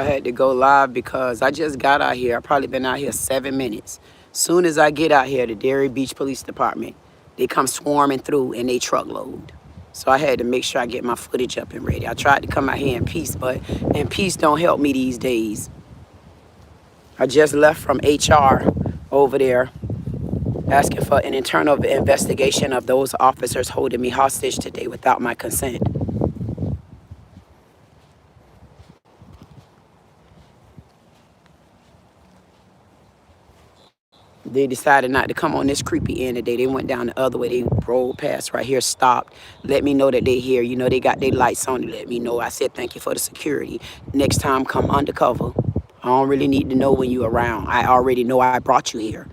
I had to go live because I just got out here. I've probably been out here 7 minutes. Soon as I get out here, the Delray Beach Police Department, they come swarming through in they truckload. So I had to make sure I get my footage up and ready. I tried to come out here in peace, but in peace don't help me these days. I just left from HR over there asking for an internal investigation of those officers holding me hostage today without my consent. They decided not to come on this creepy end today. They went down the other way. They rolled past right here, stopped, let me know that they here. You know, they got their lights on to let me know. I said, thank you for the security. Next time, come undercover. I don't really need to know when you're around. I already know I brought you here.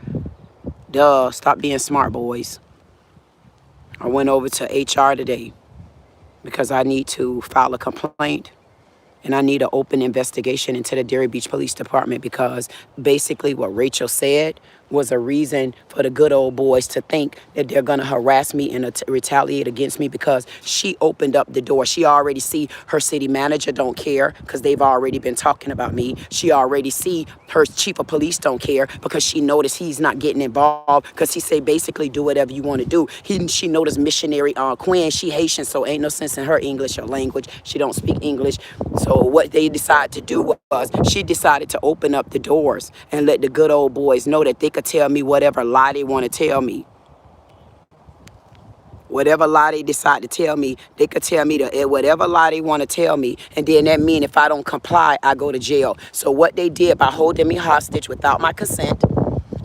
Duh, stop being smart, boys. I went over to HR today because I need to file a complaint. And I need an open investigation into the Delray Beach Police Department because basically what Rachel said was a reason for the good old boys to think that they're going to harass me and retaliate against me because she opened up the door. She already see her city manager don't care because they've already been talking about me. She already see her chief of police don't care because she noticed he's not getting involved because he say basically do whatever you want to do. She noticed missionary Queen, she Haitian, so ain't no sense in her English or language. She don't speak English. So what they decided to do was she decided to open up the doors and let the good old boys know that they could tell me whatever lie they want to tell me. Whatever lie they decide to tell me, they could tell me whatever lie they want to tell me. And then that mean if I don't comply, I go to jail. So what they did by holding me hostage without my consent,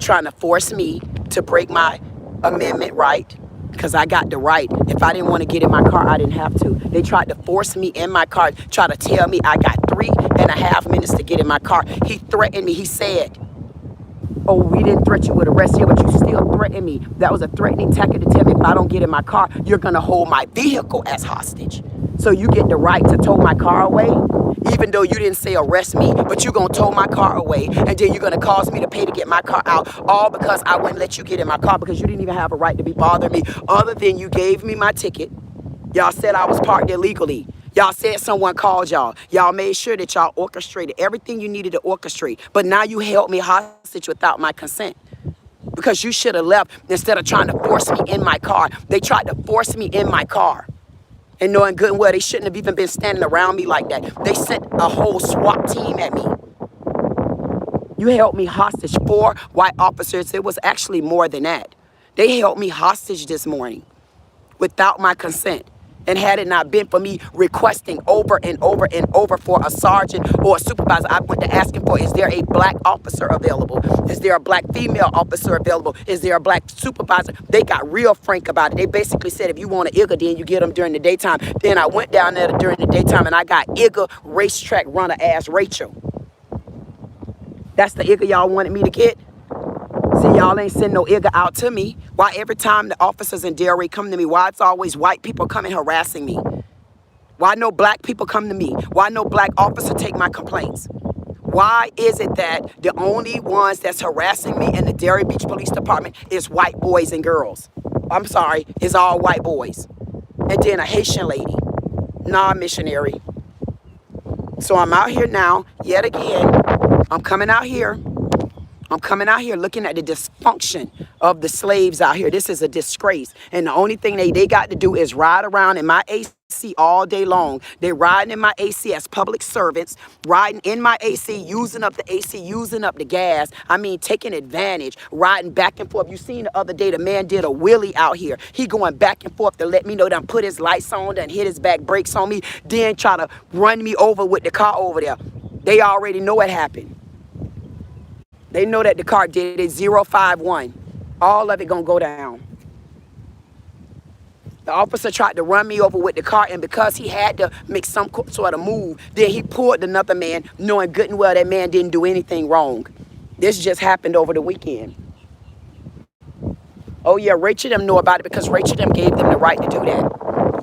trying to force me to break my amendment right, because I got the right. If I didn't want to get in my car, I didn't have to. They tried to force me in my car, try to tell me I got 3.5 minutes to get in my car. He threatened me. He said, oh, we didn't threaten you with arrest here, but you still threatened me. That was a threatening tactic to tell me if I don't get in my car, you're going to hold my vehicle as hostage. So you get the right to tow my car away, even though you didn't say arrest me, but you're going to tow my car away, and then you're going to cause me to pay to get my car out, all because I wouldn't let you get in my car because you didn't even have a right to be bothering me, other than you gave me my ticket. Y'all said I was parked illegally. Y'all said someone called y'all. Y'all made sure that y'all orchestrated everything you needed to orchestrate, but now you held me hostage without my consent. Because you should have left instead of trying to force me in my car. They tried to force me in my car. And knowing good and well, they shouldn't have even been standing around me like that. They sent a whole SWAT team at me. You held me hostage. 4 white officers. It was actually more than that. They held me hostage this morning without my consent. And had it not been for me requesting over and over and over for a sergeant or a supervisor, I went to asking for, is there a black officer available? Is there a black female officer available? Is there a black supervisor? They got real frank about it. They basically said, if you want an IGA, then you get them during the daytime. Then I went down there during the daytime and I got IGA racetrack runner ass Rachel. That's the IGA y'all wanted me to get? See, y'all ain't send no IGA out to me. Why every time the officers in Delray come to me, why it's always white people coming harassing me? Why no black people come to me? Why no black officer take my complaints? Why is it that the only ones that's harassing me in the Delray Beach Police Department is white boys and girls? I'm sorry, it's all white boys. And then a Haitian lady, non-missionary. So I'm out here now, yet again, I'm coming out here looking at the dysfunction of the slaves out here. This is a disgrace. And the only thing they got to do is ride around in my AC all day long. They're riding in my AC as public servants, riding in my AC, using up the AC, using up the gas. I mean, taking advantage, riding back and forth. You seen the other day, the man did a wheelie out here. He going back and forth to let me know that put his lights on, done hit his back brakes on me, then try to run me over with the car over there. They already know what happened. They know that the car did it 051. All of it gonna go down. The officer tried to run me over with the car, and because he had to make some sort of move, then he pulled another man, knowing good and well that man didn't do anything wrong. This just happened over the weekend. Oh yeah, Rachel them know about it because Rachel them gave them the right to do that.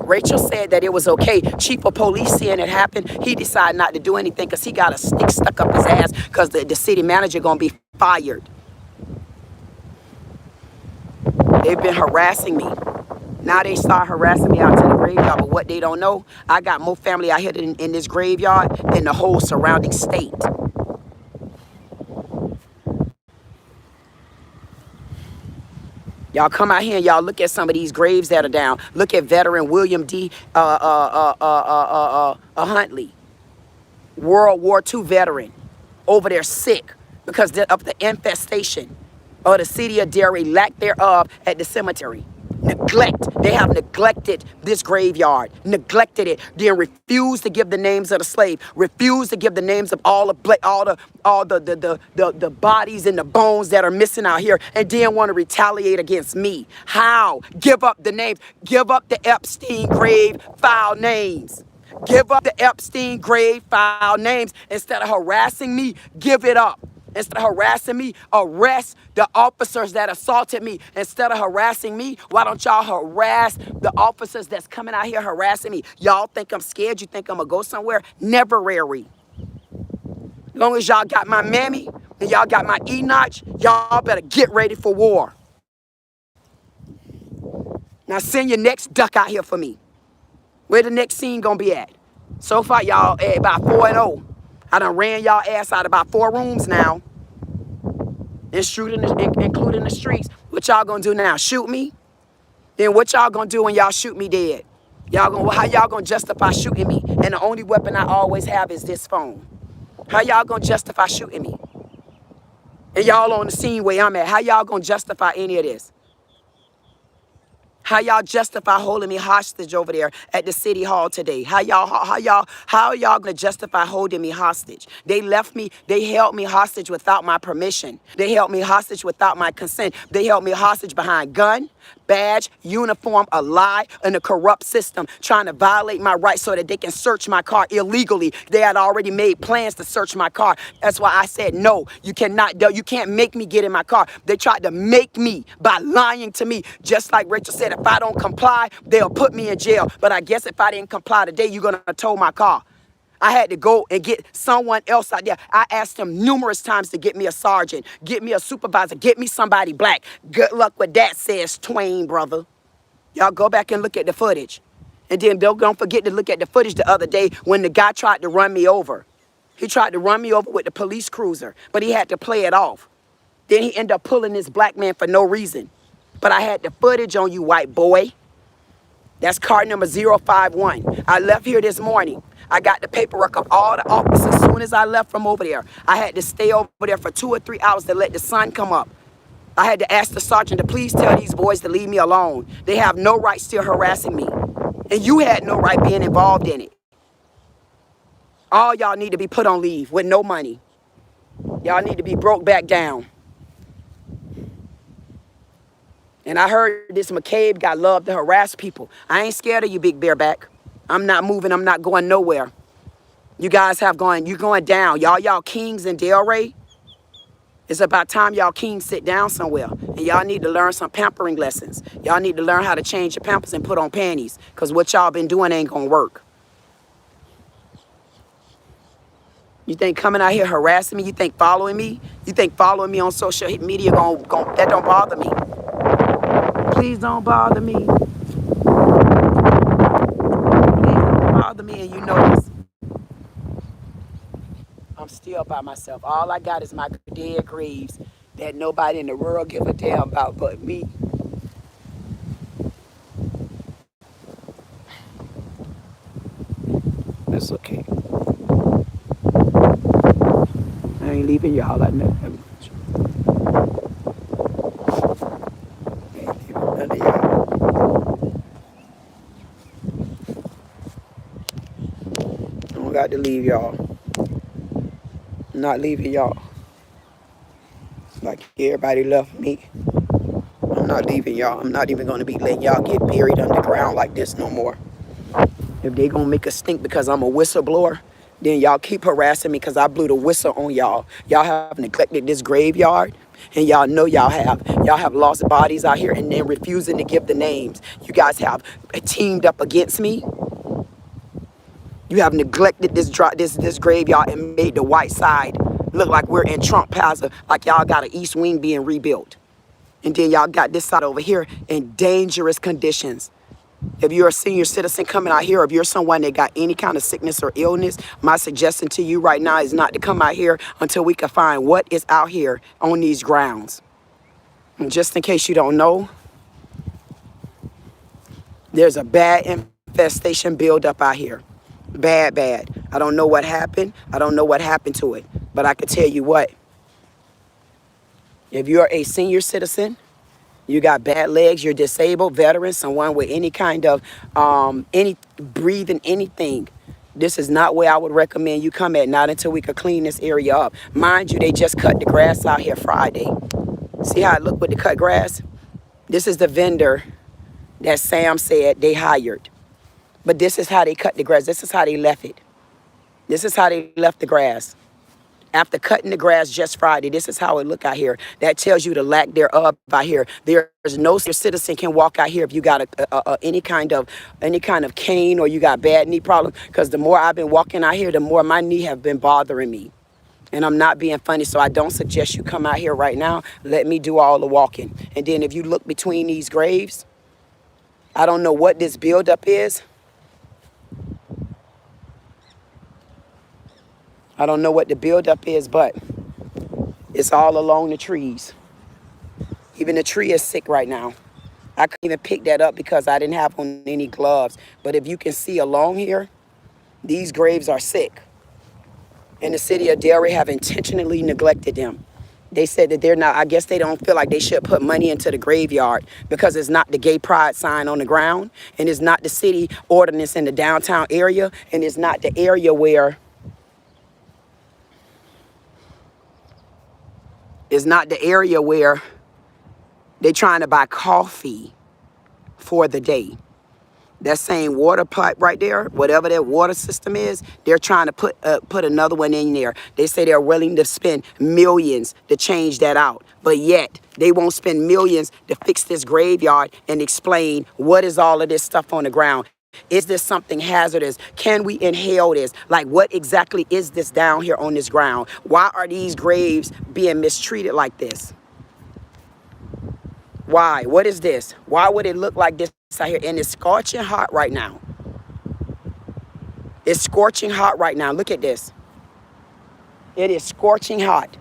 Rachel said that it was okay. Chief of police seeing it happen, he decided not to do anything because he got a stick stuck up his ass because the city manager gonna be fired. They've been harassing me. Now they start harassing me out to the graveyard, but what they don't know, I got more family out here in this graveyard than the whole surrounding state. Y'all come out here and y'all look at some of these graves that are down. Look at veteran William D. Huntley, World War II veteran, over there sick because of the infestation of the city of Delray, lack thereof at the cemetery. Neglect. They have neglected this graveyard, neglected it. Then refused to give the names of the slave, refused to give the names of all the bodies and the bones that are missing out here, and then want to retaliate against me. How? Give up the names. Give up the Epstein grave file names. Give up the Epstein grave file names. Instead of harassing me, give it up. Instead of harassing me, arrest the officers that assaulted me. Instead of harassing me, why don't y'all harass the officers that's coming out here harassing me? Y'all think I'm scared? You think I'm going to go somewhere? Never rary. As long as y'all got my mammy and y'all got my Enoch, y'all better get ready for war. Now send your next duck out here for me. Where the next scene going to be at? So far, y'all at about 4-0. I done ran y'all ass out about 4 rooms now, including the streets. What y'all gonna do now? Shoot me? Then what y'all gonna do when y'all shoot me dead? How y'all gonna justify shooting me? And the only weapon I always have is this phone. How y'all gonna justify shooting me? And y'all on the scene where I'm at. How y'all gonna justify any of this? How y'all justify holding me hostage over there at the city hall today? How y'all gonna justify holding me hostage? They held me hostage without my permission. They held me hostage without my consent. They held me hostage behind gun, badge, uniform, a lie, and a corrupt system trying to violate my rights so that they can search my car illegally. They had already made plans to search my car. That's why I said, no, you can't make me get in my car. They tried to make me by lying to me. Just like Rachel said, if I don't comply, they'll put me in jail. But I guess if I didn't comply today, you're going to tow my car. I had to go and get someone else out there. I asked them numerous times to get me a sergeant, get me a supervisor, get me somebody black. Good luck with that, says Twain, brother. Y'all go back and look at the footage. And then don't forget to look at the footage the other day when the guy tried to run me over. He tried to run me over with the police cruiser, but he had to play it off. Then he ended up pulling this black man for no reason. But I had the footage on you, white boy. That's car number 051. I left here this morning. I got the paperwork of all the officers as soon as I left from over there. I had to stay over there for 2 or 3 hours to let the sun come up. I had to ask the sergeant to please tell these boys to leave me alone. They have no right still harassing me. And you had no right being involved in it. All y'all need to be put on leave with no money. Y'all need to be broke back down. And I heard this McCabe guy love to harass people. I ain't scared of you, big bareback. I'm not moving. I'm not going nowhere. You guys you're going down. Y'all kings in Delray. It's about time y'all kings sit down somewhere. And y'all need to learn some pampering lessons. Y'all need to learn how to change your pampers and put on panties. Because what y'all been doing ain't going to work. You think coming out here harassing me? You think following me? You think following me on social media that don't bother me? Please don't bother me. Bother me, and you know this. I'm still by myself. All I got is my dead graves that nobody in the world give a damn about but me. That's okay. I ain't leaving y'all like nothing. Got to leave y'all. I'm not leaving y'all. Like everybody left me. I'm not leaving y'all. I'm not even going to be letting y'all get buried underground like this no more. If they going to make a stink because I'm a whistleblower, then y'all keep harassing me because I blew the whistle on y'all. Y'all have neglected this graveyard. And y'all know y'all have lost bodies out here and then refusing to give the names. You guys have teamed up against me. You have neglected this graveyard and made the white side look like we're in Trump Plaza, like y'all got an East Wing being rebuilt. And then y'all got this side over here in dangerous conditions. If you're a senior citizen coming out here, if you're someone that got any kind of sickness or illness, my suggestion to you right now is not to come out here until we can find what is out here on these grounds. And just in case you don't know, there's a bad infestation buildup out here. Bad, bad. I don't know what happened. I don't know what happened to it. But I can tell you what, if you're a senior citizen, you got bad legs, you're disabled, veteran, someone with any kind of any breathing anything, this is not where I would recommend you come at, not until we could clean this area up. Mind you, they just cut the grass out here Friday. See how it look with the cut grass? This is the vendor that Sam said they hired. But this is how they cut the grass. This is how they left it. This is how they left the grass. After cutting the grass just Friday, this is how it look out here. That tells you the lack thereof out here. There's no citizen can walk out here if you got any kind of cane or you got bad knee problem. Because the more I've been walking out here, the more my knee have been bothering me. And I'm not being funny, so I don't suggest you come out here right now. Let me do all the walking. And then if you look between these graves, I don't know what this buildup is. I don't know what the buildup is, but it's all along the trees. Even the tree is sick right now. I couldn't even pick that up because I didn't have on any gloves. But if you can see along here, these graves are sick. And the city of Delray have intentionally neglected them. They said that they're not, I guess they don't feel like they should put money into the graveyard because it's not the gay pride sign on the ground, and it's not the city ordinance in the downtown area, and it's not the area where they're trying to buy coffee for the day. That same water pipe right there, whatever that water system is, they're trying to put another one in there. They say they're willing to spend millions to change that out. But yet, they won't spend millions to fix this graveyard and explain what is all of this stuff on the ground. Is this something hazardous? Can we inhale this? Like, what exactly is this down here on this ground? Why are these graves being mistreated like this? Why? What is this? Why would it look like this out here? And it's scorching hot right now. It's scorching hot right now. Look at this. It is scorching hot.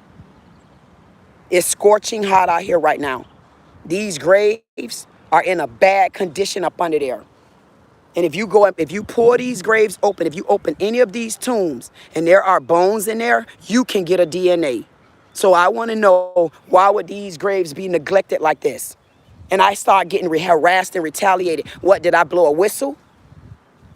It's scorching hot out here right now. These graves are in a bad condition up under there. And if you go up, if you pull these graves open, if you open any of these tombs and there are bones in there, you can get a DNA. So I want to know, why would these graves be neglected like this? And I start getting harassed and retaliated. What, did I blow a whistle?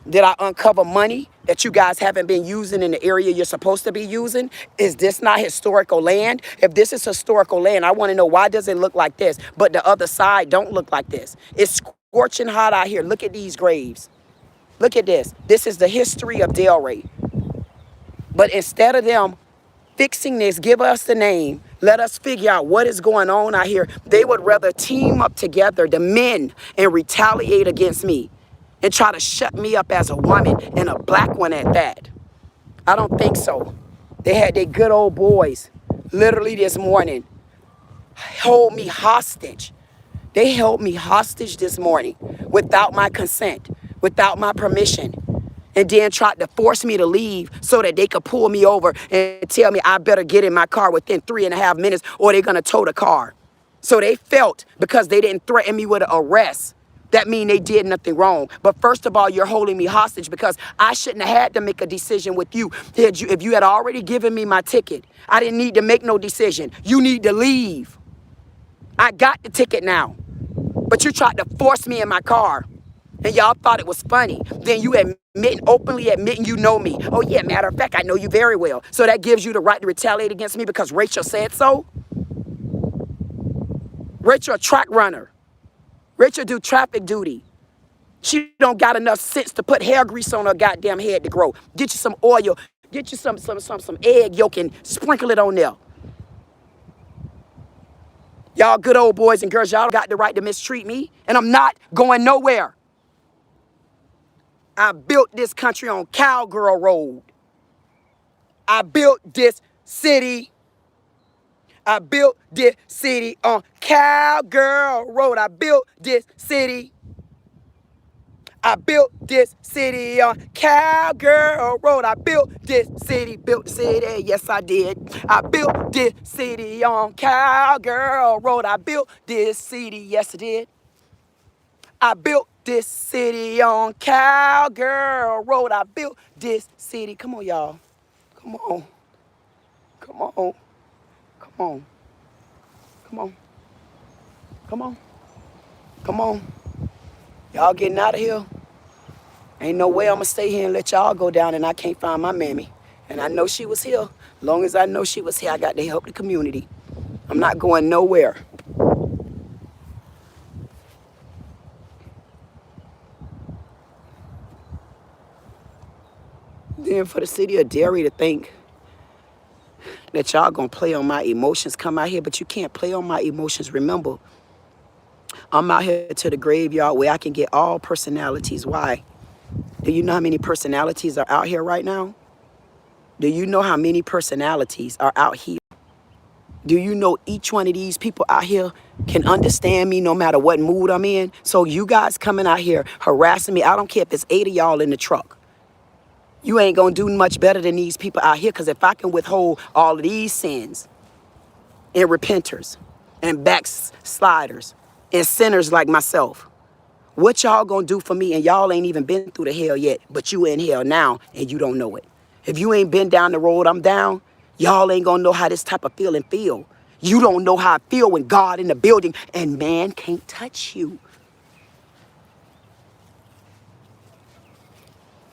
Did I uncover money that you guys haven't been using in the area you're supposed to be using? Is this not historical land? If this is historical land, I want to know, why does it look like this, but the other side don't look like this? It's scorching hot out here. Look at these graves. Look at this. This is the history of Delray. But instead of them fixing this, give us the name, let us figure out what is going on out here, they would rather team up together, the men, and retaliate against me and try to shut me up as a woman, and a black one at that. I don't think so. They had their good old boys literally this morning hold me hostage. They held me hostage this morning without my consent, without my permission, and then tried to force me to leave so that they could pull me over and tell me I better get in my car within 3.5 minutes or they're going to tow the car. So they felt because they didn't threaten me with an arrest, that mean they did nothing wrong. But first of all, you're holding me hostage because I shouldn't have had to make a decision with you. If you had already given me my ticket, I didn't need to make no decision. You need to leave. I got the ticket now. But you tried to force me in my car. And y'all thought it was funny. Then you openly admitting you know me. Oh yeah, matter of fact, I know you very well. So that gives you the right to retaliate against me because Rachel said so? Rachel a track runner. Rachel do traffic duty. She don't got enough sense to put hair grease on her goddamn head to grow. Get you some oil. Get you some egg yolk and sprinkle it on there. Y'all good old boys and girls, y'all got the right to mistreat me. And I'm not going nowhere. I built this country on Cowgirl Road. I built this city. I built this city on Cowgirl Road. I built this city. I built this city on Cowgirl Road. I built this city, built the city, yes I did. I built this city on Cowgirl Road. I built this city, yes I did. I built this city on Cowgirl Road. I built this city. Come on, y'all. Come on. Come on. Come on. Come on. Come on. Come on. Y'all getting out of here? Ain't no way I'm gonna stay here and let y'all go down and I can't find my mammy. And I know she was here. Long as I know she was here, I got to help the community. I'm not going nowhere. Then for the city of Delray to think that y'all gonna play on my emotions, come out here, but you can't play on my emotions. Remember, I'm out here to the graveyard where I can get all personalities. Why? Do you know how many personalities are out here right now? Do you know how many personalities are out here? Do you know each one of these people out here can understand me no matter what mood I'm in? So you guys coming out here harassing me, I don't care if it's 8 of y'all in the truck. You ain't gonna do much better than these people out here, because if I can withhold all of these sins and repenters and backsliders and sinners like myself, what y'all gonna do for me? And y'all ain't even been through the hell yet, but you in hell now and you don't know it. If you ain't been down the road I'm down, y'all ain't gonna know how this type of feeling feel. You don't know how I feel when God in the building and man can't touch you.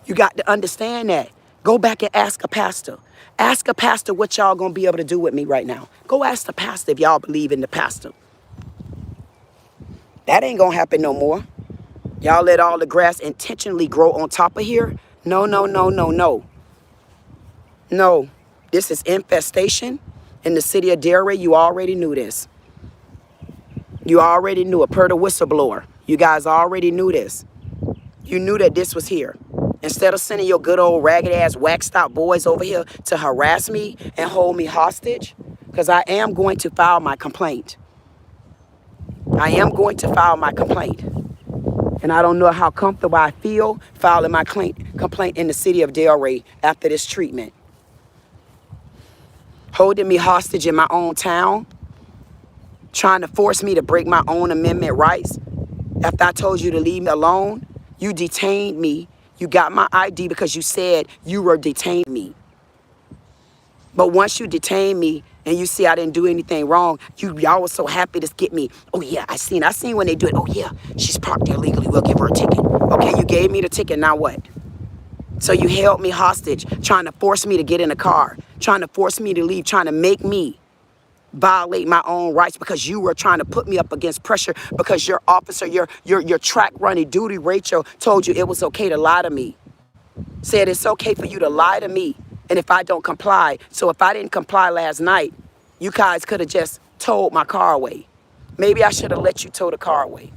You got to understand that. Go back and ask a pastor. Ask a pastor what y'all gonna be able to do with me right now. Go ask the pastor if y'all believe in the pastor. That ain't gonna happen no more. Y'all let all the grass intentionally grow on top of here? No, no, no, no, no. No, this is infestation in the city of Delray. You already knew this. You already knew it per the whistleblower. You guys already knew this. You knew that this was here. Instead of sending your good old ragged ass waxed out boys over here to harass me and hold me hostage, because I am going to file my complaint. I am going to file my complaint. And I don't know how comfortable I feel filing my complaint in the city of Delray after this treatment. Holding me hostage in my own town, trying to force me to break my own amendment rights. After I told you to leave me alone, you detained me. You got my ID because you said you were detaining me. But once you detained me and you see I didn't do anything wrong, y'all was so happy to get me. Oh yeah, I seen when they do it. Oh yeah, she's parked illegally. We'll give her a ticket. Okay, you gave me the ticket, now what? So you held me hostage, trying to force me to get in a car, trying to force me to leave, trying to make me violate my own rights because you were trying to put me up against pressure because your officer, your track running duty, Rachel, told you it was okay to lie to me. Said it's okay for you to lie to me. And if I don't comply, so if I didn't comply last night, you guys could have just towed my car away. Maybe I should have let you tow the car away.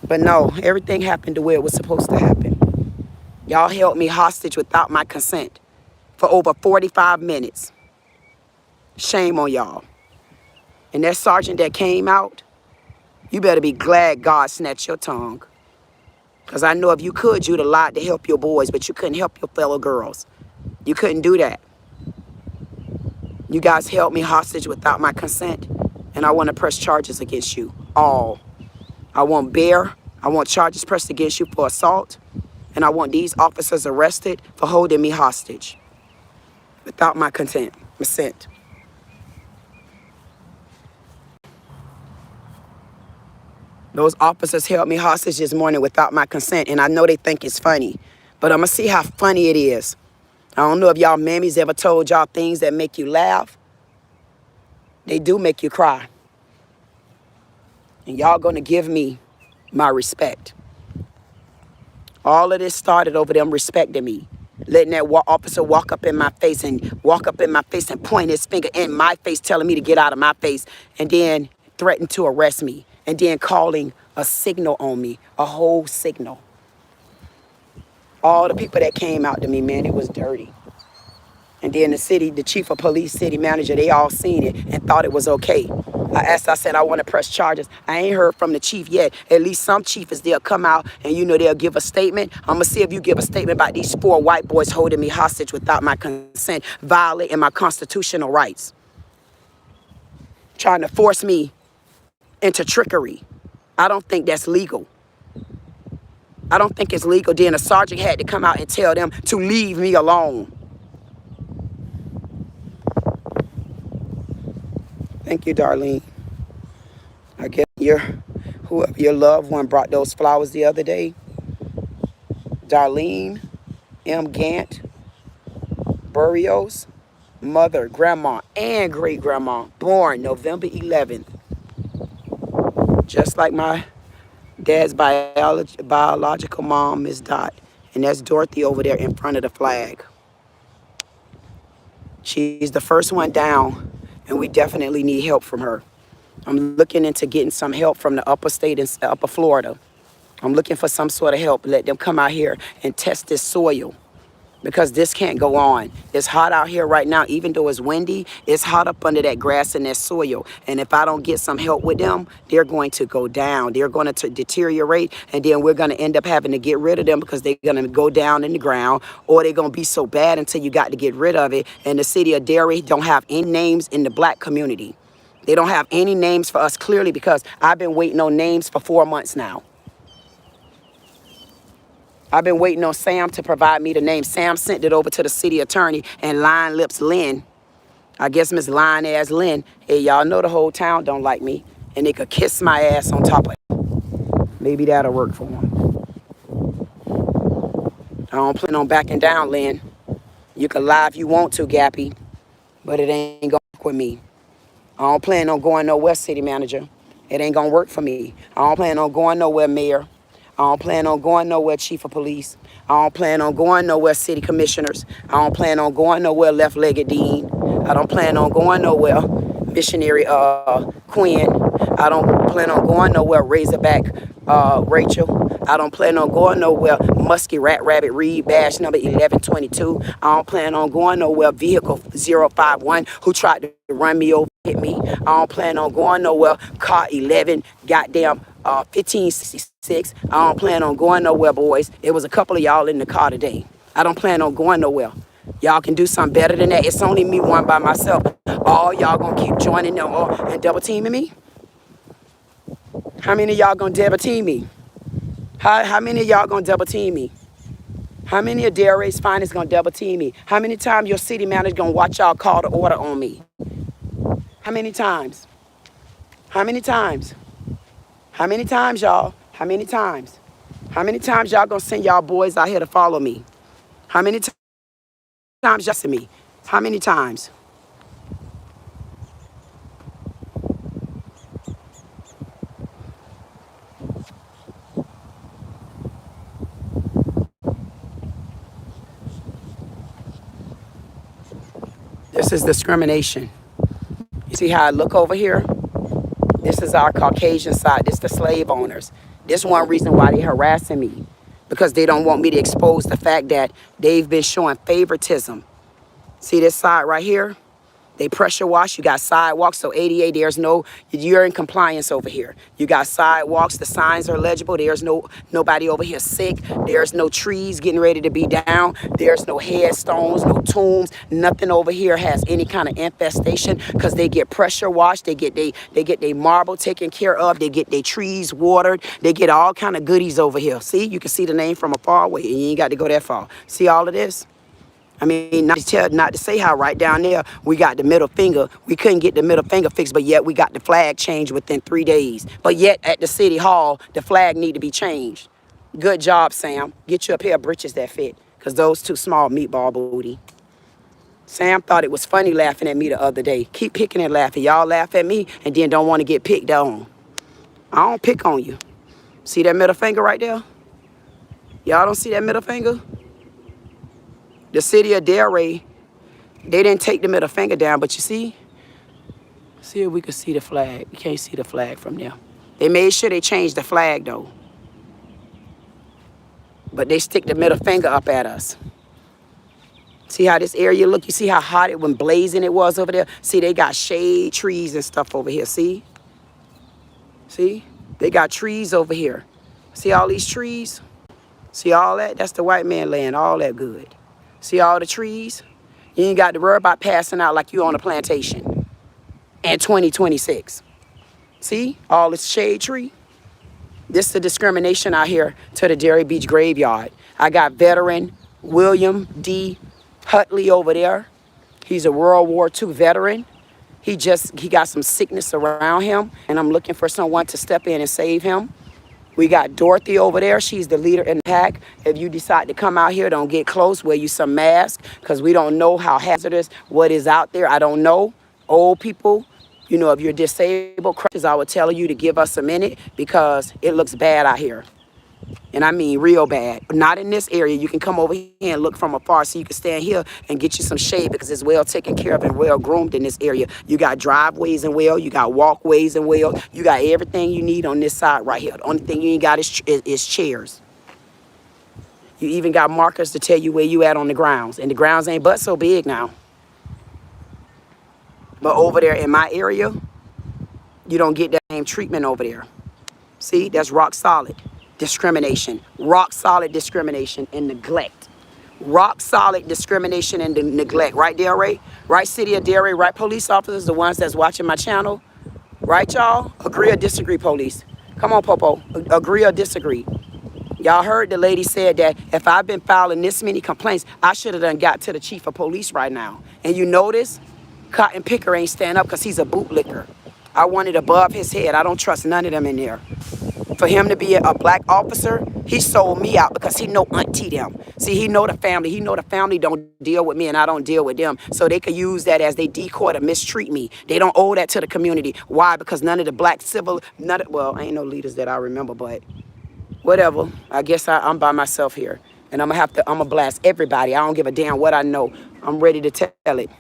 But no, everything happened the way it was supposed to happen. Y'all held me hostage without my consent for over 45 minutes. Shame on y'all. And that sergeant that came out, you better be glad God snatched your tongue. Because I know if you could, you'd have lied to help your boys, but you couldn't help your fellow girls. You couldn't do that. You guys held me hostage without my consent, and I want to press charges against you all. I want charges pressed against you for assault, and I want these officers arrested for holding me hostage without my consent. Those officers held me hostage this morning without my consent, and I know they think it's funny, but I'm going to see how funny it is. I don't know if y'all mammies ever told y'all things that make you laugh. They do make you cry. And y'all going to give me my respect. All of this started over them respecting me. Letting that officer walk up in my face and point his finger in my face, telling me to get out of my face, and then threatened to arrest me, and then calling a signal on me, a whole signal. All the people that came out to me, man, it was dirty. And then the chief of police, city manager, they all seen it and thought it was okay. I said, I want to press charges. I ain't heard from the chief yet. At least some chief is there, come out and, you know, they'll give a statement. I'm going to see if you give a statement about these 4 white boys holding me hostage without my consent, violating my constitutional rights, trying to force me into trickery. I don't think that's legal. I don't think it's legal. Then a sergeant had to come out and tell them to leave me alone. Thank you, Darlene. I guess whoever your loved one brought those flowers the other day. Darlene M. Gant, Burrios, mother, grandma, and great-grandma, born November 11th. Just like my dad's biological mom, Miss Dot. And that's Dorothy over there in front of the flag. She's the first one down, and we definitely need help from her. I'm looking into getting some help from the upper state and upper Florida. I'm looking for some sort of help. Let them come out here and test this soil, because this can't go on. It's hot out here right now. Even though it's windy, it's hot up under that grass and that soil. And if I don't get some help with them, they're going to go down. They're going to deteriorate, and then we're going to end up having to get rid of them because they're going to go down in the ground, or they're going to be so bad until you got to get rid of it. And the city of Delray don't have any names in the black community. They don't have any names for us, clearly, because I've been waiting on names for 4 months now. I've been waiting on Sam to provide me the name. Sam sent it over to the city attorney and Line Lips Lynn. I guess Miss Line Ass Lynn. Hey, y'all know the whole town don't like me, and they could kiss my ass on top of it. Maybe that'll work for them. I don't plan on backing down, Lynn. You can lie if you want to, Gappy, but it ain't gonna work with me. I don't plan on going nowhere, city manager. It ain't gonna work for me. I don't plan on going nowhere, mayor. I don't plan on going nowhere, chief of police. I don't plan on going nowhere, city commissioners. I don't plan on going nowhere, left-legged dean. I don't plan on going nowhere, missionary Quinn. I don't plan on going nowhere, Razorback Rachel. I don't plan on going nowhere, Muskie Rat Rabbit Reed, badge number 1122. I don't plan on going nowhere, vehicle 051, who tried to run me over, hit me. I don't plan on going nowhere, car 11, goddamn 1566. I don't plan on going nowhere, boys. It was a couple of y'all in the car today. I don't plan on going nowhere. Y'all can do something better than that. It's only me one by myself. All y'all gonna keep joining them and double teaming me? How many of y'all gonna double team me? How many of y'all gonna double team me? How many of Delray's finest gonna double team me? How many times your city manager gonna watch y'all call the order on me? How many times? How many times? How many times, y'all? How many times? How many times y'all gonna send y'all boys out here to follow me? How many times y'all see me? How many times? This is discrimination. You see how I look over here? This is our Caucasian side. This is the slave owners. This one reason why they're harassing me, because they don't want me to expose the fact that they've been showing favoritism. See this side right here? They pressure wash. You got sidewalks, so ADA, you're in compliance over here. You got sidewalks, the signs are legible. There's nobody over here sick. There's no trees getting ready to be down. There's no headstones, no tombs. Nothing over here has any kind of infestation, because they get pressure washed. They get their marble taken care of. They get their trees watered. They get all kind of goodies over here. See, you can see the name from afar away, and you ain't got to go that far. See all of this? I mean, not to say how right down there we got the middle finger. We couldn't get the middle finger fixed, but yet we got the flag changed within 3 days. But yet at the city hall, the flag need to be changed. Good job, Sam. Get you a pair of breeches that fit, because those too small, meatball booty. Sam thought it was funny laughing at me the other day. Keep picking and laughing. Y'all laugh at me and then don't want to get picked on. I don't pick on you. See that middle finger right there? Y'all don't see that middle finger? The city of Delray, they didn't take the middle finger down, but you see if we could see the flag. You can't see the flag from there. They made sure they changed the flag though. But they stick the middle finger up at us. See how this area look? You see how hot it, when blazing it was over there? See, they got shade trees and stuff over here, see? See? They got trees over here. See all these trees? See all that? That's the white man land, all that good. See all the trees? You ain't got to worry about passing out like you on a plantation in 2026. See? All this shade tree. This is the discrimination out here to the Delray Beach graveyard. I got veteran William D. Hutley over there. He's a World War II veteran. He got some sickness around him, and I'm looking for someone to step in and save him. We got Dorothy over there. She's the leader in the pack. If you decide to come out here, don't get close. Wear you some masks, because we don't know how hazardous what is out there. I don't know. Old people, you know, if you're disabled, I would tell you to give us a minute, because it looks bad out here. And I mean real bad. Not in this area. You can come over here and look from afar, so you can stand here and get you some shade, because it's well taken care of and well groomed in this area. You got driveways and well, you got walkways and well, you got everything you need on this side right here. The only thing you ain't got is chairs. You even got markers to tell you where you at on the grounds. And the grounds ain't but so big now. But over there in my area, you don't get that same treatment over there. See, that's rock solid discrimination. Rock solid discrimination and neglect. Rock solid discrimination and neglect. Right, Delray? Right, City of Delray? Right, police officers, the ones that's watching my channel? Right, y'all? Agree or disagree, police? Come on, Popo. Agree or disagree? Y'all heard the lady said that if I've been filing this many complaints, I should have done got to the chief of police right now. And you notice Cotton Picker ain't stand up because he's a bootlicker. I want it above his head. I don't trust none of them in there. For him to be a black officer, he sold me out because he know auntie them. See, he know the family. He know the family don't deal with me and I don't deal with them. So they could use that as they decoy to mistreat me. They don't owe that to the community. Why? Because none of the black civil, well, ain't no leaders that I remember, but whatever. I guess I'm by myself here. And I'm gonna blast everybody. I don't give a damn what I know. I'm ready to tell it.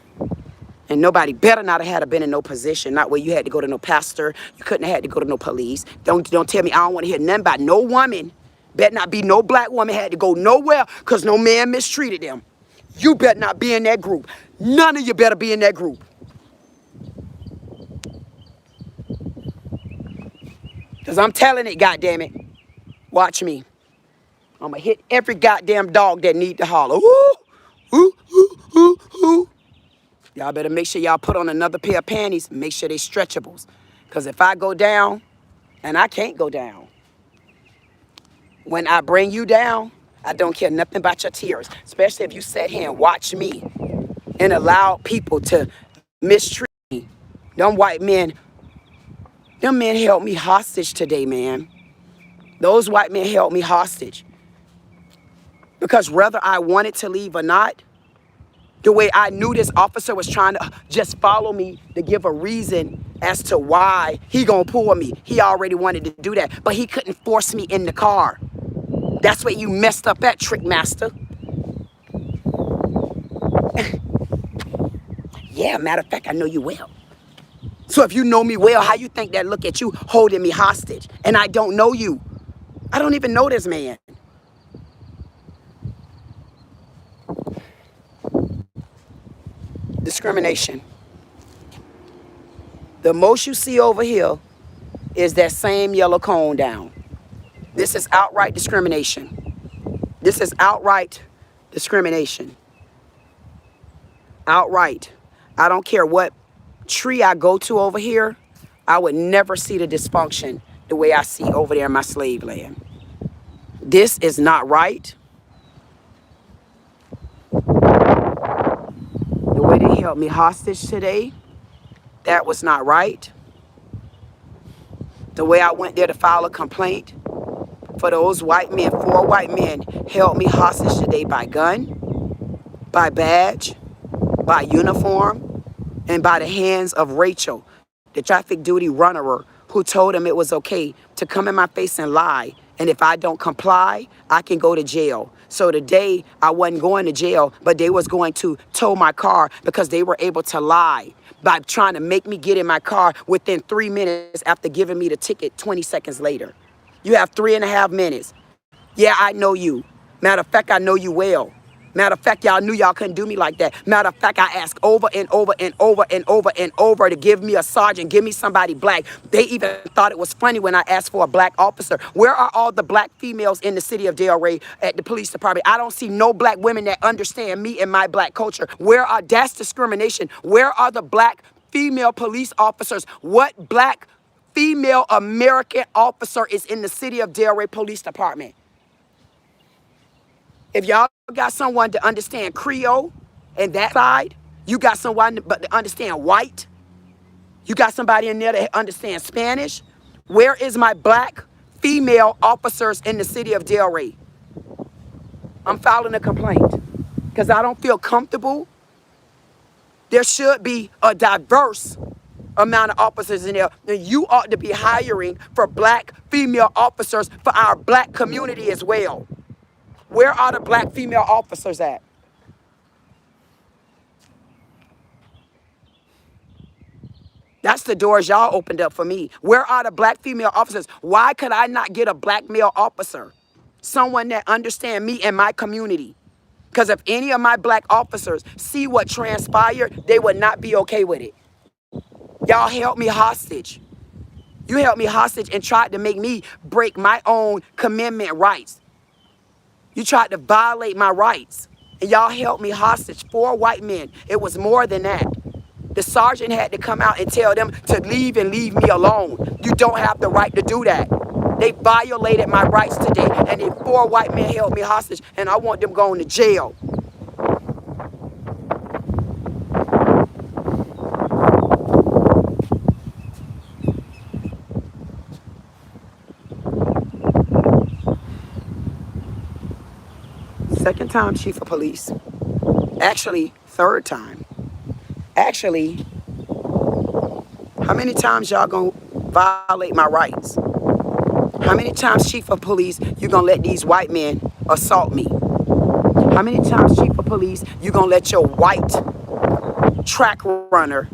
And nobody better not have had been in no position, not where you had to go to no pastor. You couldn't have had to go to no police. Don't tell me I don't want to hear nothing about no woman. Better not be no black woman had to go nowhere because no man mistreated them. You better not be in that group. None of you better be in that group. Because I'm telling it, goddammit. Watch me. I'm going to hit every goddamn dog that need to holler. Ooh, ooh, ooh, ooh, ooh. Y'all better make sure y'all put on another pair of panties. Make sure they stretchables. Because if I go down, and I can't go down, when I bring you down, I don't care nothing about your tears. Especially if you sat here and watched me and allowed people to mistreat me. Them white men, them men held me hostage today, man. Those white men held me hostage. Because whether I wanted to leave or not, the way I knew this officer was trying to just follow me to give a reason as to why he gonna pull me. He already wanted to do that, but he couldn't force me in the car. That's where you messed up at, trick master. Yeah, matter of fact, I know you well. So if you know me well, how you think that look at you holding me hostage? And I don't know you. I don't even know this man. Discrimination. The most you see over here is that same yellow cone down. This is outright discrimination. This is outright discrimination. Outright. I don't care what tree I go to over here, I would never see the dysfunction the way I see over there in my slave land. This is not right. The way they held me hostage today, that was not right. The way I went there to file a complaint for those white men, 4 white men held me hostage today by gun, by badge, by uniform, and by the hands of Rachel, the traffic duty runner, who told him it was okay to come in my face and lie. And if I don't comply, I can go to jail. So today, I wasn't going to jail, but they was going to tow my car because they were able to lie by trying to make me get in my car within 3 minutes after giving me the ticket 20 seconds later. You have 3.5 minutes. Yeah, I know you. Matter of fact, I know you well. Matter of fact, y'all knew y'all couldn't do me like that. Matter of fact, I asked over and over and over and over and over to give me a sergeant, give me somebody black. They even thought it was funny when I asked for a black officer. Where are all the black females in the city of Delray at the police department? I don't see no black women that understand me and my black culture. That's discrimination. Where are the black female police officers? What black female American officer is in the city of Delray Police Department? If y'all got someone to understand Creole and that side, you got someone to understand white, you got somebody in there that understands Spanish. Where is my black female officers in the city of Delray? I'm filing a complaint because I don't feel comfortable. There should be a diverse amount of officers in there. And you ought to be hiring for black female officers for our black community as well. Where are the black female officers at? That's the doors y'all opened up for me. Where are the black female officers? Why could I not get a black male officer? Someone that understands me and my community. Because if any of my black officers see what transpired, they would not be okay with it. Y'all held me hostage. You held me hostage and tried to make me break my own commandment rights. You tried to violate my rights. And y'all held me hostage. 4 white men. It was more than that. The sergeant had to come out and tell them to leave and leave me alone. You don't have the right to do that. They violated my rights today. And then 4 white men held me hostage. And I want them going to jail. Second time chief of police. Actually, third time. Actually, how many times y'all gonna violate my rights? How many times, chief of police, you gonna let these white men assault me? How many times, chief of police, you gonna let your white track runner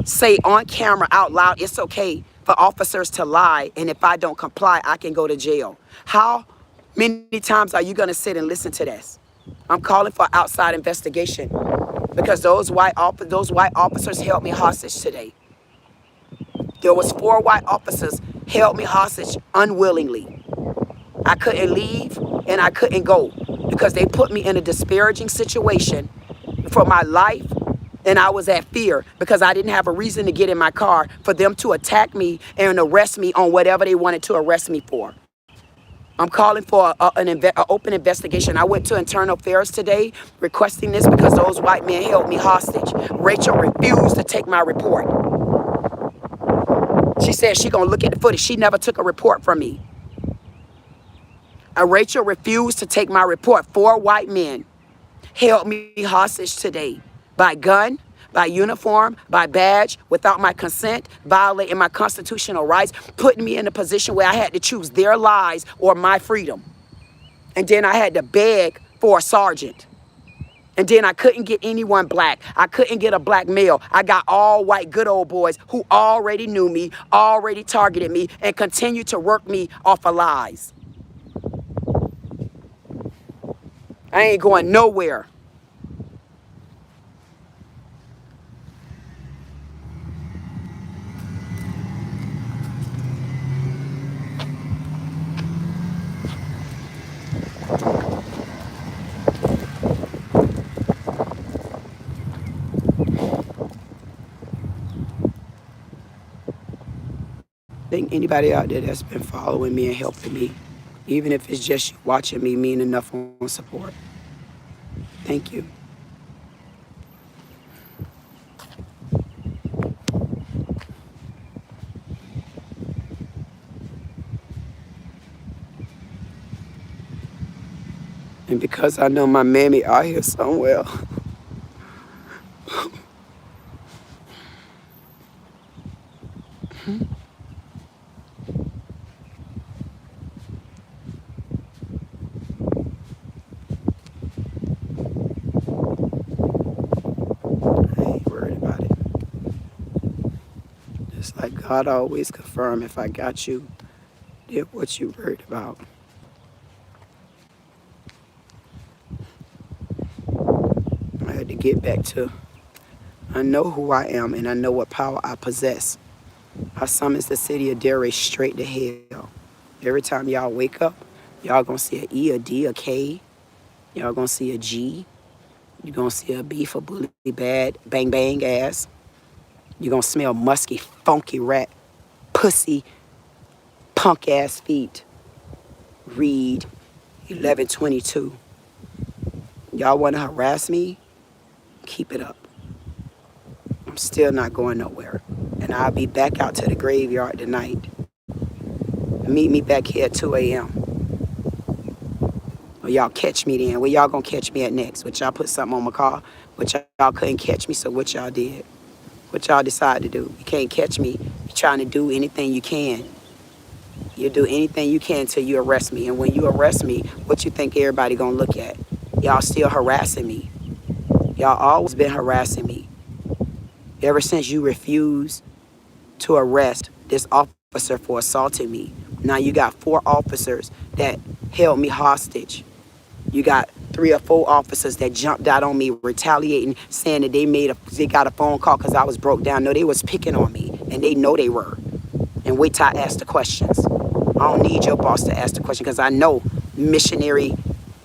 say on camera out loud, it's okay for officers to lie, and if I don't comply, I can go to jail? How many times are you gonna sit and listen to this? I'm calling for outside investigation because those white officers held me hostage today. There was 4 white officers held me hostage unwillingly. I couldn't leave and I couldn't go because they put me in a disparaging situation for my life, and I was at fear because I didn't have a reason to get in my car for them to attack me and arrest me on whatever they wanted to arrest me for. I'm calling for an open investigation. I went to Internal Affairs today requesting this because those white men held me hostage. Rachel refused to take my report. She said she gonna look at the footage. She never took a report from me. Rachel refused to take my report. 4 white men held me hostage today by gun, by uniform, by badge, without my consent, violating my constitutional rights, putting me in a position where I had to choose their lives or my freedom. And then I had to beg for a sergeant. And then I couldn't get anyone black. I couldn't get a black male. I got all white good old boys who already knew me, already targeted me, and continue to work me off of lies. I ain't going nowhere. I think anybody out there that's been following me and helping me, even if it's just you watching me, mean enough on support. Thank you. And because I know my mammy out here somewhere, like God always confirm if I got you, did what you worried about. get back to, I know who I am and I know what power I possess. I summons the city of Delray straight to hell. Every time y'all wake up, y'all gonna see an E, a D, a K. Y'all gonna see a G. You're gonna see a B for bully bad, bang bang ass. You're gonna smell musky, funky rat, pussy, punk ass feet. Read 1122. Y'all wanna harass me? Keep it up. I'm still not going nowhere. And I'll be back out to the graveyard tonight. Meet me back here at 2 a.m. Or y'all catch me then. Where y'all gonna catch me at next? What y'all put something on my car? But y'all couldn't catch me, so what y'all did? What y'all decide to do? You can't catch me. You're trying to do anything you can. You do anything you can till you arrest me. And when you arrest me, what you think everybody gonna look at? Y'all still harassing me. Y'all always been harassing me. Ever since you refused to arrest this officer for assaulting me. Now you got 4 officers that held me hostage. You got 3 or 4 officers that jumped out on me, retaliating, saying that they got a phone call because I was broke down. No, they was picking on me, and they know they were. And wait till I ask the questions. I don't need your boss to ask the question because I know missionary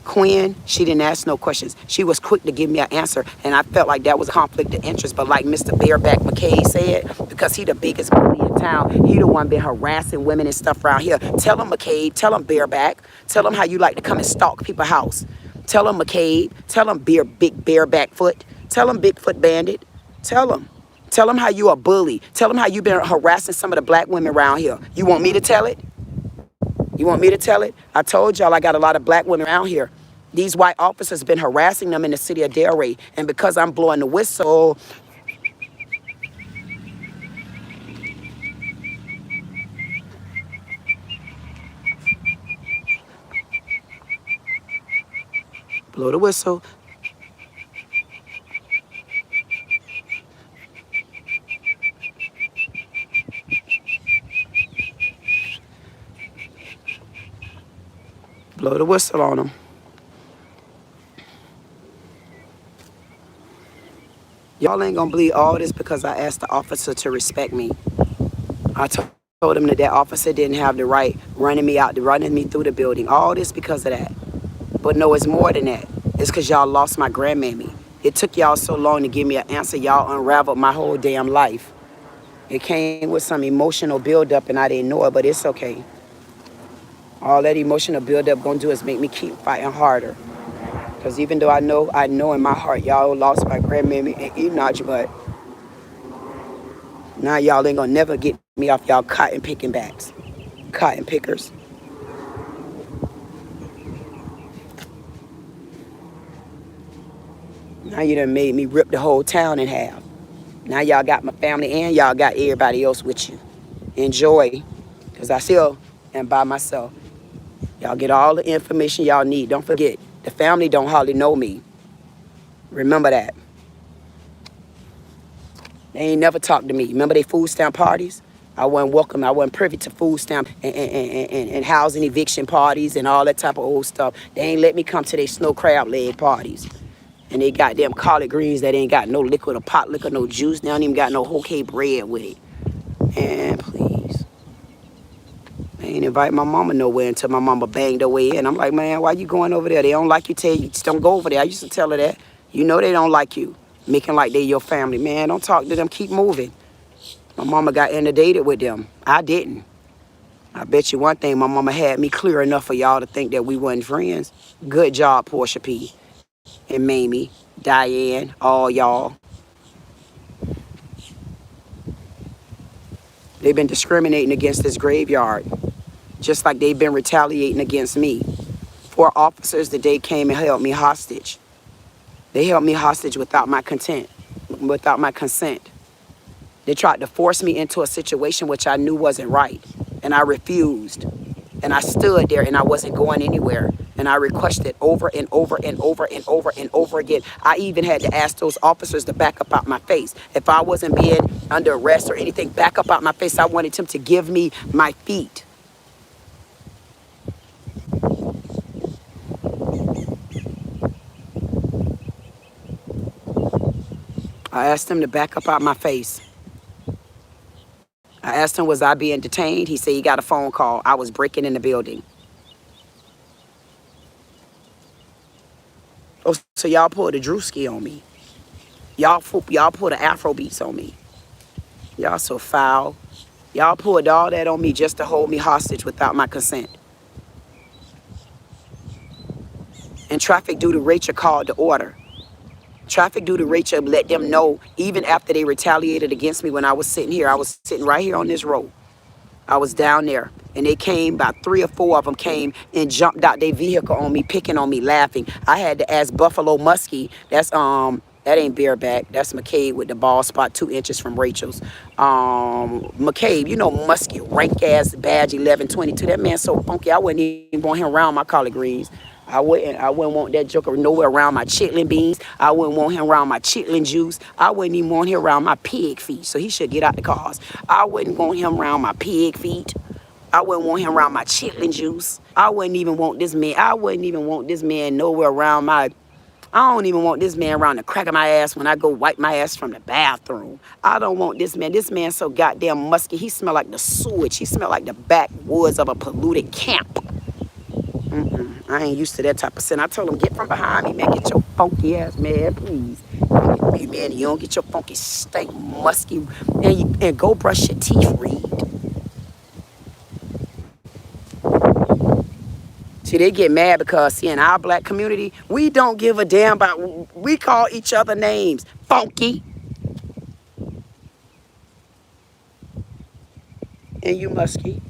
Queen, she didn't ask no questions. She was quick to give me an answer, and I felt like that was a conflict of interest. But like Mr. Bareback McKay said, because he the biggest bully in town, he the one been harassing women and stuff around here. Tell him, McKay, tell him Bareback, tell him how you like to come and stalk people's house. Tell him, McKay, tell him Big Bareback Foot, tell him Bigfoot Bandit, tell him. Tell him how you a bully. Tell him how you been harassing some of the black women around here. You want me to tell it? You want me to tell it? I told y'all I got a lot of black women around here. These white officers been harassing them in the city of Delray. And because I'm blowing the whistle, blow the whistle. Blow the whistle on them. Y'all ain't gonna believe all this because I asked the officer to respect me. I told him that that officer didn't have the right running me through the building. All this because of that. But no, it's more than that. It's because y'all lost my grandmammy. It took y'all so long to give me an answer. Y'all unraveled my whole damn life. It came with some emotional buildup and I didn't know it, but it's okay. All that emotional buildup gonna do is make me keep fighting harder. Because even though I know in my heart y'all lost my grandmammy and Enoch, but now y'all ain't gonna never get me off y'all cotton picking backs. Cotton pickers. Now you done made me rip the whole town in half. Now y'all got my family and y'all got everybody else with you. Enjoy, because I still am by myself. Y'all get all the information y'all need. Don't forget, the family don't hardly know me. Remember that. They ain't never talked to me. Remember they food stamp parties? I wasn't welcome. I wasn't privy to food stamp and housing eviction parties and all that type of old stuff. They ain't let me come to their snow crab leg parties. And they got them collard greens that ain't got no liquid or pot liquor, no juice. They don't even got no whole cake bread with it. And please. They ain't invite my mama nowhere until my mama banged her way in. I'm like, man, why you going over there? They don't like you, tell you, just don't go over there. I used to tell her that. You know they don't like you. Making like they your family. Man, don't talk to them, keep moving. My mama got inundated with them. I didn't. I bet you one thing, my mama had me clear enough for y'all to think that we wasn't friends. Good job, Portia P. and Mamie, Diane, all y'all. They've been discriminating against this graveyard, just like they've been retaliating against me. 4 officers today came and held me hostage. They held me hostage without my consent. They tried to force me into a situation which I knew wasn't right, and I refused. And I stood there and I wasn't going anywhere. And I requested over and over and over and over and over again. I even had to ask those officers to back up out my face. If I wasn't being under arrest or anything, back up out my face. I wanted them to give me my feet. I asked him to back up out my face. I asked him, was I being detained? He said he got a phone call. I was breaking in the building. Oh, so y'all pulled a Drewski on me. Y'all pulled the Afro beats on me. Y'all so foul. Y'all pulled all that on me just to hold me hostage without my consent. And traffic due to Rachel called the order. Traffic due to Rachel let them know, even after they retaliated against me when I was sitting here. I was sitting right here on this road. I was down there, and they came, about 3 or 4 of them came and jumped out their vehicle on me, picking on me, laughing. I had to ask Buffalo Muskie, that ain't bareback, that's McCabe with the bald spot 2 inches from Rachel's. McCabe, you know Muskie, rank ass badge 1122. That man so funky, I wouldn't even want him around my collard greens. I wouldn't want that joker nowhere around my chitlin beans. I wouldn't want him around my chitlin juice. I wouldn't even want him around my pig feet. So he should get out the cars. I wouldn't want him around my pig feet. I wouldn't want him around my chitlin juice. I wouldn't even want this man. I wouldn't even want this man nowhere around my. I don't even want this man around the crack of my ass when I go wipe my ass from the bathroom. I don't want this man. This man so goddamn musky. He smell like the sewage. He smell like the backwoods of a polluted camp. I ain't used to that type of sin. I told him, get from behind me, man. Get your funky ass, man, please. Hey, man, you don't get your funky, stank, musky, and go brush your teeth, Reed. See, they get mad because, see, in our black community, we don't give a damn about, we call each other names. Funky. And you musky.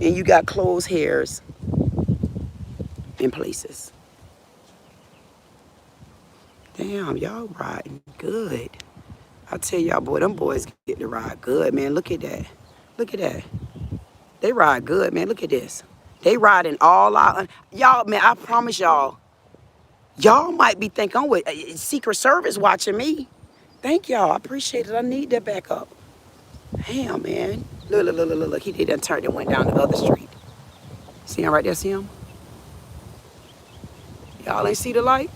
And you got closed hairs in places. Damn, y'all riding good. I tell y'all, boy, them boys get to ride good, man. Look at that. Look at that. They ride good, man. Look at this. They riding all out. Y'all, man, I promise y'all, y'all might be thinking, I'm with Secret Service watching me. Thank y'all. I appreciate it. I need that backup. Damn, man. Look. He done turned and went down the other street. See him right there? See him? Y'all ain't see the light?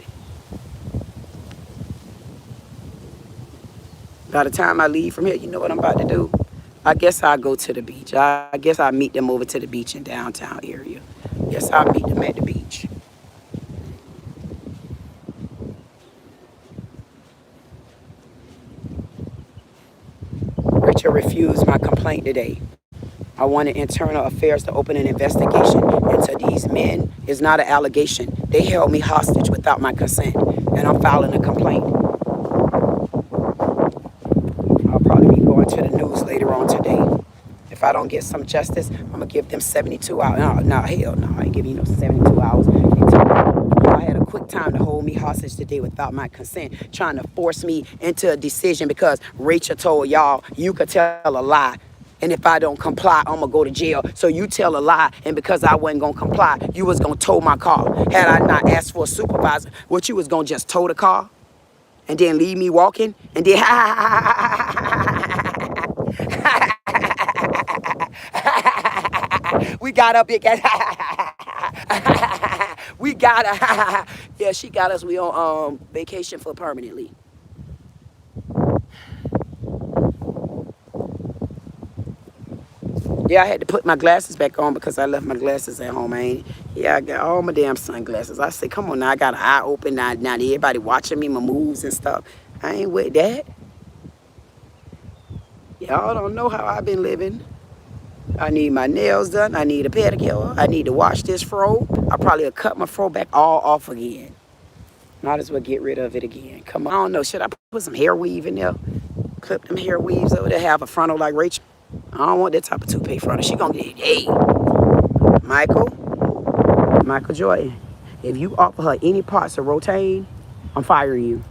By the time I leave from here, you know what I'm about to do? I guess I'll go to the beach. I guess I'll meet them over to the beach in downtown area. Yes, I'll meet them at the beach. Rachel refused my complaint today. I wanted Internal Affairs to open an investigation into these men. It's not an allegation. They held me hostage without my consent, and I'm filing a complaint. I'll probably be going to the news later on today. If I don't get some justice, I'm going to give them 72 hours. No, hell no. I ain't giving you no 72 hours. I had a quick time to hold me hostage today without my consent, trying to force me into a decision because Rachel told y'all you could tell a lie. And if I don't comply, I'm going to go to jail. So you tell a lie, and because I wasn't going to comply, you was going to tow my car. Had I not asked for a supervisor, what, you was going to just tow the car? And then leave me walking? And then, we got up, big we got her. Yeah, she got us. We on vacation for permanently. Yeah, I had to put my glasses back on because I left my glasses at home. I got all my damn sunglasses. I said, come on now, I got an eye open now. Now everybody watching me, my moves and stuff. I ain't with that. Y'all don't know how I've been living. I need my nails done. I need a pedicure. I need to wash this fro. I probably will cut my fro back all off again. Might as well get rid of it again. Come on, I don't know. Should I put some hair weave in there? Clip them hair weaves over there. Have a frontal like Rachel. I don't want that type of toupee frontal. She gonna get, hey, Michael Jordan, if you offer her any parts of Rotain, I'm firing you.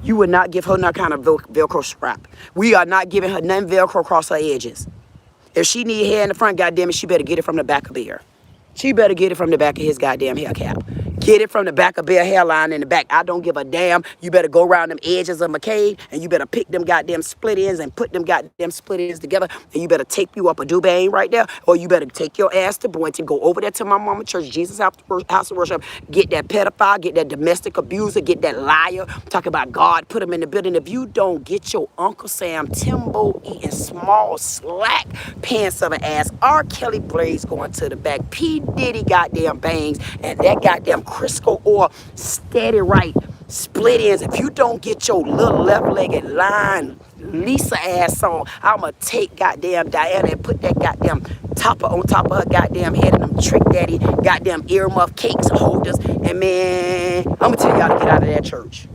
You would not give her no kind of Velcro strap. We are not giving her none Velcro across her edges. If she need hair in the front, goddamn it, she better get it from the back of Bear. She better get it from the back of his goddamn hair cap. Get it from the back of bare hairline in the back. I don't give a damn. You better go around them edges of McCabe and you better pick them goddamn split ends and put them goddamn split ends together. And you better tape you up a Dubane right there. Or you better take your ass to Boynton, go over there to my mama church, Jesus House of Worship, get that pedophile, get that domestic abuser, get that liar, talk about God, put them in the building. If you don't get your Uncle Sam Timbo eating small slack pants of an ass, R. Kelly braids going to the back, P. Diddy goddamn bangs, and that goddamn Crisco oil steady right split ends. If you don't get your little left-legged line Lisa ass on, I'ma take goddamn Diana and put that goddamn topper on top of her goddamn head and them Trick Daddy goddamn earmuff cakes holders. And man, I'ma tell y'all to get out of that church.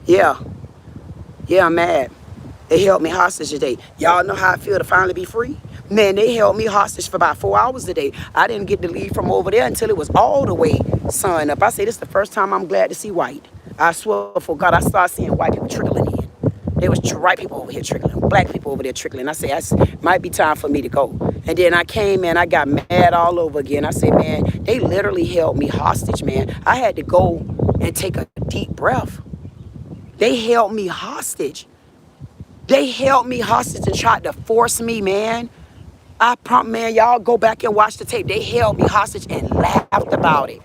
Yeah, I'm mad. They held me hostage today. Y'all know how I feel to finally be free? Man, they held me hostage for about 4 hours today. I didn't get to leave from over there until it was all the way sun up. I say this is the first time I'm glad to see white. I swear for God, I started seeing white people trickling in. There was white people over here trickling, black people over there trickling. I say, it might be time for me to go. And then I came, man, I got mad all over again. I said, man, they literally held me hostage, man. I had to go and take a deep breath. They held me hostage. They held me hostage and tried to force me, man. I promise, man, y'all go back and watch the tape. They held me hostage and laughed about it.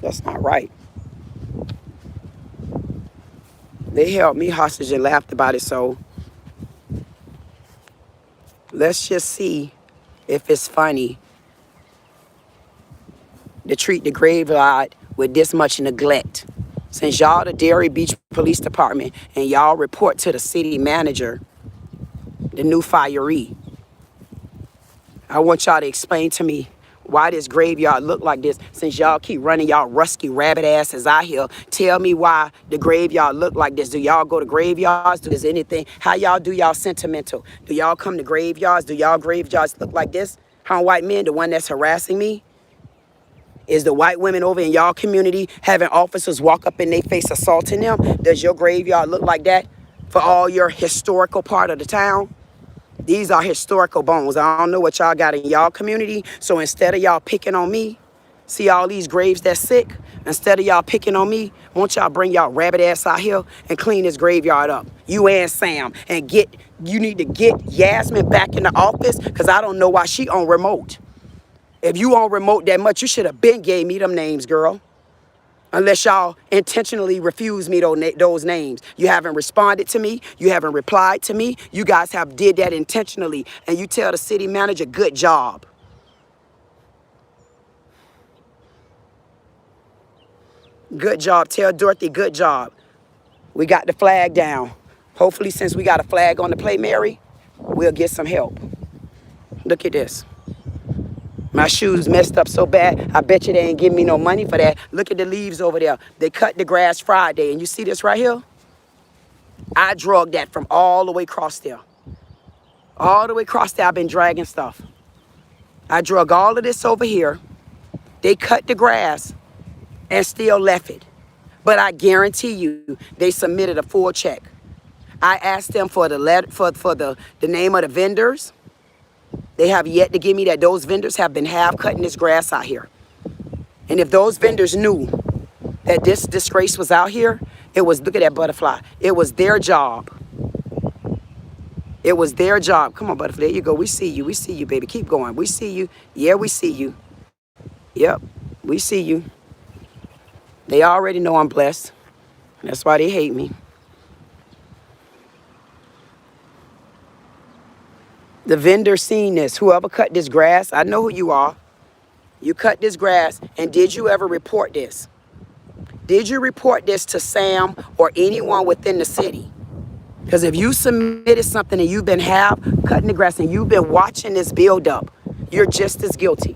That's not right. They held me hostage and laughed about it, so let's just see if it's funny to treat the graveyard with this much neglect. Since y'all the Delray Beach Police Department and y'all report to the city manager, the new firee, I want y'all to explain to me why this graveyard look like this. Since y'all keep running y'all rusky rabbit asses out here, tell me why the graveyard look like this. Do y'all go to graveyards? Do this anything? How y'all do y'all sentimental? Do y'all come to graveyards? Do y'all graveyards look like this? How white men, the one that's harassing me? Is the white women over in y'all community having officers walk up in their face assaulting them? Does your graveyard look like that for all your historical part of the town? These are historical bones. I don't know what y'all got in y'all community. So instead of y'all picking on me, see all these graves that's sick? Instead of y'all picking on me, won't y'all bring y'all rabbit ass out here and clean this graveyard up? You and Sam. And you need to get Yasmin back in the office, because I don't know why she on remote. If you on remote that much, you should have been gave me them names, girl. Unless y'all intentionally refuse me those names. You haven't responded to me. You haven't replied to me. You guys have did that intentionally. And you tell the city manager, good job. Good job. Tell Dorothy, good job. We got the flag down. Hopefully, since we got a flag on the play, Mary, we'll get some help. Look at this. My shoes messed up so bad, I bet you they ain't giving me no money for that. Look at the leaves over there. They cut the grass Friday, and you see this right here? I drug that from all the way across there. All the way across there, I've been dragging stuff. I drug all of this over here. They cut the grass and still left it. But I guarantee you, they submitted a full check. I asked them for the letter, for the name of the vendors. They have yet to give me that. Those vendors have been half cutting this grass out here. And if those vendors knew that this disgrace was out here, it was, look at that butterfly. It was their job. It was their job. Come on, butterfly. There you go. We see you. We see you, baby. Keep going. We see you. Yeah, we see you. Yep, we see you. They already know I'm blessed. That's why they hate me. The vendor seen this. Whoever cut this grass, I know who you are. You cut this grass, and did you ever report this? Did you report this to Sam or anyone within the city? Because if you submitted something and you've been half cutting the grass and you've been watching this build up, you're just as guilty.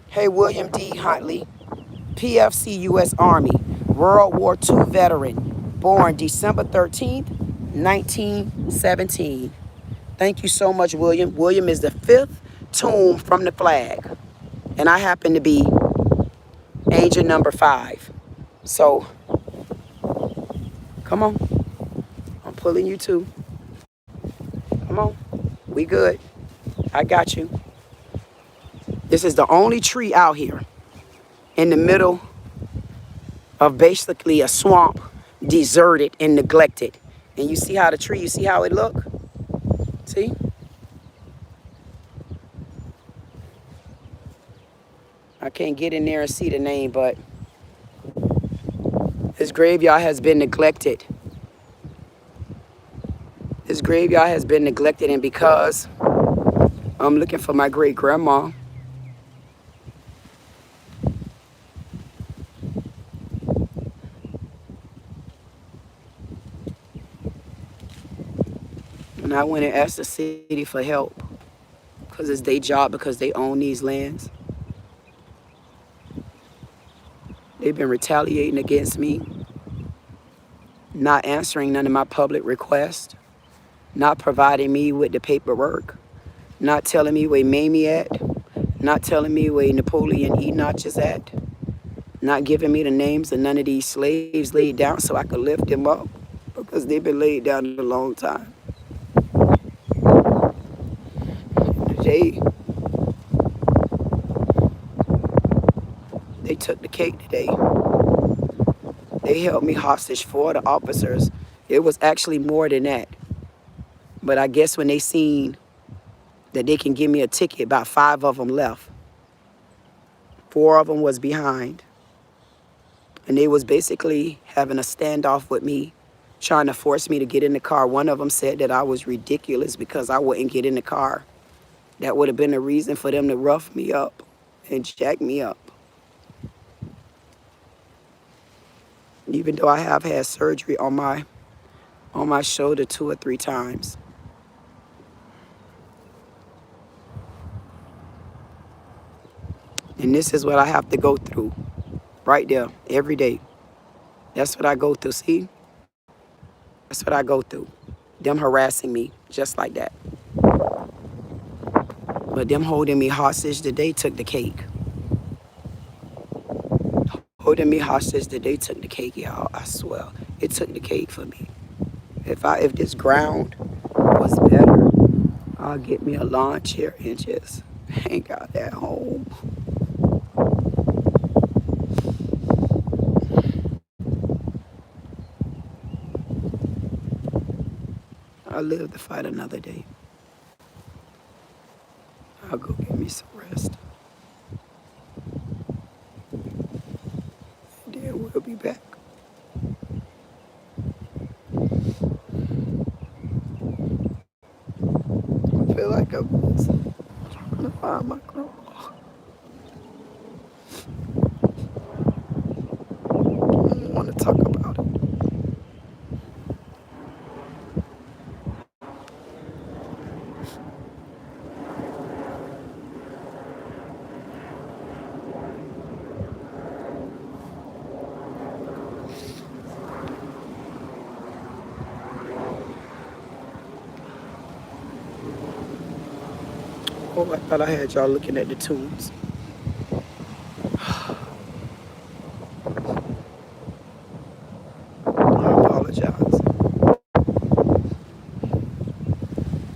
Hey, William D. Huntley, PFC U.S. Army, World War II veteran, born December 13th, 1917. Thank you so much, William. William is the 5th tomb from the flag. And I happen to be Angel number 5. So, come on. I'm pulling you too. Come on. We good. I got you. This is the only tree out here in the middle of basically a swamp, deserted and neglected. And you see how the tree, you see how it look? See? I can't get in there and see the name, but this graveyard has been neglected. This graveyard has been neglected, and because I'm looking for my great grandma, and I went and asked the city for help because it's their job, because they own these lands. They've been retaliating against me, not answering none of my public requests, not providing me with the paperwork, not telling me where Mamie at, not telling me where Napoleon Enoch is at, not giving me the names of none of these slaves laid down so I could lift them up, because they've been laid down a long time. They took the cake today. They held me hostage for the officers. It was actually more than that. But I guess when they seen that they can give me a ticket, about 5 of them left. 4 of them was behind. And they was basically having a standoff with me, trying to force me to get in the car. One of them said that I was ridiculous because I wouldn't get in the car. That would have been a reason for them to rough me up and jack me up. Even though I have had surgery on my shoulder 2 or 3 times. And this is what I have to go through right there every day. That's what I go through, see? That's what I go through. Them harassing me just like that. But them holding me hostage today took the cake. Holding me hostage today took the cake, y'all. I swear. It took the cake for me. If this ground was better, I'll get me a lawn chair and just hang out at home. I'll live to fight another day. I'll go get me some rest. And then we'll be back. I feel like I'm trying to find my grandma. I don't want to talk about it. Oh, I thought I had y'all looking at the tombs. I apologize.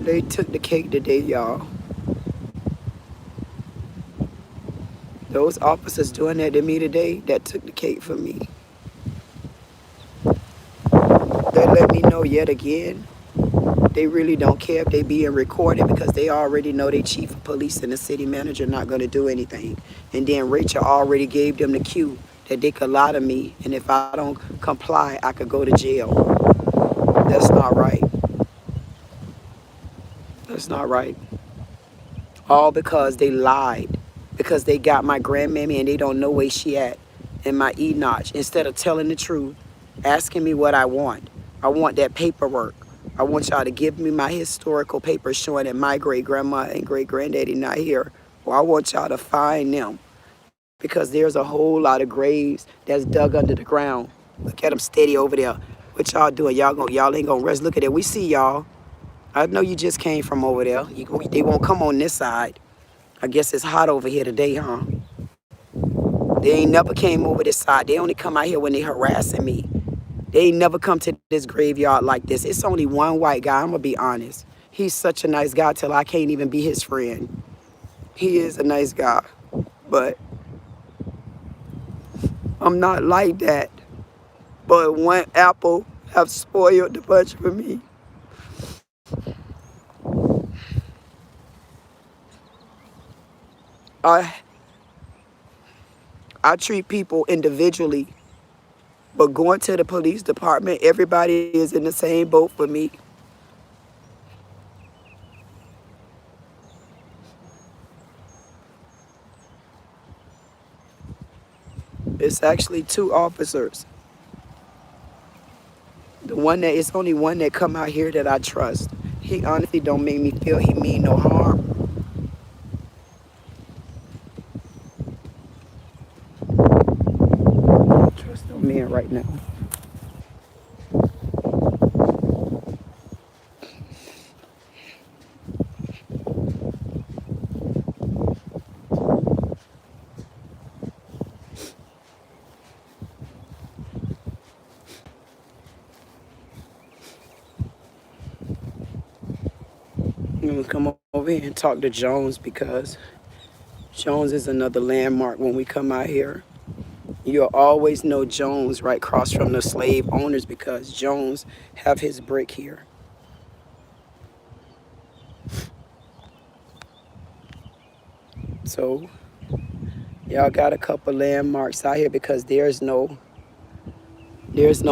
They took the cake today, y'all. Those officers doing that to me today, that took the cake for me. They let me know yet again, they really don't care if they being recorded, because they already know they chief of police and the city manager not going to do anything. And then Rachel already gave them the cue that they could lie to me, and if I don't comply, I could go to jail. That's not right. That's not right. All because they lied. Because they got my grandmammy and they don't know where she at. And my Enoch, instead of telling the truth, asking me what I want. I want that paperwork. I want y'all to give me my historical papers showing that my great-grandma and great-granddaddy not here. Or I want y'all to find them. Because there's a whole lot of graves that's dug under the ground. Look at them steady over there. What y'all doing? Y'all ain't gonna rest. Look at it. We see y'all. I know you just came from over there. They won't come on this side. I guess it's hot over here today, huh? They ain't never came over this side. They only come out here when they harassing me. They ain't never come to this graveyard like this. It's only one white guy, I'm gonna be honest. He's such a nice guy till I can't even be his friend. He is a nice guy, but I'm not like that. But one apple have spoiled the bunch for me. I treat people individually, but going to the police department, everybody is in the same boat for me. It's actually 2 officers. It's only one that come out here that I trust. He honestly don't make me feel he mean no harm. Trust no man right now. I'm gonna come over here and talk to Jones because Jones is another landmark when we come out here. You'll always know Jones right across from the slave owners because Jones have his brick here. So y'all got a couple landmarks out here because there's no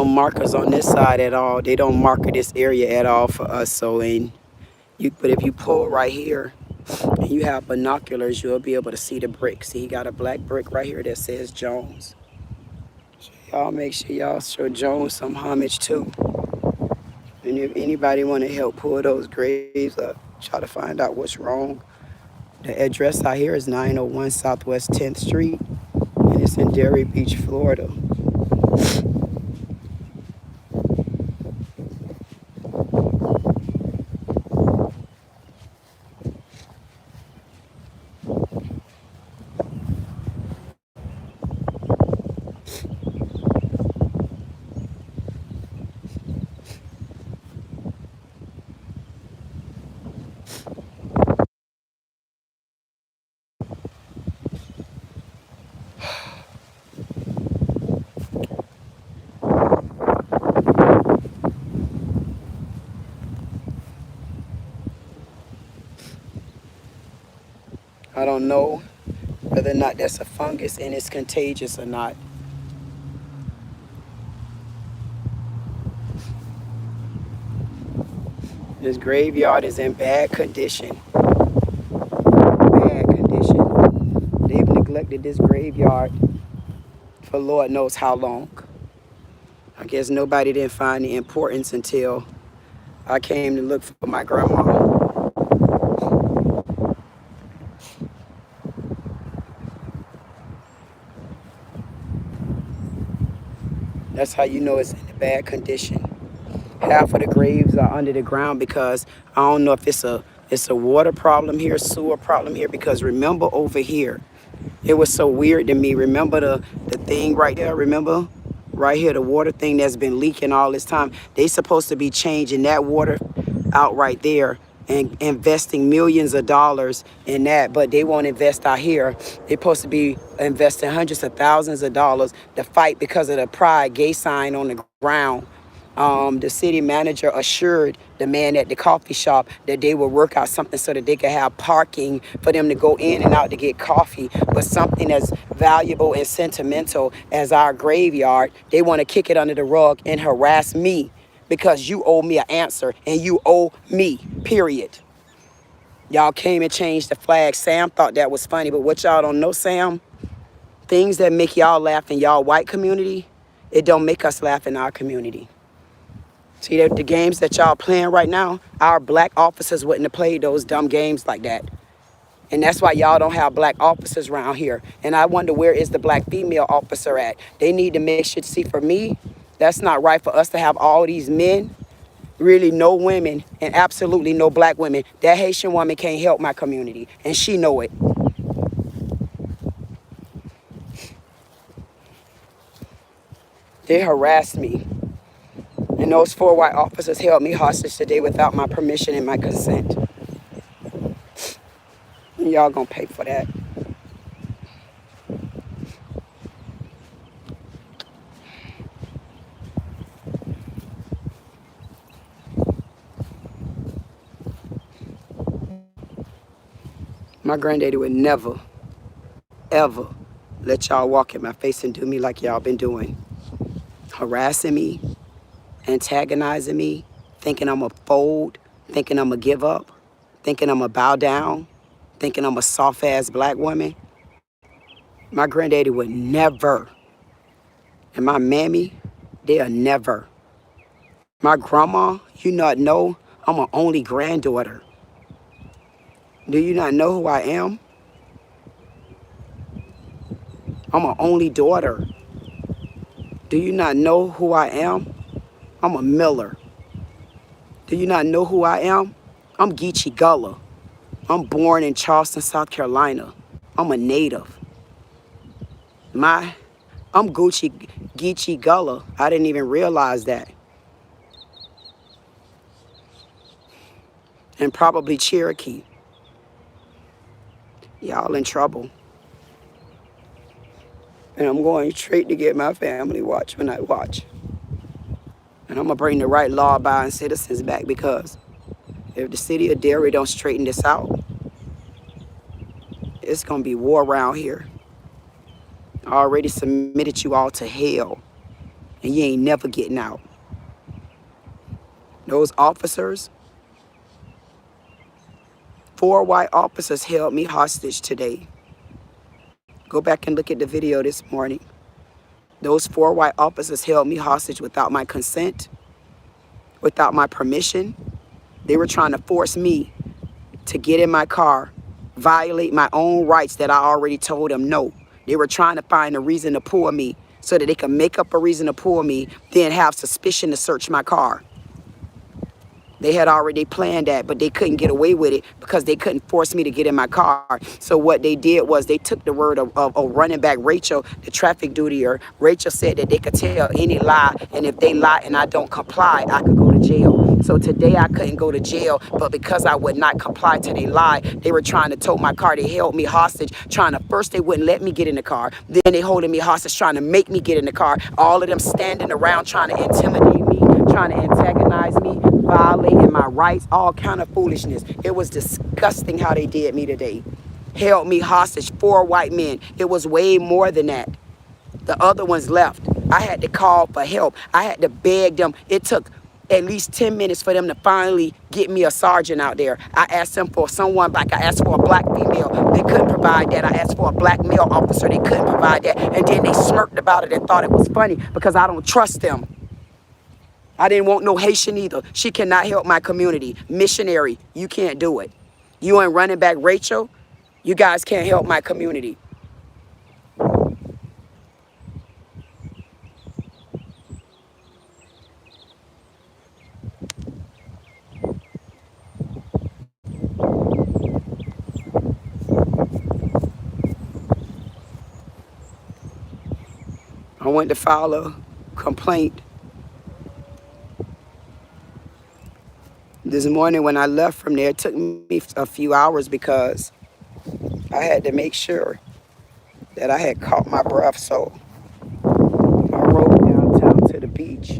markers on this side at all. They don't marker this area at all for us. So but if you pull right here and you have binoculars, you'll be able to see the brick. See, he got a black brick right here that says Jones. So y'all make sure y'all show Jones some homage too. And if anybody want to help pull those graves up, try to find out what's wrong. The address out here is 901 Southwest 10th Street, and it's in Delray Beach, Florida. I don't know whether or not that's a fungus and it's contagious or not. This graveyard is in bad condition. Bad condition. They've neglected this graveyard for Lord knows how long. I guess nobody didn't find the importance until I came to look for my grandma. That's how you know it's in a bad condition. Half of the graves are under the ground because I don't know if it's a water problem here, sewer problem here, because remember over here, it was so weird to me. Remember the thing right there, remember? Right here, the water thing that's been leaking all this time. They supposed to be changing that water out right there and investing millions of dollars in that, but they won't invest out here. They're supposed to be investing hundreds of thousands of dollars to fight because of the pride gay sign on the ground. The city manager assured the man at the coffee shop that they would work out something so that they could have parking for them to go in and out to get coffee. But something as valuable and sentimental as our graveyard, they want to kick it under the rug and harass me because you owe me an answer and you owe me, period. Y'all came and changed the flag. Sam thought that was funny, but what y'all don't know, Sam, things that make y'all laugh in y'all white community, it don't make us laugh in our community. See, the games that y'all playing right now, our black officers wouldn't have played those dumb games like that. And that's why y'all don't have black officers around here. And I wonder, where is the black female officer at? They need to make sure, see, for me, that's not right for us to have all these men, really no women, and absolutely no black women. That Haitian woman can't help my community, and she know it. They harassed me. And those 4 white officers held me hostage today without my permission and my consent. And y'all gonna pay for that. My granddaddy would never, ever let y'all walk in my face and do me like y'all been doing. Harassing me, antagonizing me, thinking I'm a fold, thinking I'm a give up, thinking I'm a bow down, thinking I'm a soft-ass black woman. My granddaddy would never, and my mammy, they'll never. My grandma, you not know, I'm an only granddaughter. Do you not know who I am? I'm an only daughter. Do you not know who I am? I'm a Miller. Do you not know who I am? I'm Geechee Gullah. I'm born in Charleston, South Carolina. I'm a native. I'm Geechee Gullah. I didn't even realize that. And probably Cherokee. Y'all in trouble. And I'm going straight to get my family watch when I watch. And I'm gonna bring the right law-abiding citizens back, because if the city of Delray don't straighten this out, it's gonna be war around here. I already submitted you all to hell, and you ain't never getting out. Those officers, 4 white officers held me hostage today. Go back and look at the video this morning. Those 4 white officers held me hostage without my consent, without my permission. They were trying to force me to get in my car, violate my own rights that I already told them no. They were trying to find a reason to pull me so that they could make up a reason to pull me, then have suspicion to search my car. They had already planned that, but they couldn't get away with it because they couldn't force me to get in my car. So what they did was they took the word of running back Rachel, the traffic dutier. Rachel said that they could tell any lie, and if they lie and I don't comply, I could go to jail. So today I couldn't go to jail, but because I would not comply to their lie, they were trying to tow my car. They held me hostage, first they wouldn't let me get in the car. Then they holding me hostage, trying to make me get in the car. All of them standing around trying to intimidate me, trying to antagonize me, violating my rights, all kind of foolishness. It was disgusting how they did me today. Held me hostage, 4 white men. It was way more than that. The other ones left. I had to call for help. I had to beg them. It took at least 10 minutes for them to finally get me a sergeant out there. I asked them for someone black. I asked for a black female. They couldn't provide that. I asked for a black male officer. They couldn't provide that. And then they smirked about it and thought it was funny because I don't trust them. I didn't want no Haitian either. She cannot help my community. Missionary, you can't do it. You ain't running back Rachel. You guys can't help my community. I went to file a complaint this morning. When I left from there, it took me a few hours because I had to make sure that I had caught my breath. So I rode downtown to the beach.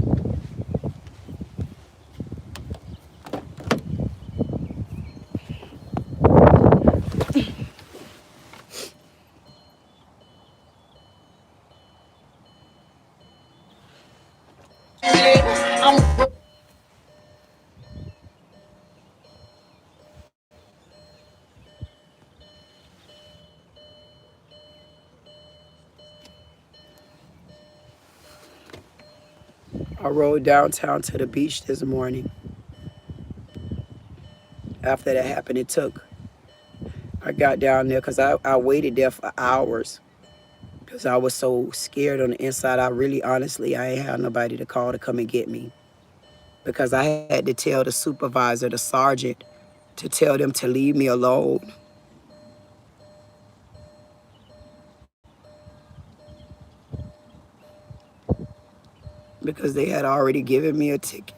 I rode downtown to the beach this morning. After that happened, I got down there because I waited there for hours because I was so scared on the inside. I really, honestly, I ain't had nobody to call to come and get me because I had to tell the supervisor, the sergeant, to tell them to leave me alone. because they had already given me a ticket.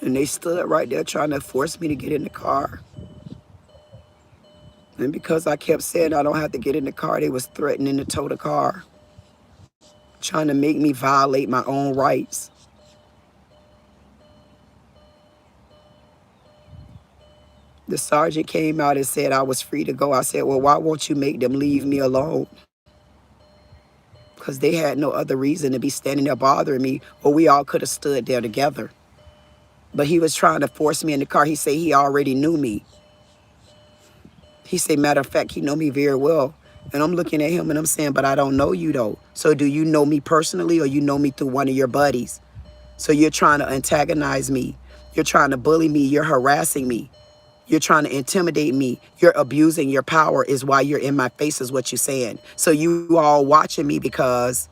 And they stood right there trying to force me to get in the car. And because I kept saying I don't have to get in the car, they was threatening to tow the car, trying to make me violate my own rights. The sergeant came out and said I was free to go. I said, well, why won't you make them leave me alone? Because they had no other reason to be standing there bothering me, or we all could have stood there together. But he was trying to force me in the car. He said he already knew me. He said, matter of fact, he know me very well. And I'm looking at him and I'm saying, but I don't know you though. So do you know me personally, or you know me through one of your buddies? So you're trying to antagonize me. You're trying to bully me. You're harassing me. You're trying to intimidate me. You're abusing your power is why you're in my face is what you're saying. So you all watching me because,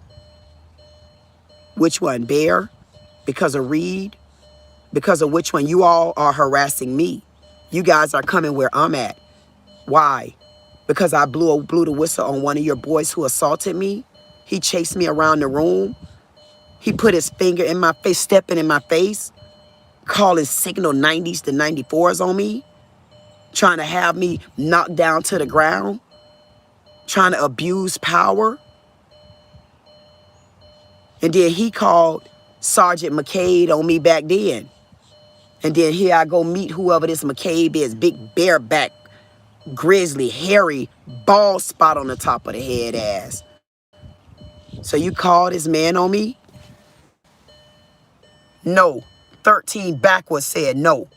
which one, Bear? Because of Reed? Because of which one? You all are harassing me. You guys are coming where I'm at. Why? Because I blew the whistle on one of your boys who assaulted me. He chased me around the room. He put his finger in my face, stepping in my face, calling signal 90s to 94s on me, trying to have me knocked down to the ground, trying to abuse power. And then he called Sergeant McCade on me back then. And then here I go meet whoever this McCabe is, big bareback, grizzly, hairy, bald spot on the top of the head ass. So you called this man on me? No. 13 backwards said no.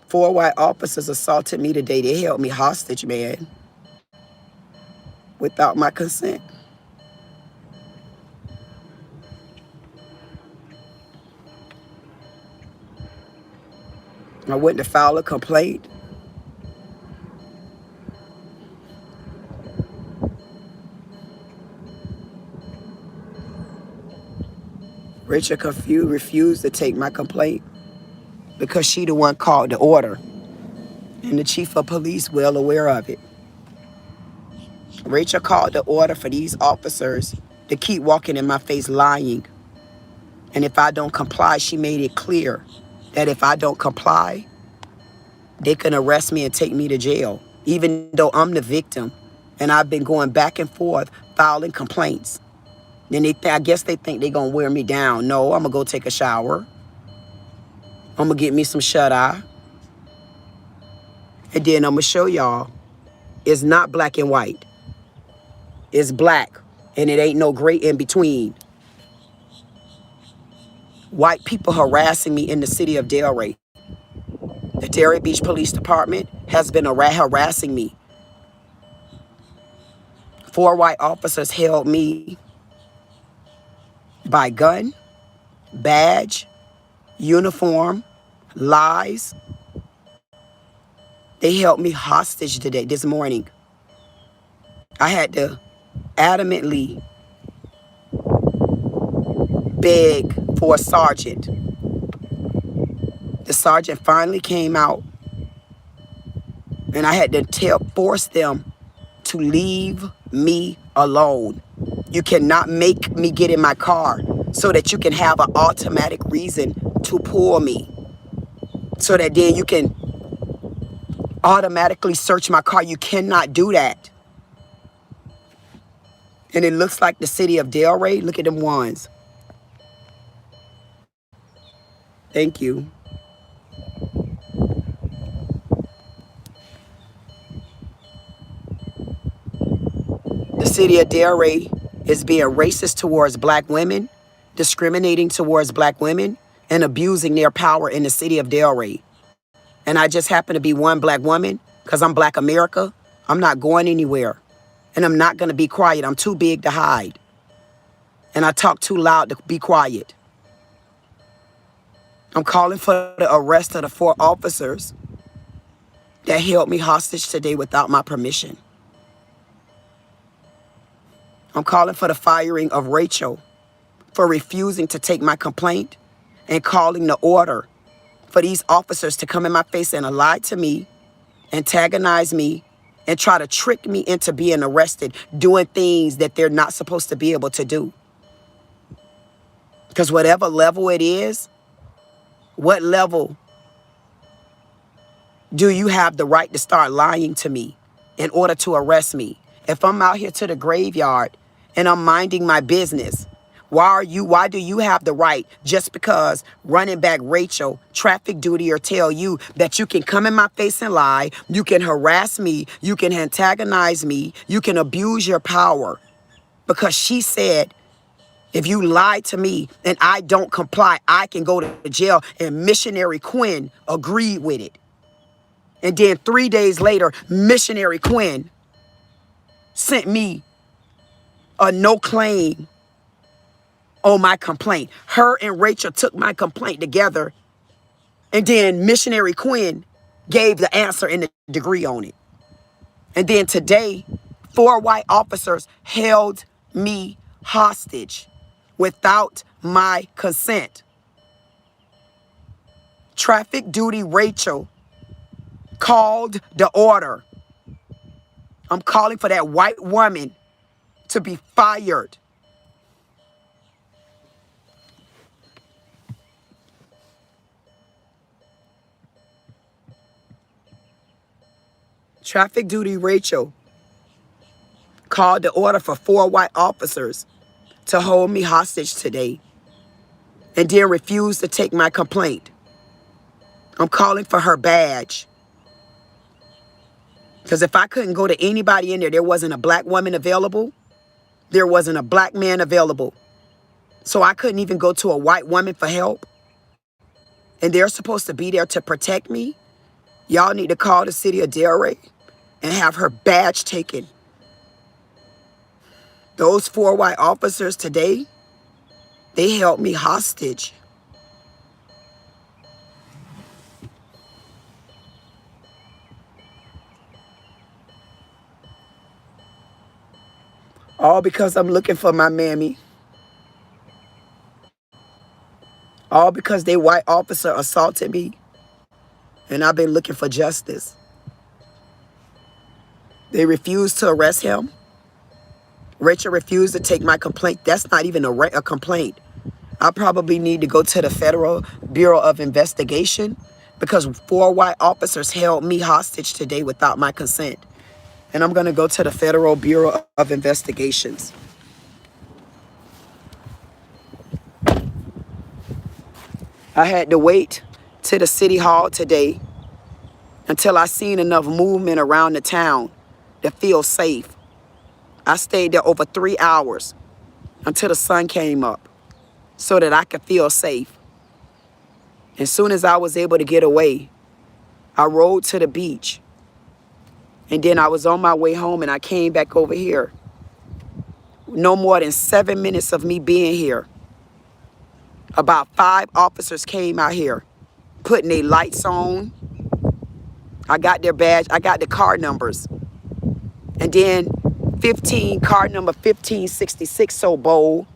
Four white officers assaulted me today. They held me hostage, man, without my consent. I went to file a complaint. Rachel refused to take my complaint because she the one called the order. And the chief of police well aware of it. Rachel called the order for these officers to keep walking in my face lying. And if I don't comply, she made it clear that if I don't comply, they can arrest me and take me to jail, even though I'm the victim. And I've been going back and forth filing complaints. Then I guess they think they're going to wear me down. No, I'm going to go take a shower. I'm going to get me some shut-eye. And then I'm going to show y'all it's not black and white. It's black, and it ain't no gray in between. White people harassing me in the city of Delray. The Delray Beach Police Department has been harassing me. 4 white officers held me by gun, badge, uniform, lies. They held me hostage this morning. I had to adamantly beg for a sergeant. The sergeant finally came out, and I had to force them to leave me alone. You cannot make me get in my car so that you can have an automatic reason to pull me, so that then you can automatically search my car. You cannot do that. And it looks like the city of Delray. Look at them ones. Thank you. The city of Delray is being racist towards black women, discriminating towards black women, and abusing their power in the city of Delray. And I just happen to be one black woman because I'm Black America. I'm not going anywhere. And I'm not going to be quiet. I'm too big to hide. And I talk too loud to be quiet. I'm calling for the arrest of the 4 officers that held me hostage today without my permission. I'm calling for the firing of Rachel for refusing to take my complaint and calling the order for these officers to come in my face and lie to me, antagonize me, and try to trick me into being arrested, doing things that they're not supposed to be able to do. Because whatever level it is, what level do you have the right to start lying to me in order to arrest me? If I'm out here to the graveyard and I'm minding my business, why do you have the right, just because running back Rachel, traffic duty, or tell you that you can come in my face and lie, you can harass me, you can antagonize me, you can abuse your power? Because she said, if you lie to me and I don't comply, I can go to jail. And Missionary Quinn agreed with it. And then 3 days later, Missionary Quinn sent me a no claim on my complaint. Her and Rachel took my complaint together. And then Missionary Quinn gave the answer and the degree on it. And then today, 4 white officers held me hostage without my consent. Traffic duty Rachel called the order. I'm calling for that white woman to be fired. Traffic duty Rachel called the order for 4 white officers to hold me hostage today, and then refused to take my complaint. I'm calling for her badge. Because if I couldn't go to anybody in there wasn't a black woman available, there wasn't a black man available. So I couldn't even go to a white woman for help. And they're supposed to be there to protect me. Y'all need to call the city of Delray and have her badge taken. Those 4 white officers today, they held me hostage. All because I'm looking for my mammy. All because they white officer assaulted me. And I've been looking for justice. They refused to arrest him. Rachel refused to take my complaint. That's not even a complaint. I probably need to go to the Federal Bureau of Investigation, because 4 white officers held me hostage today without my consent. And I'm going to go to the Federal Bureau of Investigations. I had to wait to the city hall today until I seen enough movement around the town to feel safe. I stayed there over 3 hours until the sun came up so that I could feel safe. As soon as I was able to get away, I rode to the beach. And then I was on my way home and I came back over here. No more than 7 minutes of me being here, about 5 officers came out here, putting their lights on. I got their badge, I got the car numbers. And then car number 1566 so bold,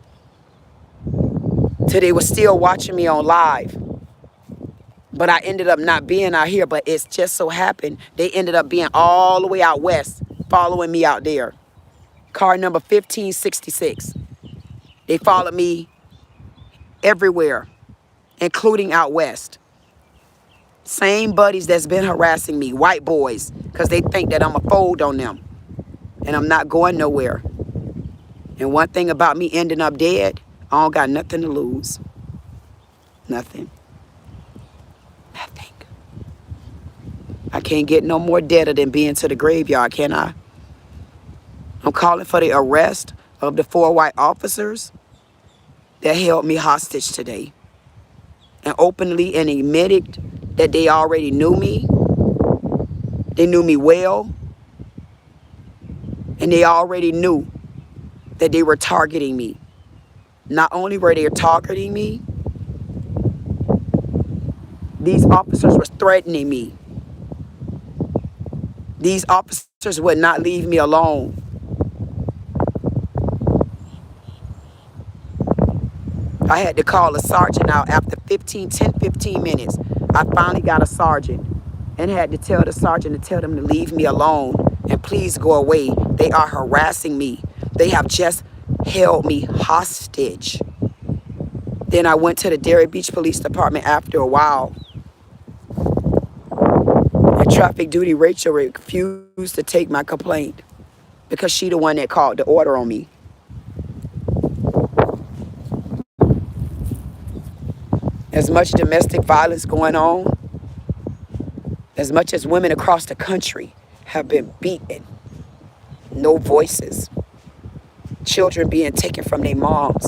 till they were still watching me on live. But I ended up not being out here, but it's just so happened they ended up being all the way out west, following me out there. Car number 1566. They followed me everywhere, including out west. Same buddies that's been harassing me, white boys, because they think that I'm a fold on them. And I'm not going nowhere. And one thing about me ending up dead, I don't got nothing to lose. Nothing. Nothing. I can't get no more deader than being to the graveyard, can I? I'm calling for the arrest of the 4 white officers that held me hostage today, and openly and admitted that they already knew me. They knew me well. And they already knew that they were targeting me. Not only were they targeting me, these officers were threatening me. These officers would not leave me alone. I had to call a sergeant out after 15 minutes. I finally got a sergeant and had to tell the sergeant to tell them to leave me alone and please go away. They are harassing me. They have just held me hostage. Then I went to the Delray Beach Police Department after a while. And Traffic Duty Rachel refused to take my complaint because she the one that called the order on me. As much domestic violence going on, as much as women across the country have been beaten, no voices, children being taken from their moms,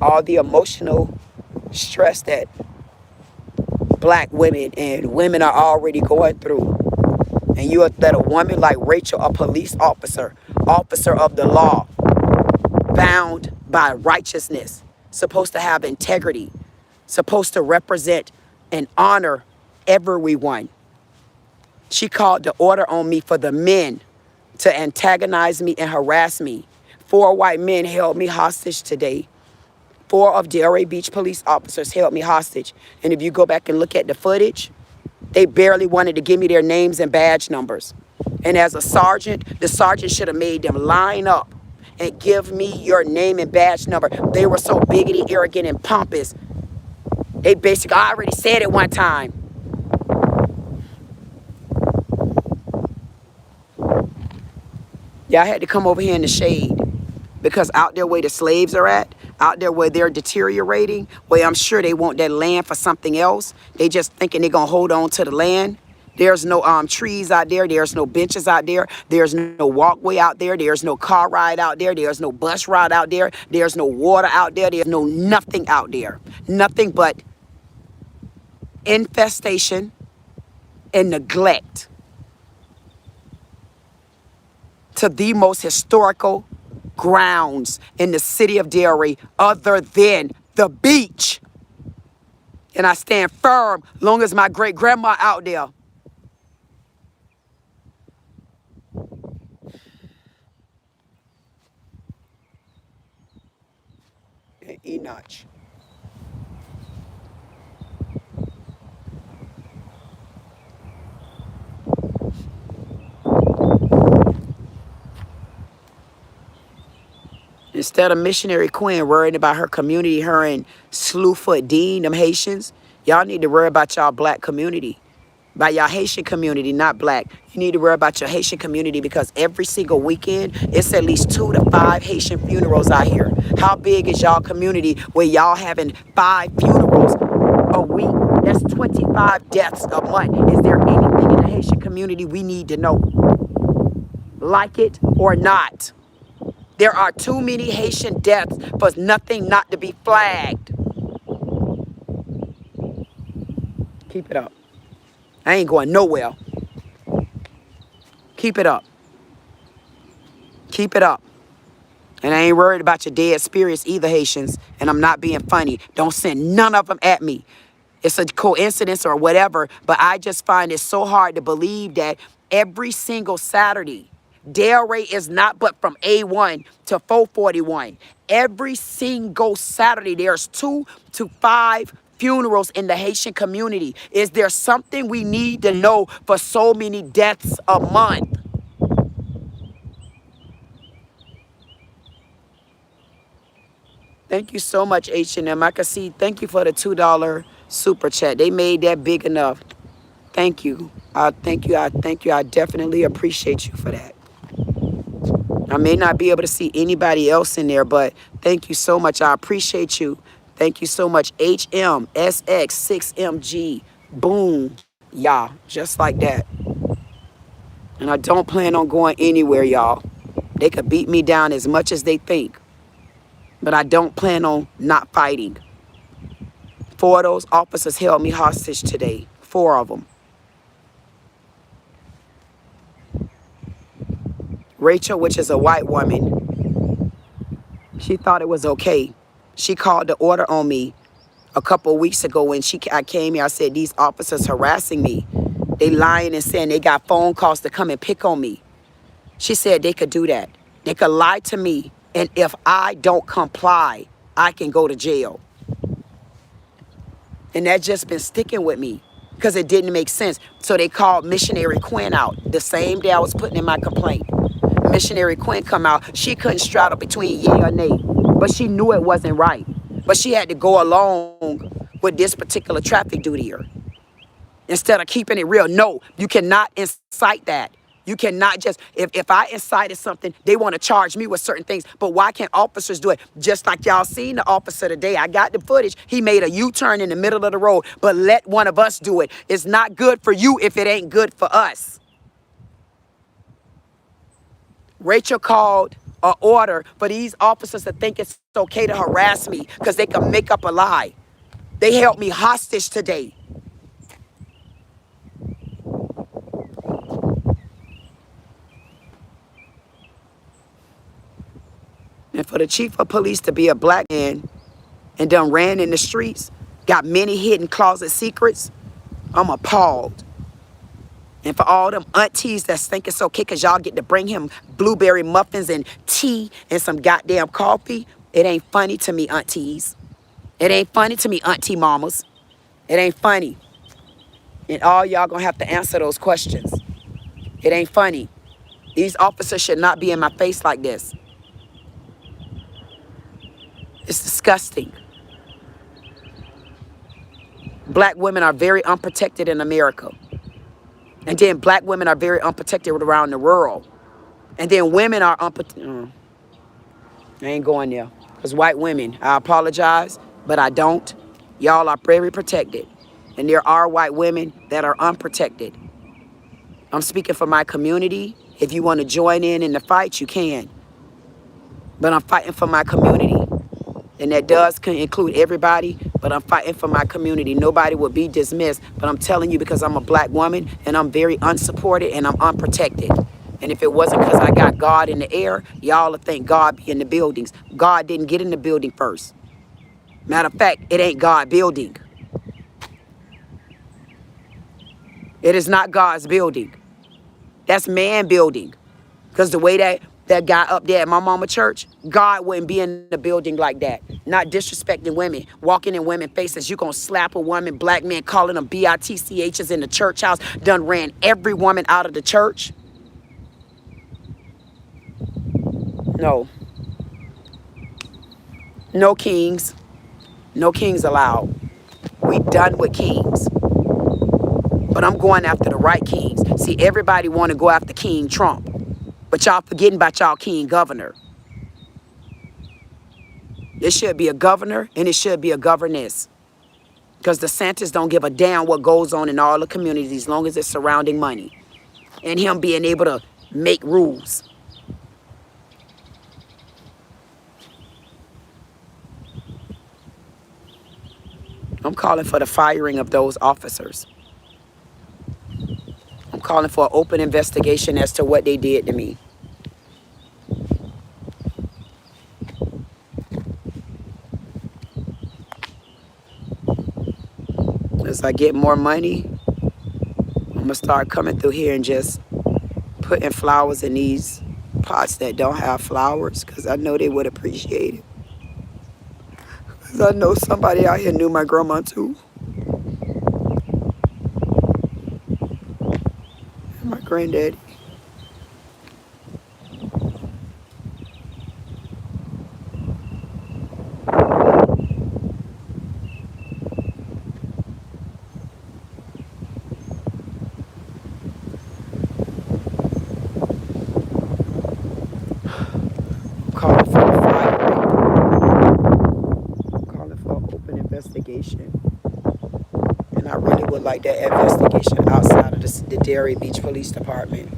all the emotional stress that black women and women are already going through. And you let a woman like Rachel, a police officer, officer of the law, bound by righteousness, supposed to have integrity, supposed to represent and honor everyone. She called the order on me for the men to antagonize me and harass me. 4 white men held me hostage today. 4 of Delray Beach police officers held me hostage. And if you go back and look at the footage, they barely wanted to give me their names and badge numbers. And as a sergeant, the sergeant should have made them line up and give me your name and badge number. They were so bigoted, arrogant, and pompous. They basically, I already said it one time. Yeah, I had to come over here in the shade because out there where the slaves are at, out there where they're deteriorating, where I'm sure they want that land for something else. They just thinking they're going to hold on to the land. There's no trees out there. There's no benches out there. There's no walkway out there. There's no car ride out there. There's no bus ride out there. There's no water out there. There's no nothing out there. Nothing but infestation and neglect to the most historical grounds in the city of Delray other than the beach. And I stand firm long as my great grandma out there. And Enoch. Instead of Missionary Queen worrying about her community, her and Slewfoot Dean, them Haitians, y'all need to worry about y'all black community. By y'all Haitian community, not black. You need to worry about your Haitian community because every single weekend, it's at least 2 to 5 Haitian funerals out here. How big is y'all community where y'all having 5 funerals a week? That's 25 deaths a month. Is there anything in the Haitian community we need to know? Like it or not? There are too many Haitian deaths for nothing not to be flagged. Keep it up. I ain't going nowhere. Keep it up. Keep it up. And I ain't worried about your dead spirits either, Haitians. And I'm not being funny. Don't send none of them at me. It's a coincidence or whatever, but I just find it so hard to believe that every single Saturday, Delray is not but from A1 to 441. Every single Saturday, there's 2 to 5 funerals in the Haitian community. Is there something we need to know for so many deaths a month? Thank you so much, H&M. I can see, thank you for the $2 super chat. They made that big enough. Thank you. Thank you. I definitely appreciate you for that. I may not be able to see anybody else in there, but thank you so much. I appreciate you. Thank you so much. HMSX6MG. Boom. Yeah, just like that. And I don't plan on going anywhere, y'all. They could beat me down as much as they think. But I don't plan on not fighting. 4 of those officers held me hostage today. 4 of them. Rachel, which is a white woman, she thought it was okay. She called the order on me a couple of weeks ago when I came here. I said, these officers harassing me. They lying and saying they got phone calls to come and pick on me. She said they could do that. They could lie to me. And if I don't comply, I can go to jail. And that's just been sticking with me. because it didn't make sense. So they called Missionary Quinn out the same day I was putting in my complaint. Missionary Quinn come out. She couldn't straddle between yay or nay, but she knew it wasn't right. But she had to go along with this particular traffic dutier instead of keeping it real. No, you cannot incite that. You cannot just, if I incited something, they want to charge me with certain things. But why can't officers do it? Just like y'all seen the officer today. I got the footage. He made a U-turn in the middle of the road, but let one of us do it. It's not good for you if it ain't good for us. Rachel called an order for these officers to think it's okay to harass me because they can make up a lie. They held me hostage today. And for the chief of police to be a black man and done ran in the streets, got many hidden closet secrets, I'm appalled. And for all them aunties that think it's okay because y'all get to bring him blueberry muffins and tea and some goddamn coffee, it ain't funny to me, aunties. It ain't funny to me, auntie mamas. It ain't funny. And all y'all gonna have to answer those questions. It ain't funny. These officers should not be in my face like this. It's disgusting. Black women are very unprotected in America. And then black women are very unprotected around the world. And then women are unprotected. I ain't going there. Because white women, I apologize, but I don't. Y'all are very protected. And there are white women that are unprotected. I'm speaking for my community. If you want to join in the fight, you can. But I'm fighting for my community. And that does include everybody, but I'm fighting for my community. Nobody will be dismissed, but I'm telling you because I'm a black woman and I'm very unsupported and I'm unprotected. And if it wasn't because I got God in the air, y'all would think God be in the buildings. God didn't get in the building first. Matter of fact, it ain't God building. It is not God's building. That's man building. Because the way that guy up there at my mama church, God wouldn't be in the building like that. Not disrespecting women, walking in women's faces. You gonna slap a woman, black men calling them BITCHs in the church house, done ran every woman out of the church. No. No kings. No kings allowed. We done with kings. But I'm going after the right kings. See, everybody want to go after King Trump. But y'all forgetting about y'all king governor. It should be a governor and it should be a governess. Because the Santas don't give a damn what goes on in all the communities as long as it's surrounding money. And him being able to make rules. I'm calling for the firing of those officers. I'm calling for an open investigation as to what they did to me. As I get more money, I'm going to start coming through here and just putting flowers in these pots that don't have flowers because I know they would appreciate it. Because I know somebody out here knew my grandma too. And my granddaddy. Calling for a firing. I'm calling for an open investigation. And I really would like that investigation outside of the Delray Beach Police Department.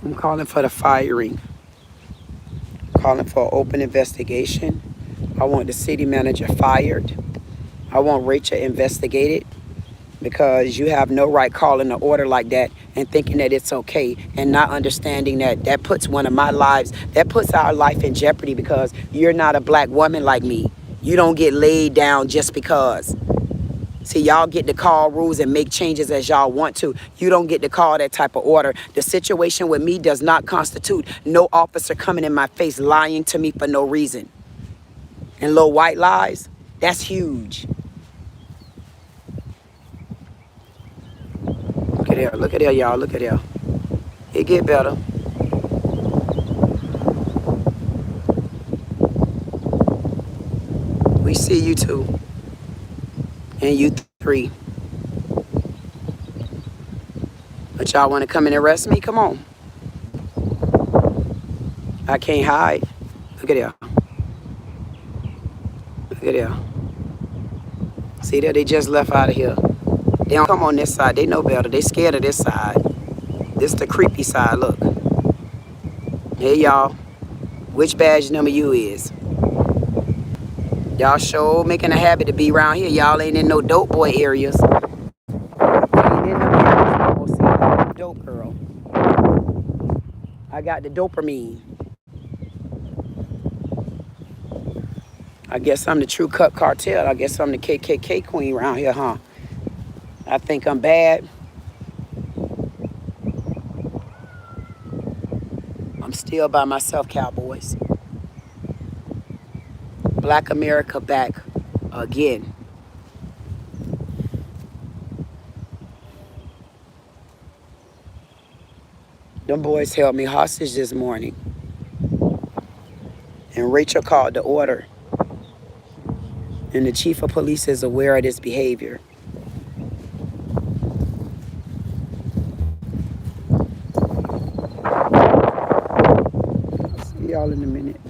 I'm calling for the firing. Calling for an open investigation. I want the city manager fired. I want Rachel investigated. because you have no right calling an order like that and thinking that it's okay and not understanding that that puts one of my lives, that puts our life in jeopardy because you're not a black woman like me. You don't get laid down just because. See, y'all get to call rules and make changes as y'all want to. You don't get to call that type of order. The situation with me does not constitute no officer coming in my face lying to me for no reason. And little white lies, that's huge. Look at there, y'all. Look at there. It get better. We see you two. And you three. But y'all want to come and arrest me? Come on. I can't hide. Look at there. Look at there. See that? They just left out of here. They don't come on this side. They know better. They scared of this side. This the creepy side. Look. Hey, y'all. Which badge number you is? Y'all sure making a habit to be around here. Y'all ain't in no dope boy areas. Ain't in them areas no more. See, I'm the dope girl. I got the dopamine. I guess I'm the true cut cartel. I guess I'm the KKK queen around here, huh? I think I'm bad. I'm still by myself, cowboys. Black America back again. Them boys held me hostage this morning. And Rachel called the order. And the chief of police is aware of this behavior. See y'all in a minute.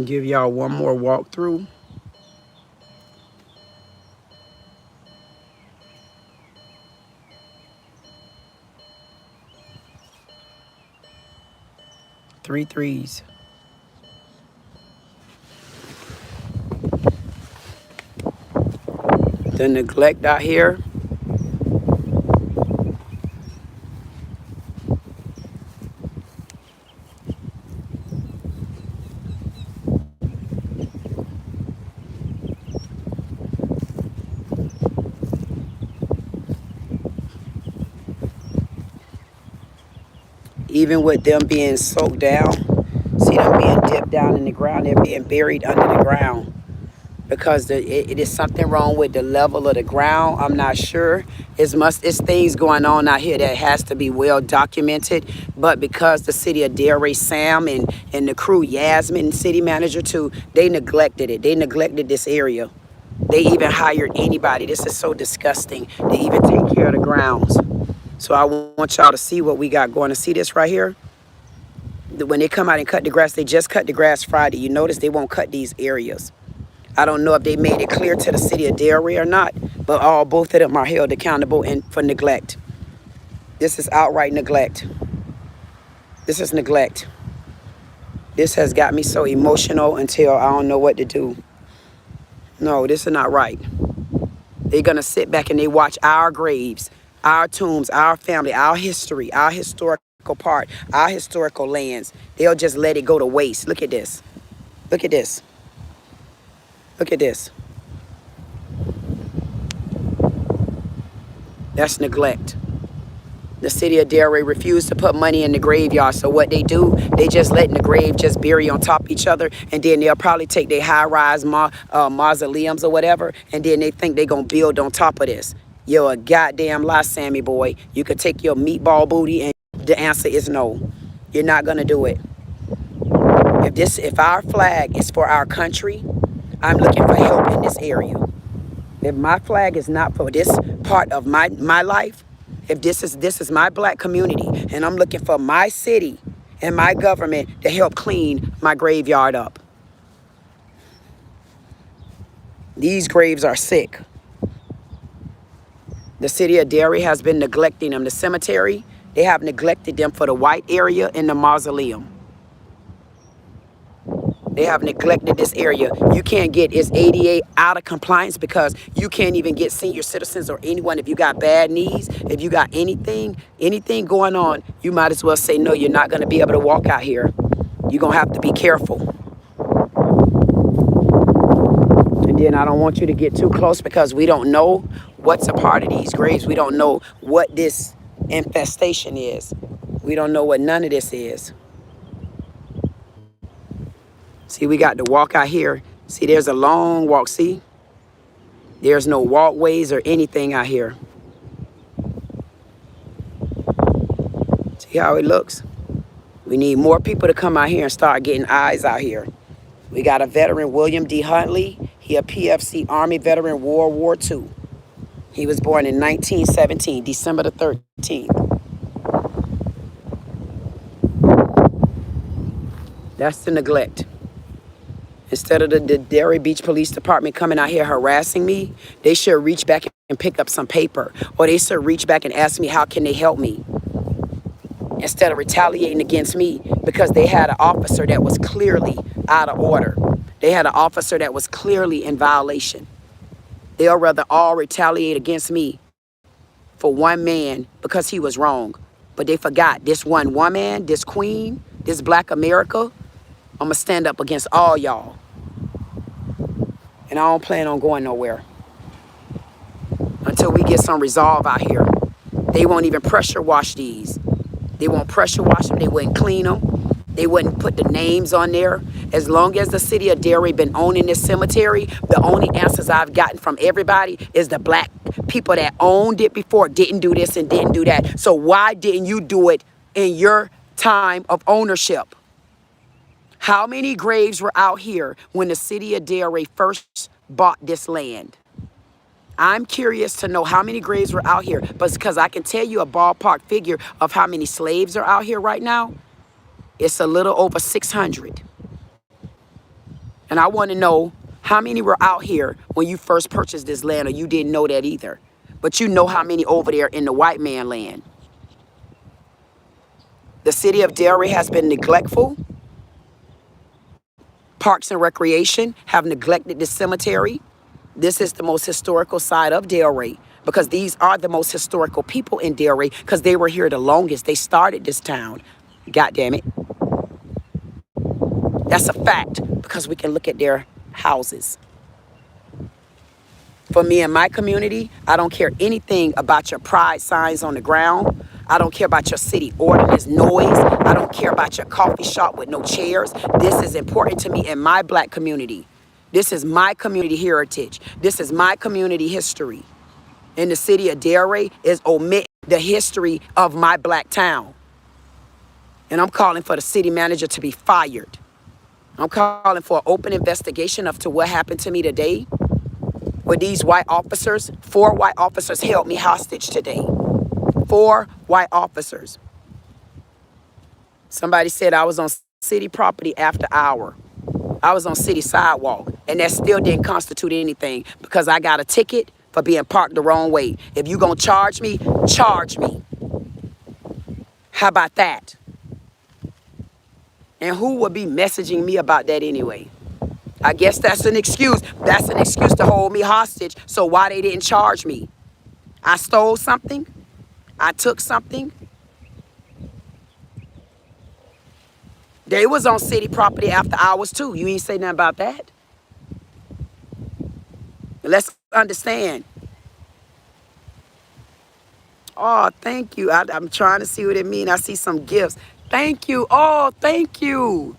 Give y'all one more walkthrough. Three threes. The neglect out here. Even with them being soaked down, see them being dipped down in the ground, they're being buried under the ground because it is something wrong with the level of the ground. I'm not sure. It's things going on out here that has to be well documented, but because the city of Delray, Sam and the crew, Yasmin, city manager too, they neglected it. They neglected this area. They even hired anybody. This is so disgusting. They even take care of the grounds. So I want y'all to see what we got going. To see this right here. When they come out and cut the grass, they just cut the grass Friday. You notice they won't cut these areas. I don't know if they made it clear to the city of Delray or not, but both of them are held accountable for neglect. This is outright neglect. This is neglect. This has got me so emotional until I don't know what to do. No, this is not right. They're going to sit back and they watch our graves, our tombs, our family, our history, our historical part, our historical lands. They'll just let it go to waste. Look at this. Look at this. Look at this. That's neglect. The city of Delray refused to put money in the graveyard. So what they do, they just letting the grave just bury on top of each other. And then they'll probably take their high-rise mausoleums or whatever. And then they think they're going to build on top of this. You're a goddamn lie, Sammy boy. You could take your meatball booty and the answer is no. You're not going to do it. If our flag is for our country, I'm looking for help in this area. If my flag is not for this part of my life, if this is my black community and I'm looking for my city and my government to help clean my graveyard up. These graves are sick. The city of Delray has been neglecting them. The cemetery, they have neglected them for the white area and the mausoleum. They have neglected this area. You can't get its ADA out of compliance because you can't even get senior citizens or anyone. If you got bad knees, if you got anything going on, you might as well say, no, you're not going to be able to walk out here. You're going to have to be careful. And then I don't want you to get too close because we don't know what's a part of these graves. We don't know what this infestation is. We don't know what none of this is. See, we got to walk out here. See, there's a long walk. See, there's no walkways or anything out here. See how it looks? We need more people to come out here and start getting eyes out here. We got a veteran, William D. Huntley. He a PFC Army veteran, World War II. He was born in 1917, December the 13th. That's the neglect. Instead of the Delray Beach Police Department coming out here harassing me, they should reach back and pick up some paper. Or they should reach back and ask me, how can they help me? Instead of retaliating against me because they had an officer that was clearly out of order. They had an officer that was clearly in violation. They'll rather all retaliate against me for one man because he was wrong. But they forgot this one woman, this queen, this Black America, I'm going to stand up against all y'all. And I don't plan on going nowhere until we get some resolve out here. They won't even pressure wash these. They won't pressure wash them. They wouldn't clean them. They wouldn't put the names on there. As long as the city of Delray been owning this cemetery, the only answers I've gotten from everybody is the Black people that owned it before didn't do this and didn't do that. So why didn't you do it in your time of ownership? How many graves were out here when the city of Delray first bought this land? I'm curious to know how many graves were out here, but because I can tell you a ballpark figure of how many slaves are out here right now. It's a little over 600. And I want to know how many were out here when you first purchased this land, or you didn't know that either. But you know how many over there in the white man land. The city of Delray has been neglectful. Parks and Recreation have neglected this cemetery. This is the most historical side of Delray because these are the most historical people in Delray because they were here the longest. They started this town. God damn it. That's a fact because we can look at their houses. For me and my community, I don't care anything about your pride signs on the ground. I don't care about your city ordinance noise. I don't care about your coffee shop with no chairs. This is important to me in my Black community. This is my community heritage. This is my community history. In the city of Delray is omit the history of my Black town. And I'm calling for the city manager to be fired. I'm calling for an open investigation of to what happened to me today. Where these white officers, 4 white officers held me hostage today. 4 white officers. Somebody said I was on city property after hour. I was on city sidewalk, and that still didn't constitute anything because I got a ticket for being parked the wrong way. If you're going to charge me, charge me. How about that? And who would be messaging me about that anyway? I guess that's an excuse. That's an excuse to hold me hostage. So why they didn't charge me? I stole something? I took something? They was on city property after hours too. You ain't say nothing about that. Let's understand. Oh, thank you. I'm trying to see what it means. I see some gifts. Thank you. Oh, thank you.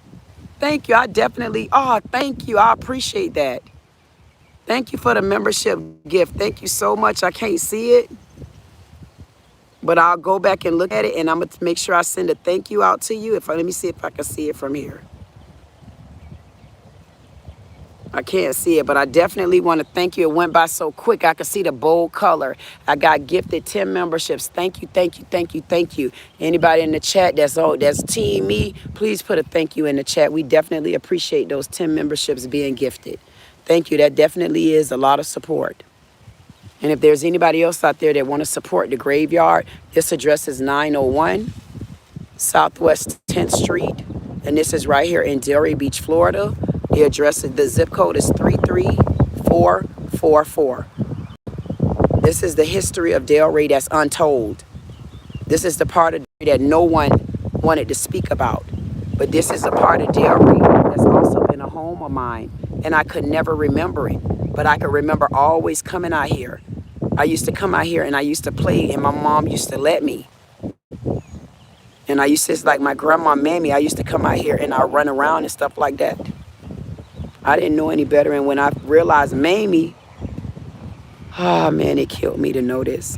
Thank you. I definitely, oh, thank you. I appreciate that. Thank you for the membership gift. Thank you so much. I can't see it, but I'll go back and look at it, and I'm going to make sure I send a thank you out to you. Let me see if I can see it from here. I can't see it, but I definitely want to thank you. It went by so quick. I could see the bold color. I got gifted 10 memberships. Thank you, thank you, thank you, thank you. Anybody in the chat that's Team Me, please put a thank you in the chat. We definitely appreciate those 10 memberships being gifted. Thank you. That definitely is a lot of support. And if there's anybody else out there that want to support the graveyard, this address is 901 Southwest 10th Street. And this is right here in Delray Beach, Florida. The address, the zip code is 33444. This is the history of Delray that's untold. This is the part of Delray that no one wanted to speak about. But this is a part of Delray that's also been a home of mine. And I could never remember it. But I could remember always coming out here. I used to come out here and I used to play, and my mom used to let me. And I used to, like my grandma Mammy, I used to come out here and I run around and stuff like that. I didn't know any better. And when I realized Mammy, oh man, it killed me to know this.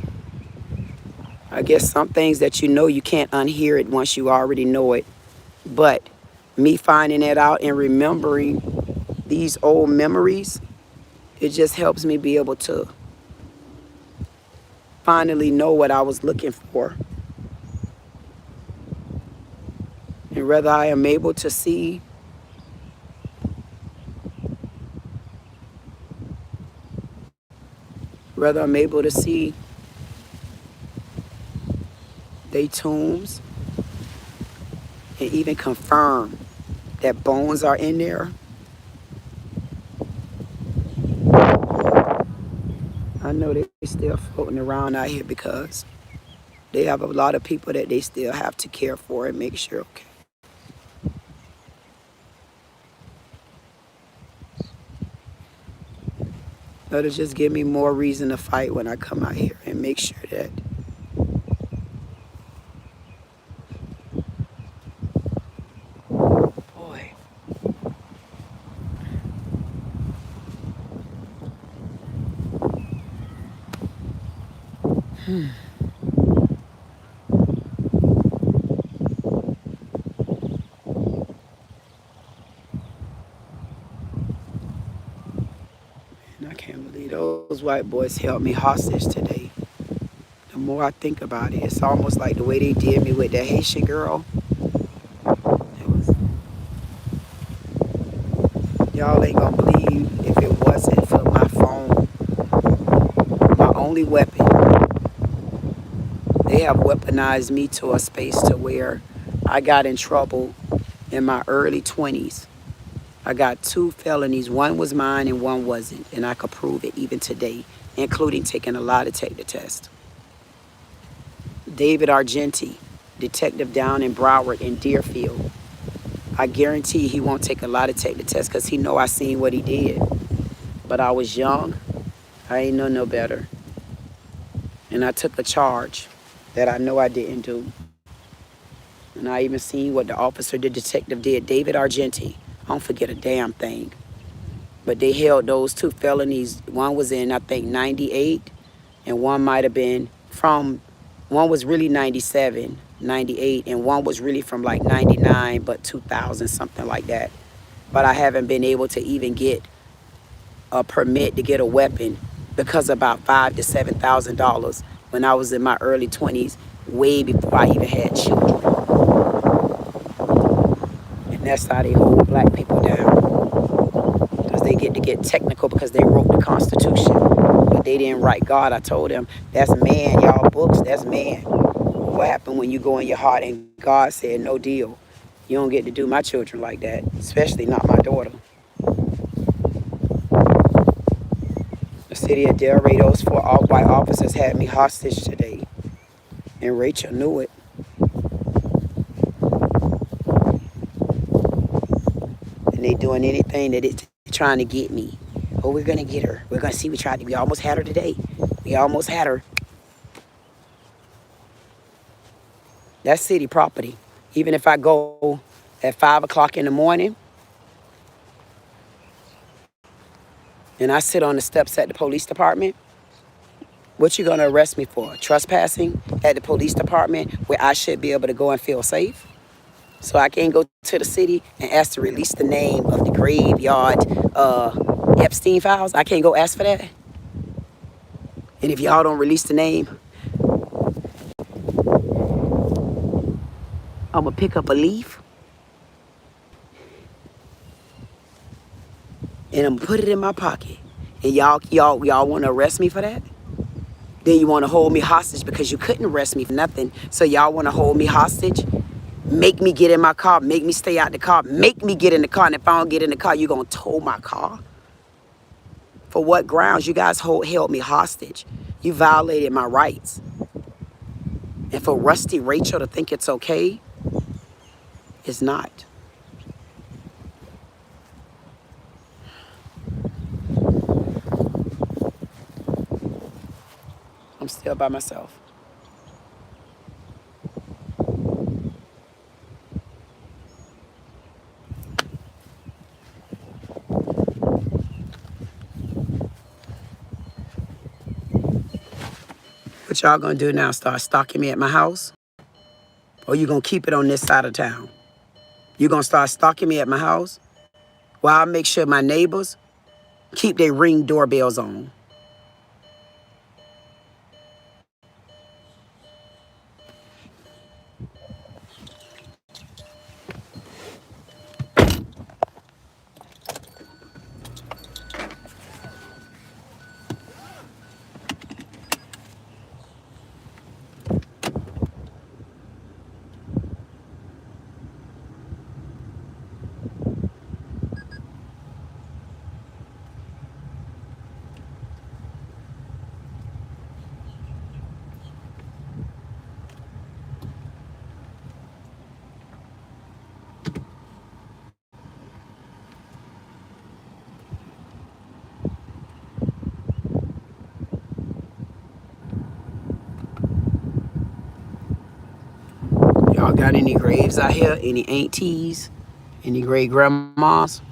I guess some things that you know, you can't unhear it once you already know it. But me finding that out and remembering these old memories, it just helps me be able to finally know what I was looking for. And whether I am able to see their tombs and even confirm that bones are in there. I know they're still floating around out here because they have a lot of people that they still have to care for and make sure okay. That'll just give me more reason to fight when I come out here and make sure that boy. And I can't believe those white boys held me hostage today. The more I think about it, it's almost like the way they did me with that Haitian girl. Y'all ain't gonna believe if it wasn't for my phone, my only weapon. They have weaponized me to a space to where I got in trouble in my early 20s. I got 2 felonies. One was mine and one wasn't. And I could prove it even today, including taking a lie detector test. David Argenti, detective down in Broward in Deerfield. I guarantee he won't take a lie detector test because he know I seen what he did. But I was young. I ain't know no better. And I took a charge that I know I didn't do. And I even seen what the officer, the detective did. David Argenti. I don't forget a damn thing. But they held those 2 felonies. One was in, I think, 98. And one might have been one was really 97, 98. And one was really from like 99, but 2000, something like that. But I haven't been able to even get a permit to get a weapon because of about $5,000 to $7,000 when I was in my early 20s, way before I even had children. And that's how they hold black people down. Because they get to get technical because they wrote the Constitution. But they didn't write God. I told them, that's man, y'all books, that's man. What happened when you go in your heart and God said, no deal. You don't get to do my children like that, especially not my daughter. The city of Delray, those 4 all-white officers had me hostage today. And Rachel knew it. And they doing anything that it's trying to get me. Oh, we're going to get her. We're going to see. We almost had her today. We almost had her. That's city property. Even if I go at 5 o'clock in the morning and I sit on the steps at the police department, what you going to arrest me for? Trespassing at the police department where I should be able to go and feel safe? So I can't go to the city and ask to release the name of the graveyard Epstein files? I can't go ask for that? And if y'all don't release the name, I'm going to pick up a leaf and I'm put it in my pocket. And y'all want to arrest me for that? Then you want to hold me hostage because you couldn't arrest me for nothing. So y'all want to hold me hostage? Make me get in my car, make me stay out the car, make me get in the car, and if I don't get in the car, you going to tow my car? For what grounds? You guys held me hostage. You violated my rights. And for Rusty Rachel to think it's okay, it's not. I'm still by myself. What y'all gonna do now? Start stalking me at my house? Or you gonna keep it on this side of town? You gonna start stalking me at my house? While I make sure my neighbors keep their Ring doorbells on. Y'all got any graves out here? Any aunties? Any great grandmas?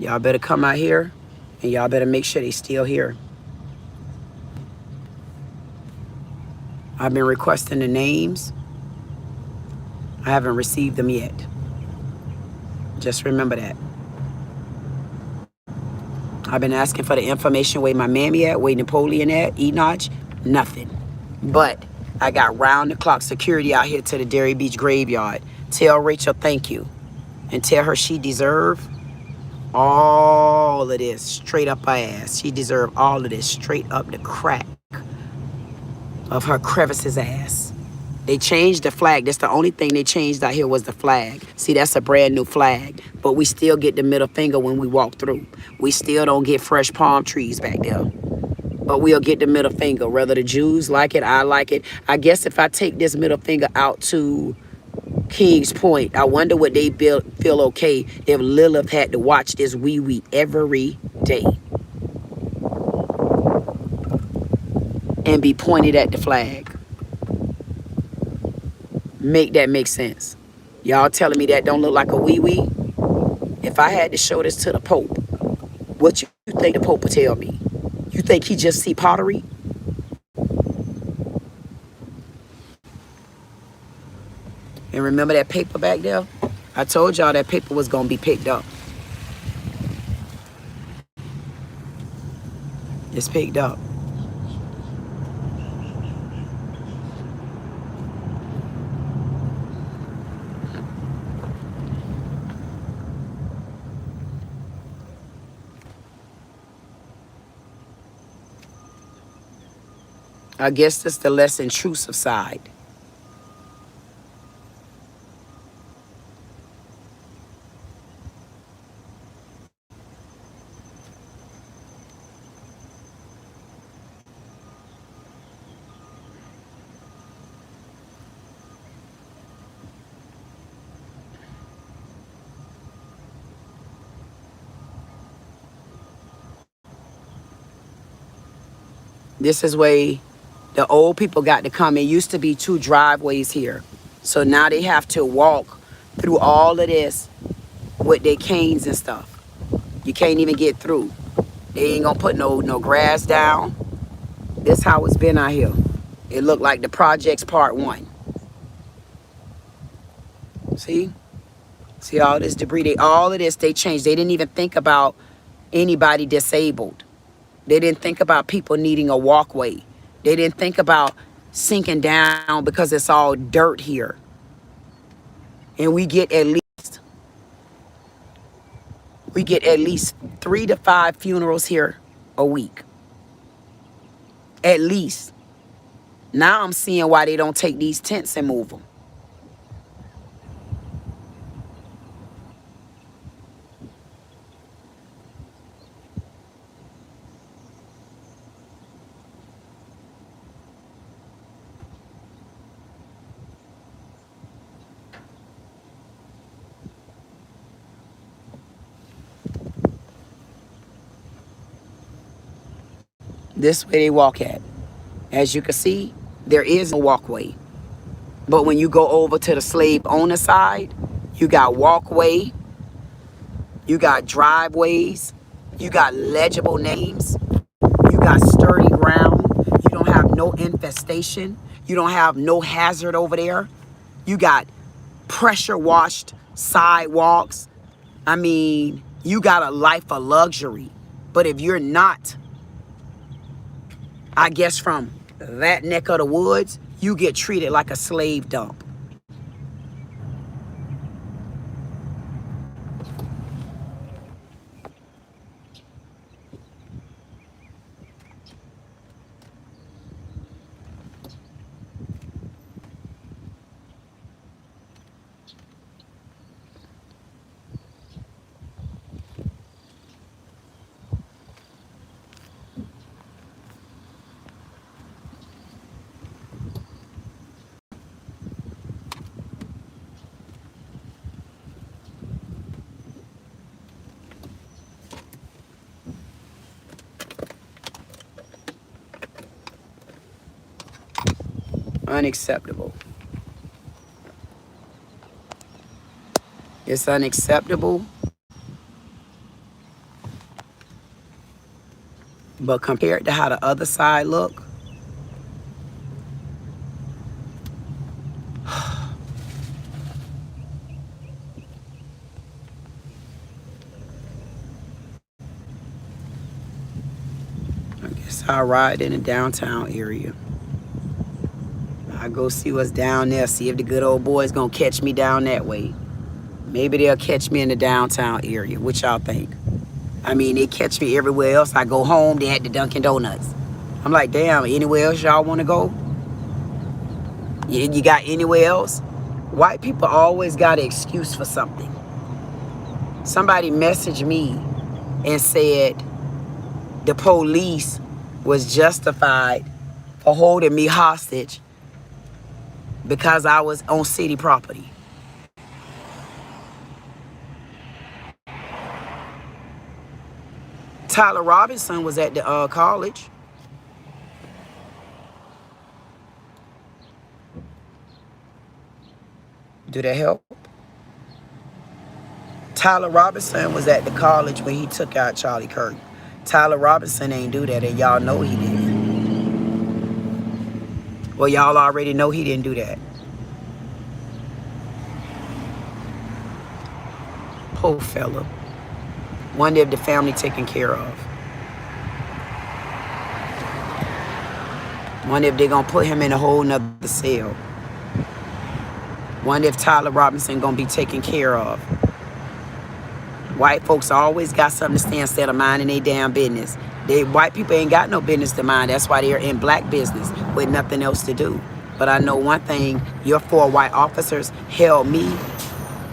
Y'all better come out here and y'all better make sure they still here. I've been requesting the names. I haven't received them yet. Just remember that. I've been asking for the information where my mammy at, where Napoleon at, Enoch, nothing. But I got round the clock security out here to the Delray Beach graveyard. Tell Rachel thank you. And tell her she deserve all of this straight up her ass. She deserve all of this straight up the crack of her crevices ass. They changed the flag. That's the only thing they changed out here was the flag. See, that's a brand new flag. But we still get the middle finger when we walk through. We still don't get fresh palm trees back there. But we'll get the middle finger. Whether the Jews like it, I like it. I guess if I take this middle finger out to King's Point, I wonder would they feel okay if Lilith had to watch this wee every day and be pointed at the flag. Make that make sense. Y'all telling me that don't look like a wee? If I had to show this to the Pope, what you think the Pope would tell me? You think he just see pottery? And remember that paper back there? I told y'all that paper was gonna be picked up. It's picked up. I guess that's the less intrusive side. This is where the old people got to come. It used to be 2 driveways here. So now they have to walk through all of this with their canes and stuff. You can't even get through. They ain't gonna put no grass down. This how it's been out here. It looked like the projects part 1. See? See all this debris? All of this, they changed. They didn't even think about anybody disabled. They didn't think about people needing a walkway. They didn't think about sinking down because it's all dirt here. And we get at least We get at least 3 to 5 funerals here a week. At least. Now I'm seeing why they don't take these tents and move them. This way they walk at. As you can see, there is no walkway. But when you go over to the slave owner side, you got walkway, you got driveways, you got legible names, you got sturdy ground, you don't have no infestation, you don't have no hazard over there, you got pressure washed sidewalks. I mean, you got a life of luxury. But if you're not, I guess, from that neck of the woods, you get treated like a slave dump. Unacceptable. It's unacceptable. But compared to how the other side look, I guess I'll ride in the downtown area. I go see what's down there, see if the good old boys gonna catch me down that way. Maybe they'll catch me in the downtown area. What y'all think? I mean, they catch me everywhere else. I go home, they at the Dunkin' Donuts. I'm like, damn, anywhere else y'all wanna go? You got anywhere else? White people always got an excuse for something. Somebody messaged me and said the police was justified for holding me hostage because I was on city property. Tyler Robinson was at the college. Do that help? Tyler Robinson was at the college when he took out Charlie Kirk. Tyler Robinson ain't do that, and y'all know he didn't. Well, y'all already know he didn't do that. Poor fella. Wonder if the family taken care of. Wonder if they're gonna put him in a whole nother cell. Wonder if Tyler Robinson gonna be taken care of. White folks always got something to stay instead of minding their damn business. White people ain't got no business to mind. That's why they're in black business with nothing else to do. But I know one thing, your 4 white officers held me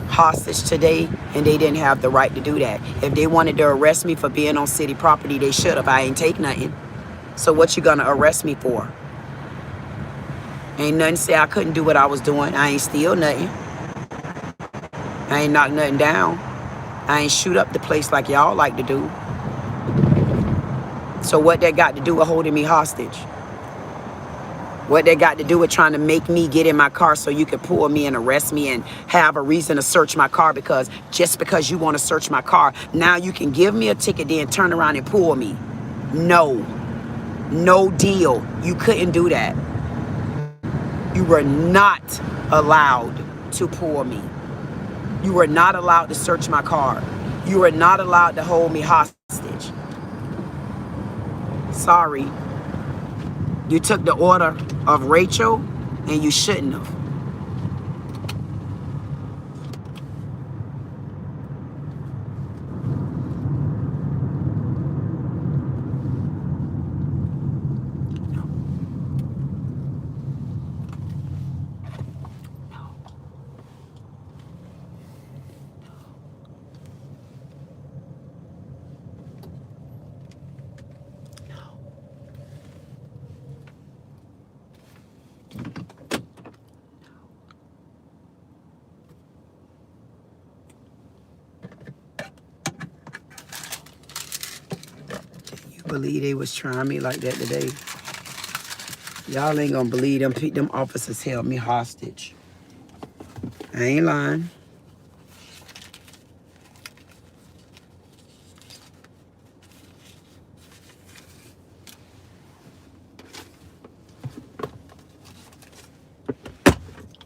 hostage today, and they didn't have the right to do that. If they wanted to arrest me for being on city property, they should have. I ain't take nothing. So what you gonna arrest me for? Ain't nothing say I couldn't do what I was doing. I ain't steal nothing. I ain't knock nothing down. I ain't shoot up the place like y'all like to do. So what that got to do with holding me hostage? What that got to do with trying to make me get in my car so you could pull me and arrest me and have a reason to search my car, because just because you want to search my car, now you can give me a ticket then turn around and pull me. No. No deal. You couldn't do that. You were not allowed to pull me. You were not allowed to search my car. You were not allowed to hold me hostage. Sorry. You took the order of Rachel, and you shouldn't have. believe they was trying me like that today. Y'all ain't gonna believe them officers held me hostage. I ain't lying.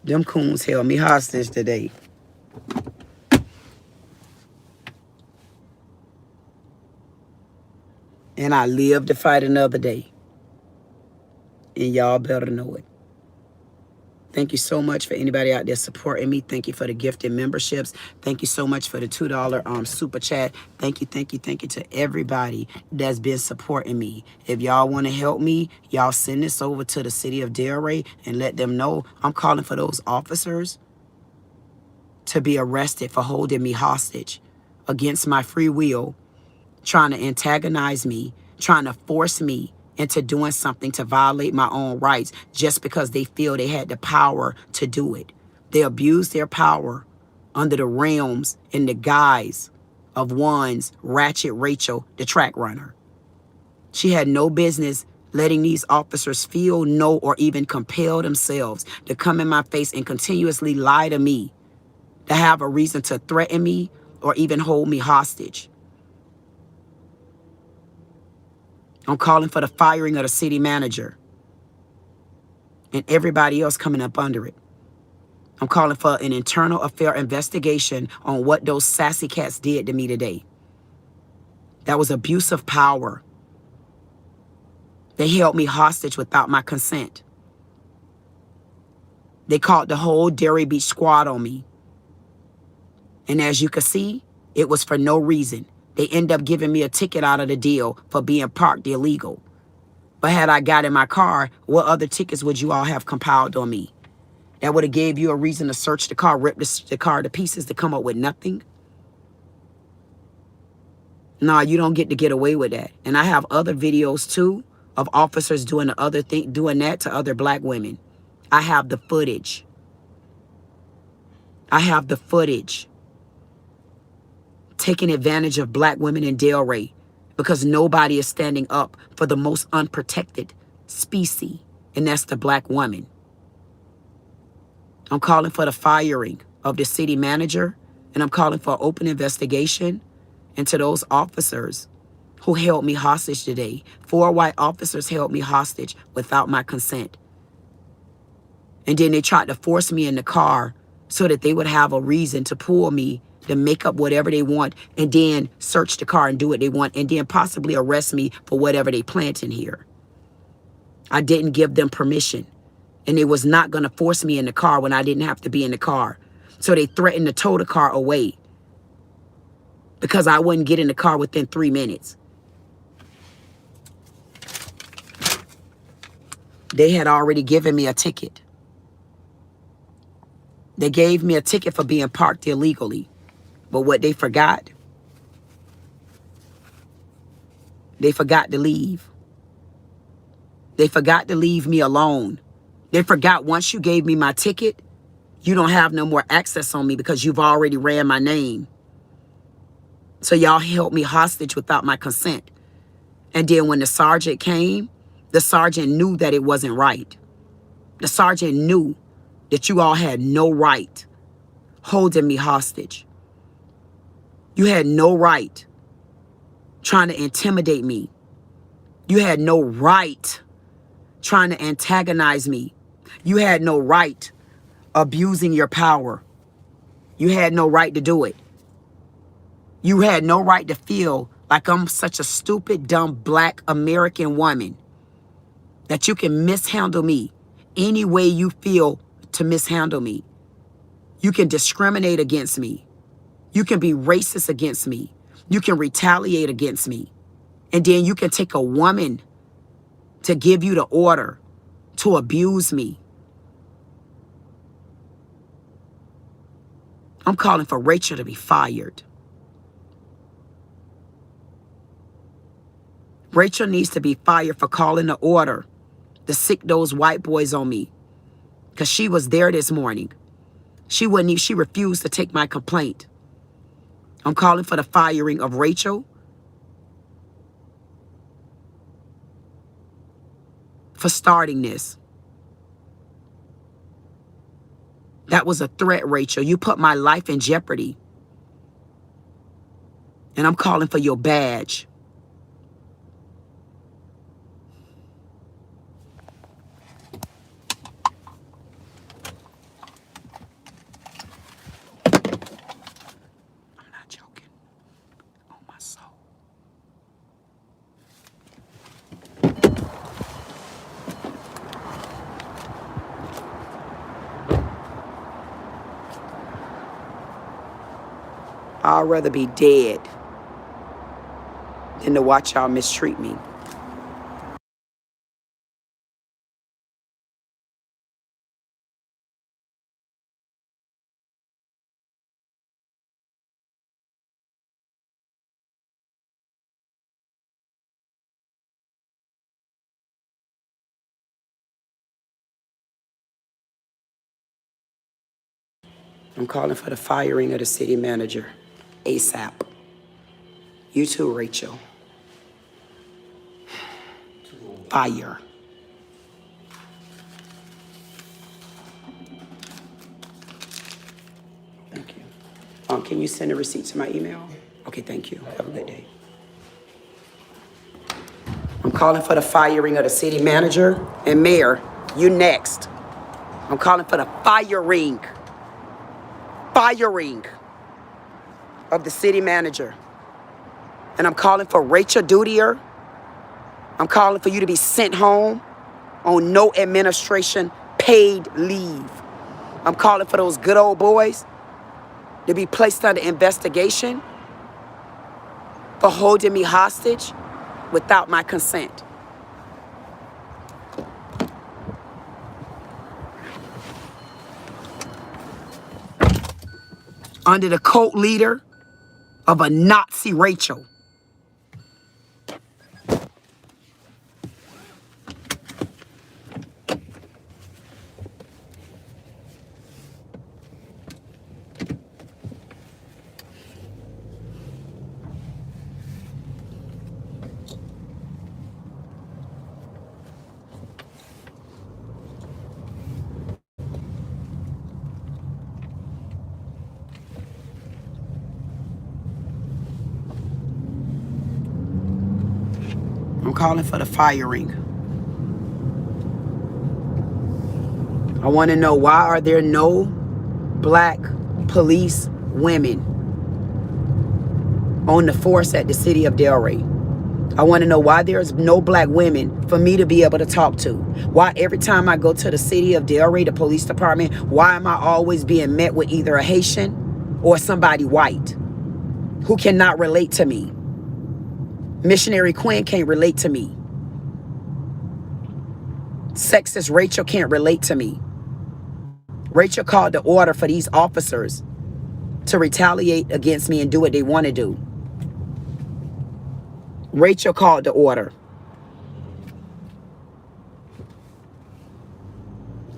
Them coons held me hostage today. And I live to fight another day. And y'all better know it. Thank you so much for anybody out there supporting me. Thank you for the gifted memberships. Thank you so much for the $2 super chat. Thank you to everybody that's been supporting me. If y'all want to help me, y'all send this over to the city of Delray and let them know I'm calling for those officers to be arrested for holding me hostage against my free will, trying to antagonize me, trying to force me into doing something to violate my own rights just because they feel they had the power to do it. They abused their power under the realms and the guise of one's Ratchet Rachel, the track runner. She had no business letting these officers feel, know, or even compel themselves to come in my face and continuously lie to me, to have a reason to threaten me or even hold me hostage. I'm calling for the firing of the city manager and everybody else coming up under it. I'm calling for an internal affair investigation on what those sassy cats did to me today. That was abuse of power. They held me hostage without my consent. They called the whole Delray Beach squad on me. And as you can see, it was for no reason. They end up giving me a ticket out of the deal for being parked illegal. But had I got in my car, what other tickets would you all have compiled on me? That would have gave you a reason to search the car, rip the car to pieces to come up with nothing? No, you don't get away with that. And I have other videos too of officers doing the other thing, doing that to other black women. I have the footage. I have the footage. Taking advantage of black women in Delray because nobody is standing up for the most unprotected species, and that's the black woman. I'm calling for the firing of the city manager, and I'm calling for an open investigation into those officers who held me hostage today. 4 white officers held me hostage without my consent. And then they tried to force me in the car so that they would have a reason to pull me, to make up whatever they want, and then search the car and do what they want, and then possibly arrest me for whatever they plant in here. I didn't give them permission, and they was not going to force me in the car when I didn't have to be in the car. So they threatened to tow the car away because I wouldn't get in the car within 3 minutes. They had already given me a ticket. They gave me a ticket for being parked illegally. But what they forgot to leave. They forgot to leave me alone. They forgot once you gave me my ticket, you don't have no more access on me because you've already ran my name. So y'all held me hostage without my consent. And then when the sergeant came, the sergeant knew that it wasn't right. The sergeant knew that you all had no right holding me hostage. You had no right trying to intimidate me. You had no right trying to antagonize me. You had no right abusing your power. You had no right to do it. You had no right to feel like I'm such a stupid, dumb, black American woman that you can mishandle me any way you feel to mishandle me. You can discriminate against me. You can be racist against me. You can retaliate against me. And then you can take a woman to give you the order to abuse me. I'm calling for Rachel to be fired. Rachel needs to be fired for calling the order to sick those white boys on me. Because she was there this morning. She refused to take my complaint. I'm calling for the firing of Rachel for starting this. That was a threat, Rachel. You put my life in jeopardy. And I'm calling for your badge. I'm not joking. On my soul. I'd rather be dead than to watch y'all mistreat me. I'm calling for the firing of the city manager, ASAP. You too, Rachel. Fire. Thank you. Can you send a receipt to my email? Okay, thank you. Have a good day. I'm calling for the firing of the city manager and mayor. You next. I'm calling for the firing of the city manager. And I'm calling for Rachel Dudier. I'm calling for you to be sent home on no administration paid leave. I'm calling for those good old boys to be placed under investigation for holding me hostage without my consent. Under the cult leader of a Nazi Rachel. I'm calling for the firing. I want to know, why are there no black police women on the force at the city of Delray? I want to know why there's no black women for me to be able to talk to. Why every time I go to the city of Delray, the police department, why am I always being met with either a Haitian or somebody white who cannot relate to me? Missionary Quinn can't relate to me. Sexist Rachel can't relate to me. Rachel called the order for these officers to retaliate against me and do what they want to do. Rachel called the order.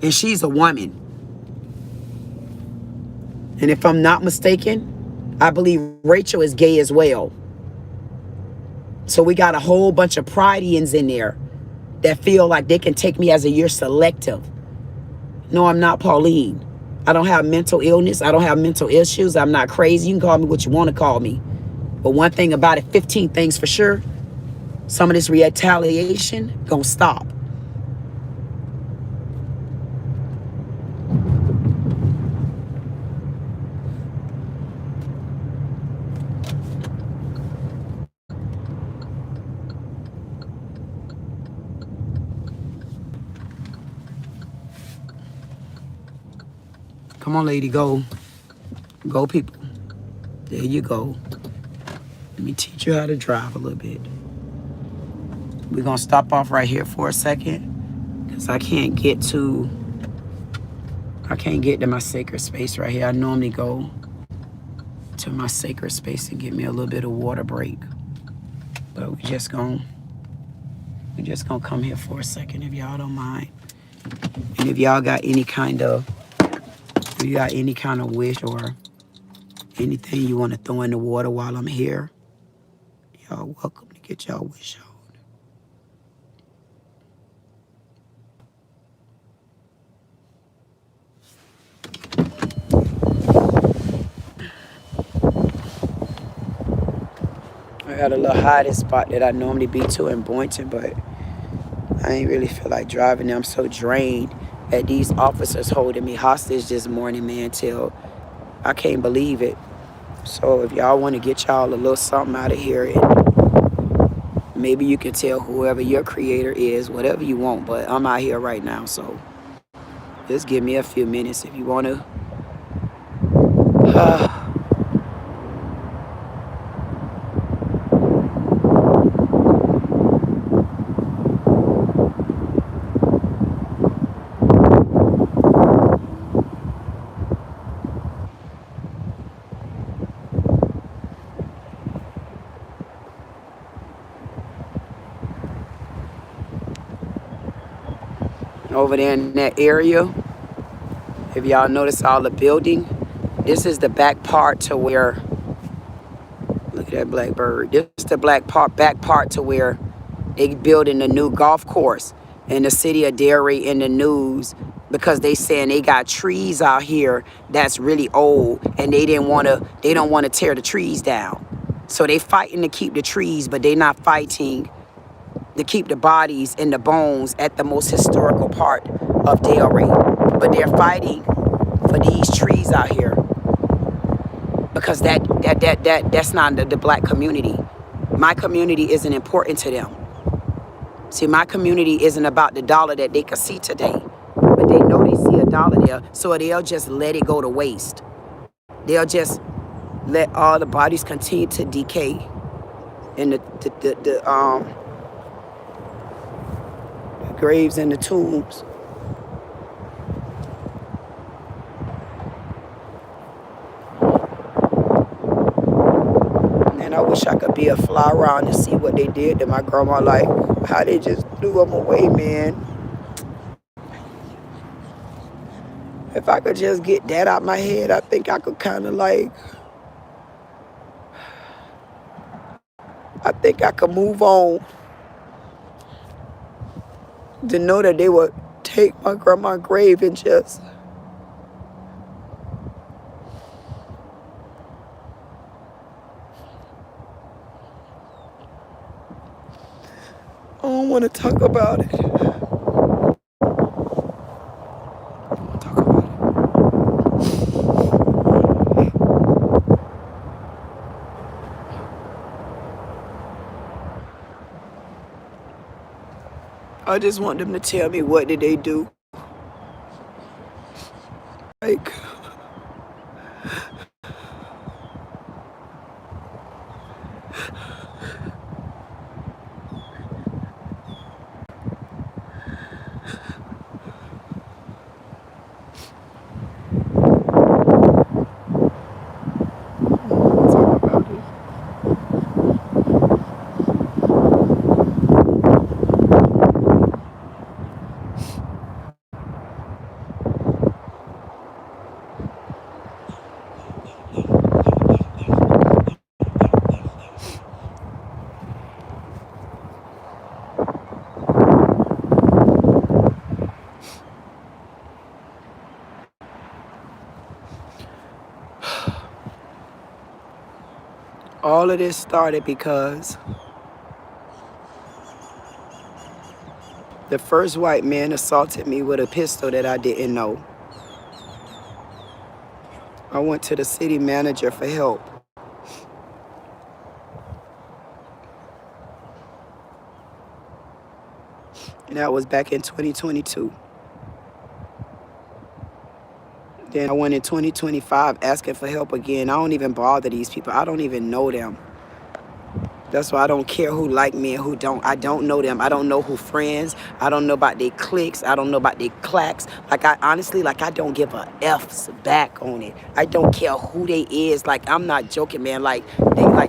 And she's a woman. And if I'm not mistaken, I believe Rachel is gay as well. So we got a whole bunch of Prideians in there that feel like they can take me as a you're selective. No, I'm not Pauline. I don't have mental illness. I don't have mental issues. I'm not crazy. You can call me what you want to call me. But one thing about it, 15 things for sure, some of this retaliation gonna stop. Come on, lady, go. Go, people. There you go. Let me teach you how to drive a little bit. We're gonna stop off right here for a second, because I can't get to my sacred space right here. I normally go to my sacred space and get me a little bit of water break. But we just gonna come here for a second, if y'all don't mind. And if y'all got any kind of wish or anything you want to throw in the water while I'm here, y'all welcome to get y'all wish on. Got a little hiding spot that I normally be to in Boynton, but I ain't really feel like driving there. I'm so drained at these officers holding me hostage this morning, man, till I can't believe it. So if y'all want to get y'all a little something out of here, and maybe you can tell whoever your creator is, whatever you want, but I'm out here right now, so just give me a few minutes if you want to. Over there in that area, if y'all notice all the building, this is the back part to where, look at that blackbird. This is the back part to where they building the new golf course in the city of Delray in the news, because they saying they got trees out here that's really old and they don't want to tear the trees down. So they fighting to keep the trees, but they not fighting to keep the bodies and the bones at the most historical part of Delray. But they're fighting for these trees out here because that's not the black community. My community isn't important to them. See, my community isn't about the dollar that they can see today, but they know they see a dollar there, so they'll just let it go to waste. They'll just let all the bodies continue to decay and the graves and the tombs. And I wish I could be a fly around and see what they did to my grandma, like how they just threw them away, man. If I could just get that out my head, I think I could kind of like, I think I could move on. To know that they would take my grandma's grave and just I don't want to talk about it. I just want them to tell me, what did they do? Like, all of this started because the first white man assaulted me with a pistol that I didn't know. I went to the city manager for help. And that was back in 2022. Then I went in 2025 asking for help again. I don't even bother these people. I don't even know them. That's why I don't care who like me and who don't. I don't know them. I don't know who friends. I don't know about their cliques. I don't know about their clacks. Like, I honestly, like, I don't give a F's back on it. I don't care who they is. Like, I'm not joking, man. Like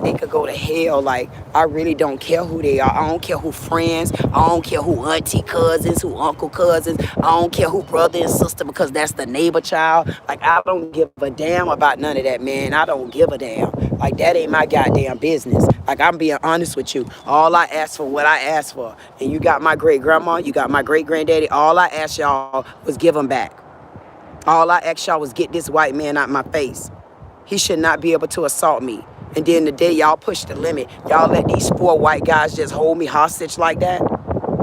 they could go to hell. Like, I really don't care who they are. I don't care who friends. I don't care who auntie cousins, who uncle cousins. I don't care who brother and sister, because that's the neighbor child. Like, I don't give a damn about none of that, man. I don't give a damn. Like, that ain't my goddamn business. Like, I'm being honest with you. All I asked for what I asked for. And you got my great grandma, you got my great granddaddy. All I asked y'all was give them back. All I asked y'all was get this white man out my face. He should not be able to assault me. And then the day y'all push the limit, y'all let these 4 white guys just hold me hostage like that.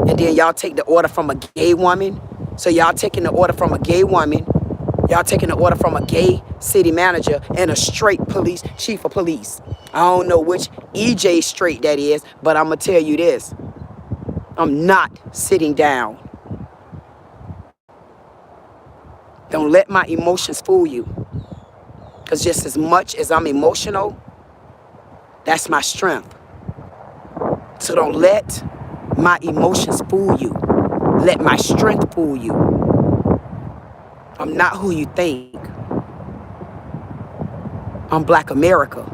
And then y'all take the order from a gay woman. So y'all taking the order from a gay woman. Y'all taking the order from a gay city manager and a straight police chief of police. I don't know which EJ straight that is, but I'm going to tell you this. I'm not sitting down. Don't let my emotions fool you. Because just as much as I'm emotional, that's my strength. So don't let my emotions fool you. Let my strength fool you. I'm not who you think. I'm Black America.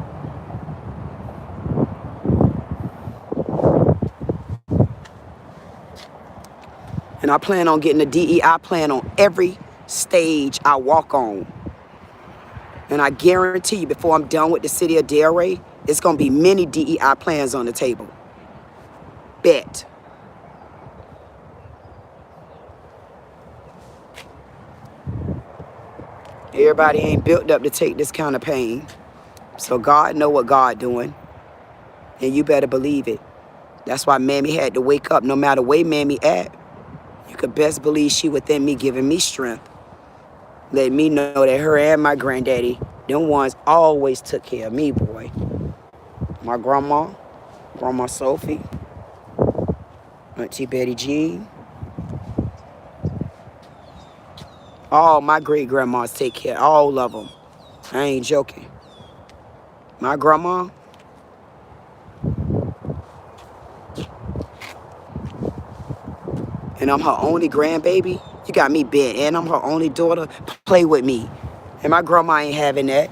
And I plan on getting the DEI plan on every stage I walk on. And I guarantee you, before I'm done with the city of Delray, it's going to be many DEI plans on the table. Bet. Everybody ain't built up to take this kind of pain. So God know what God doing. And you better believe it. That's why Mammy had to wake up. No matter where Mammy at, you could best believe she within me, giving me strength. Let me know that her and my granddaddy, them ones always took care of me, boy. My grandma, Grandma Sophie, Auntie Betty Jean. All my great-grandmas take care, all of them. I ain't joking. My grandma, and I'm her only grandbaby. You got me bent, and I'm her only daughter. Play with me. And my grandma ain't having that.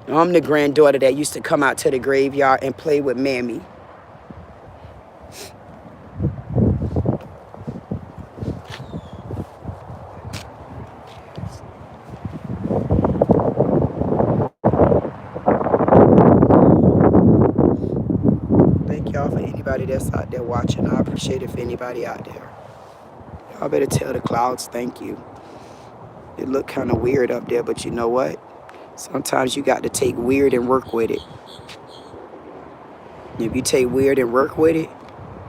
I'm the granddaughter that used to come out to the graveyard and play with Mammy. Thank y'all for anybody that's out there watching. I appreciate it for anybody out there. Y'all better tell the clouds thank you. It look kind of weird up there, but you know what? Sometimes you got to take weird and work with it. If you take weird and work with it,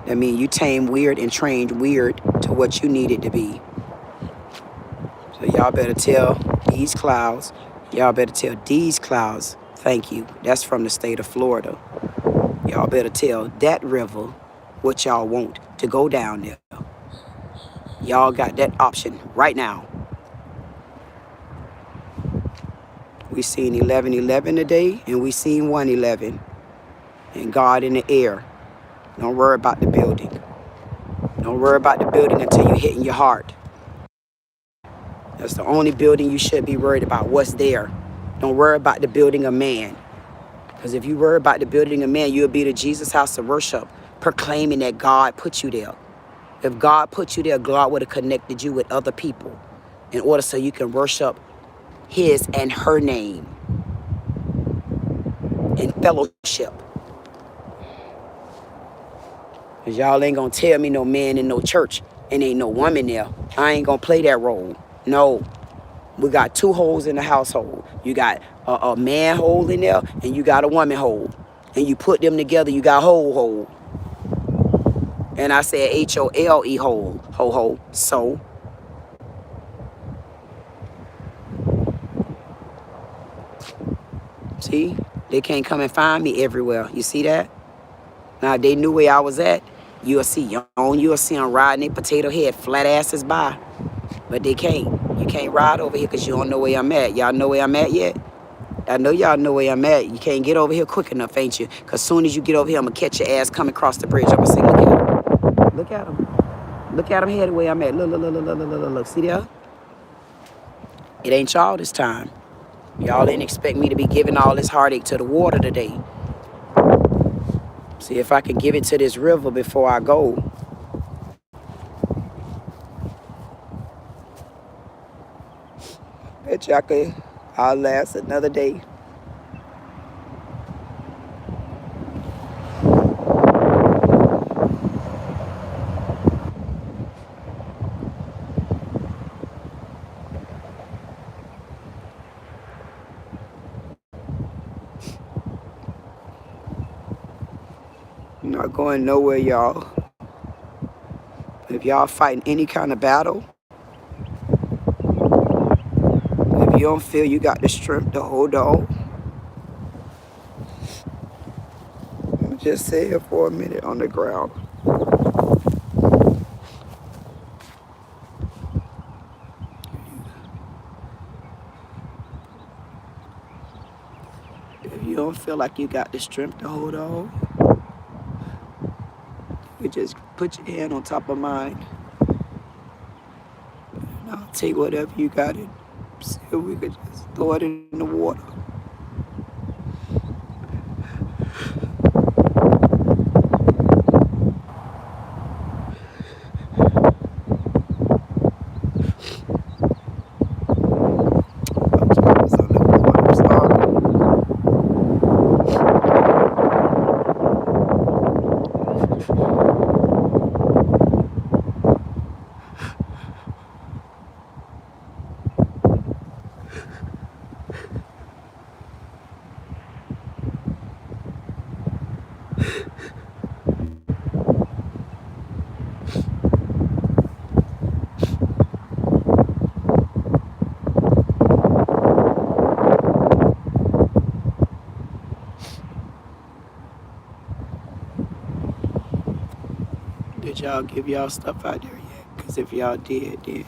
that means you tame weird and trained weird to what you need it to be. So y'all better tell these clouds, thank you. That's from the state of Florida. Y'all better tell that river what y'all want to go down there. Y'all got that option right now. We seen 11:11 today, and we seen 1:11. And God in the air. Don't worry about the building. Don't worry about the building until you hit in your heart. That's the only building you should be worried about, what's there. Don't worry about the building of man. Because if you worry about the building of man, you'll be the Jesus house of worship, proclaiming that God put you there. If God put you there, God would have connected you with other people in order so you can worship his and her name in fellowship. Because y'all ain't going to tell me no man in no church and ain't no woman there. I ain't going to play that role. No. We got 2 holes in the household. You got a man hole in there, and you got a woman hole. And you put them together, you got hole. And I said HOLE hole. Ho. So. See? They can't come and find me everywhere. You see that? Now, if they knew where I was at, you'll see them riding their potato head flat asses by. But they can't. You can't ride over here because you don't know where I'm at. Y'all know where I'm at yet? I know y'all know where I'm at. You can't get over here quick enough, ain't you? Because soon as you get over here, I'm going to catch your ass coming across the bridge. I'm going to say, look at him. Look at him. Look at him headed where I'm at. Look. See there? It ain't y'all this time. Y'all didn't expect me to be giving all this heartache to the water today. See if I can give it to this river before I go. Bet y'all could. I'll last another day. not going nowhere, y'all. If y'all fighting any kind of battle, if you don't feel you got the strength to hold on, just sit here for a minute on the ground. If you don't feel like you got the strength to hold on, you just put your hand on top of mine. And I'll take whatever you got and see if we could just throw it in the water. Did y'all give y'all stuff out there yet? Because if y'all did, then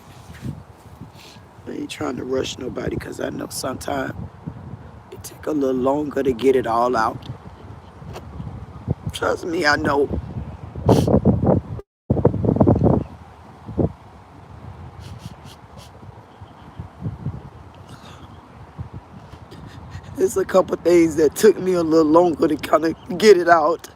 I ain't trying to rush nobody, because I know sometimes it take a little longer to get it all out. Trust me, I know. There's a couple things that took me a little longer to kind of get it out.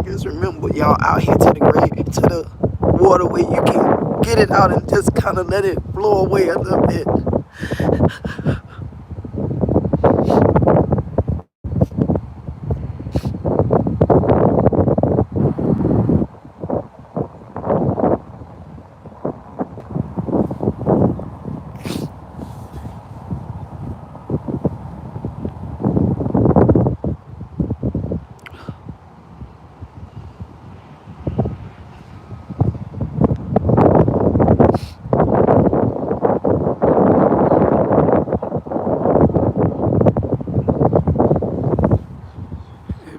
Just remember, y'all out here to the grave, to the water where you can get it out and just kind of let it flow away a little bit.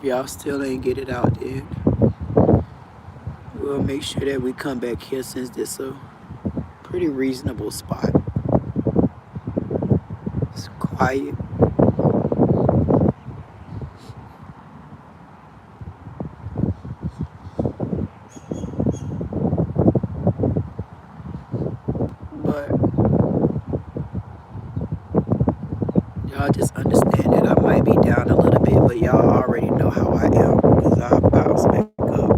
Y'all still ain't get it out there. We'll make sure that we come back here, since this a pretty reasonable spot. It's quiet. But y'all just understand that I might be down a little bit, but y'all already know how I am, because I bounce back up.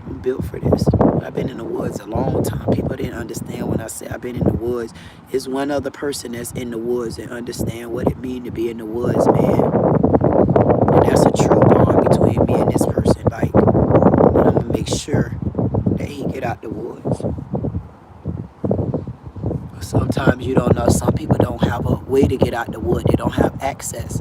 I'm built for this. I've been in the woods a long time. People didn't understand when I said I've been in the woods. It's one other person that's in the woods and understand what it means to be in the woods, man. And that's a true bond between me and this person. Like, and I'm gonna make sure that he get out the woods. Sometimes you don't know. Some people don't have a way to get out the wood. They don't have access.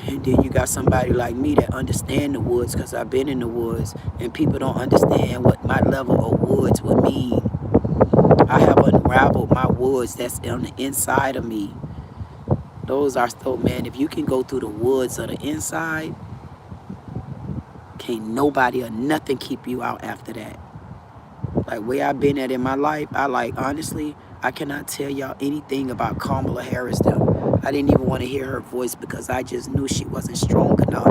And then you got somebody like me that understand the woods, because I've been in the woods, and people don't understand what my level of woods would mean. I have unraveled my woods that's on the inside of me. Those are still, man, if you can go through the woods of the inside, can't nobody or nothing keep you out after that. Like where I've been at in my life, honestly, I cannot tell y'all anything about Kamala Harris though. I didn't even want to hear her voice, because I just knew she wasn't strong enough.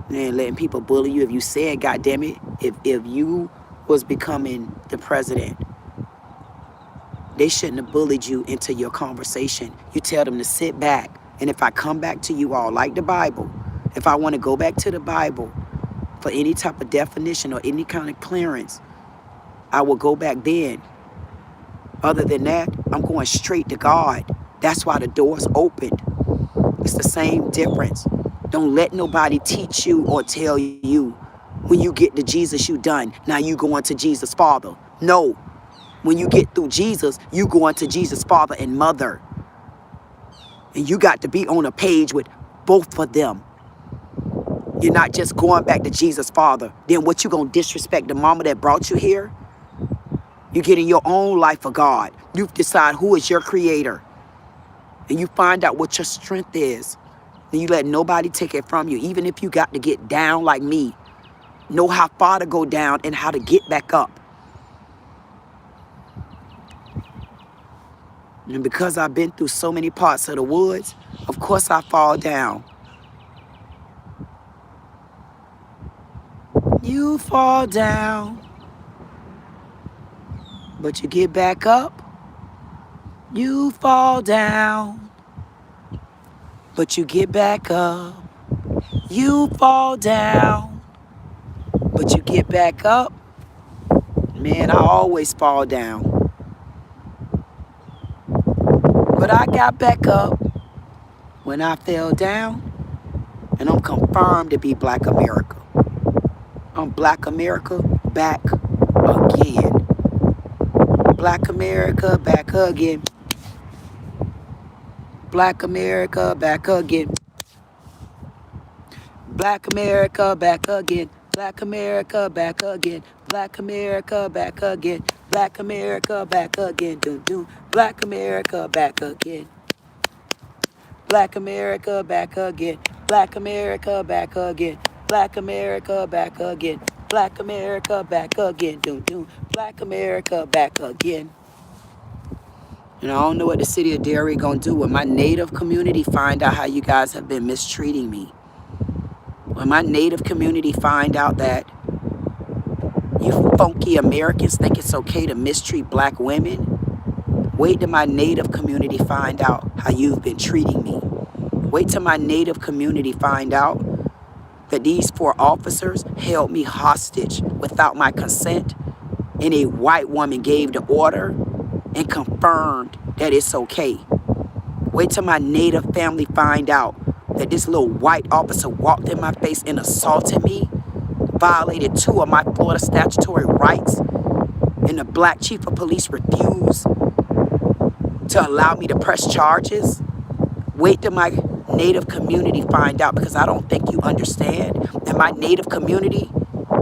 And letting people bully you. If you said, goddamn it, if you was becoming the president, they shouldn't have bullied you into your conversation. You tell them to sit back. And if I come back to you all like the Bible, if I want to go back to the Bible for any type of definition or any kind of clearance, I will go back then. Other than that, I'm going straight to God. That's why the door's opened. It's the same difference. Don't let nobody teach you or tell you when you get to Jesus, you done. Now you going to Jesus Father. No. When you get through Jesus, you going to Jesus Father and Mother. And you got to be on a page with both of them. You're not just going back to Jesus Father. Then what, you going to disrespect the mama that brought you here? You get in your own life for God. You decide who is your creator. And you find out what your strength is. And you let nobody take it from you. Even if you got to get down like me. Know how far to go down and how to get back up. And because I've been through so many parts of the woods, of course I fall down. You fall down, but you get back up. You fall down, but you get back up. You fall down, but you get back up. Man, I always fall down. But I got back up when I fell down, and I'm confirmed to be Black America. I'm Black America back again. Black America back again. Black America back again. Black America back again. Black America back again. Black America back again. Black America back again. Doom doom. Black America back again. Black America back again. Black America back again. Black America back again. Black America back again. Doom doom. Black America back again. And I don't know what the city of Delray gonna do when my native community find out how you guys have been mistreating me. When my native community find out that you funky Americans think it's okay to mistreat black women, wait till my native community find out how you've been treating me. Wait till my native community find out that these 4 officers held me hostage without my consent, and a white woman gave the order and confirmed that it's okay. Wait till my native family find out that this little white officer walked in my face and assaulted me, violated 2 of my Florida statutory rights, and the black chief of police refused to allow me to press charges. Wait till my native community find out, because I don't think you understand. In my native community,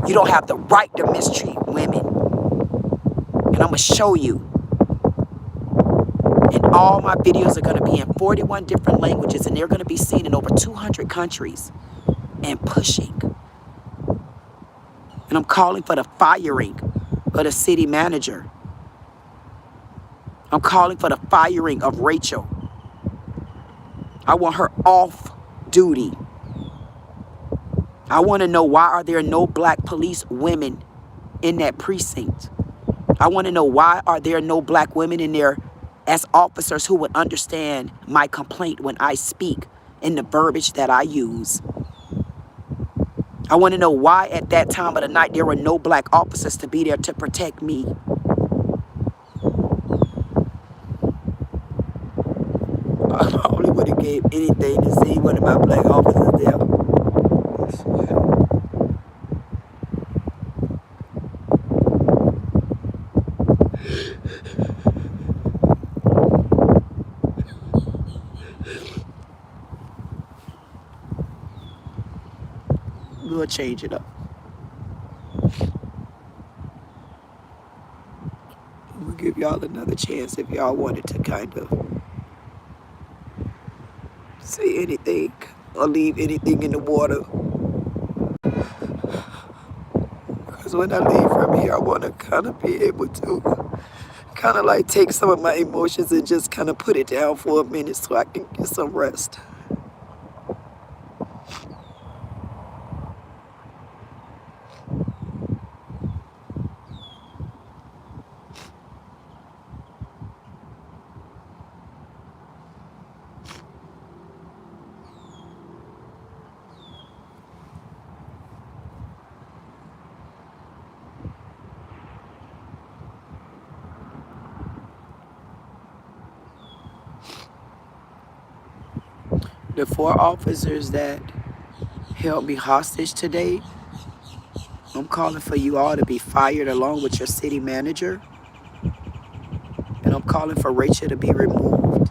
you don't have the right to mistreat women. And I'm going to show you. And all my videos are going to be in 41 different languages, and they're going to be seen in over 200 countries and pushing. And I'm calling for the firing of the city manager. I'm calling for the firing of Rachel. I want her off duty. I want to know, why are there no black police women in that precinct? I want to know, why are there no black women in there as officers who would understand my complaint when I speak in the verbiage that I use. I want to know why at that time of the night there were no black officers to be there to protect me. I probably would have gave anything to see one of my black officers there. We'll change it up. We'll give y'all another chance if y'all wanted to kind of say anything or leave anything in the water. Because when I leave from here, I want to kind of be able to kind of like take some of my emotions and just kind of put it down for a minute so I can get some rest. The 4 officers that held me hostage today. I'm calling for you all to be fired along with your city manager. And I'm calling for Rachel to be removed.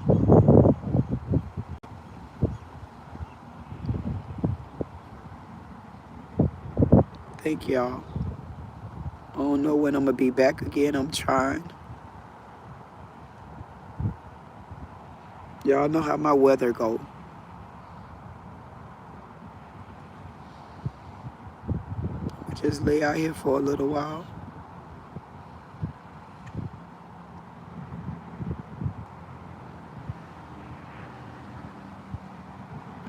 Thank y'all. I don't know when I'm going to be back again. I'm trying. Y'all know how my weather go. I just lay out here for a little while.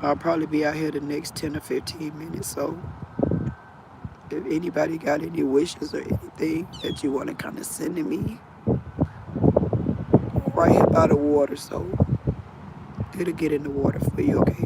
I'll probably be out here the next 10 or 15 minutes. So if anybody got any wishes or anything that you want to kind of send to me, right here by the water, so it'll get in the water for you, okay?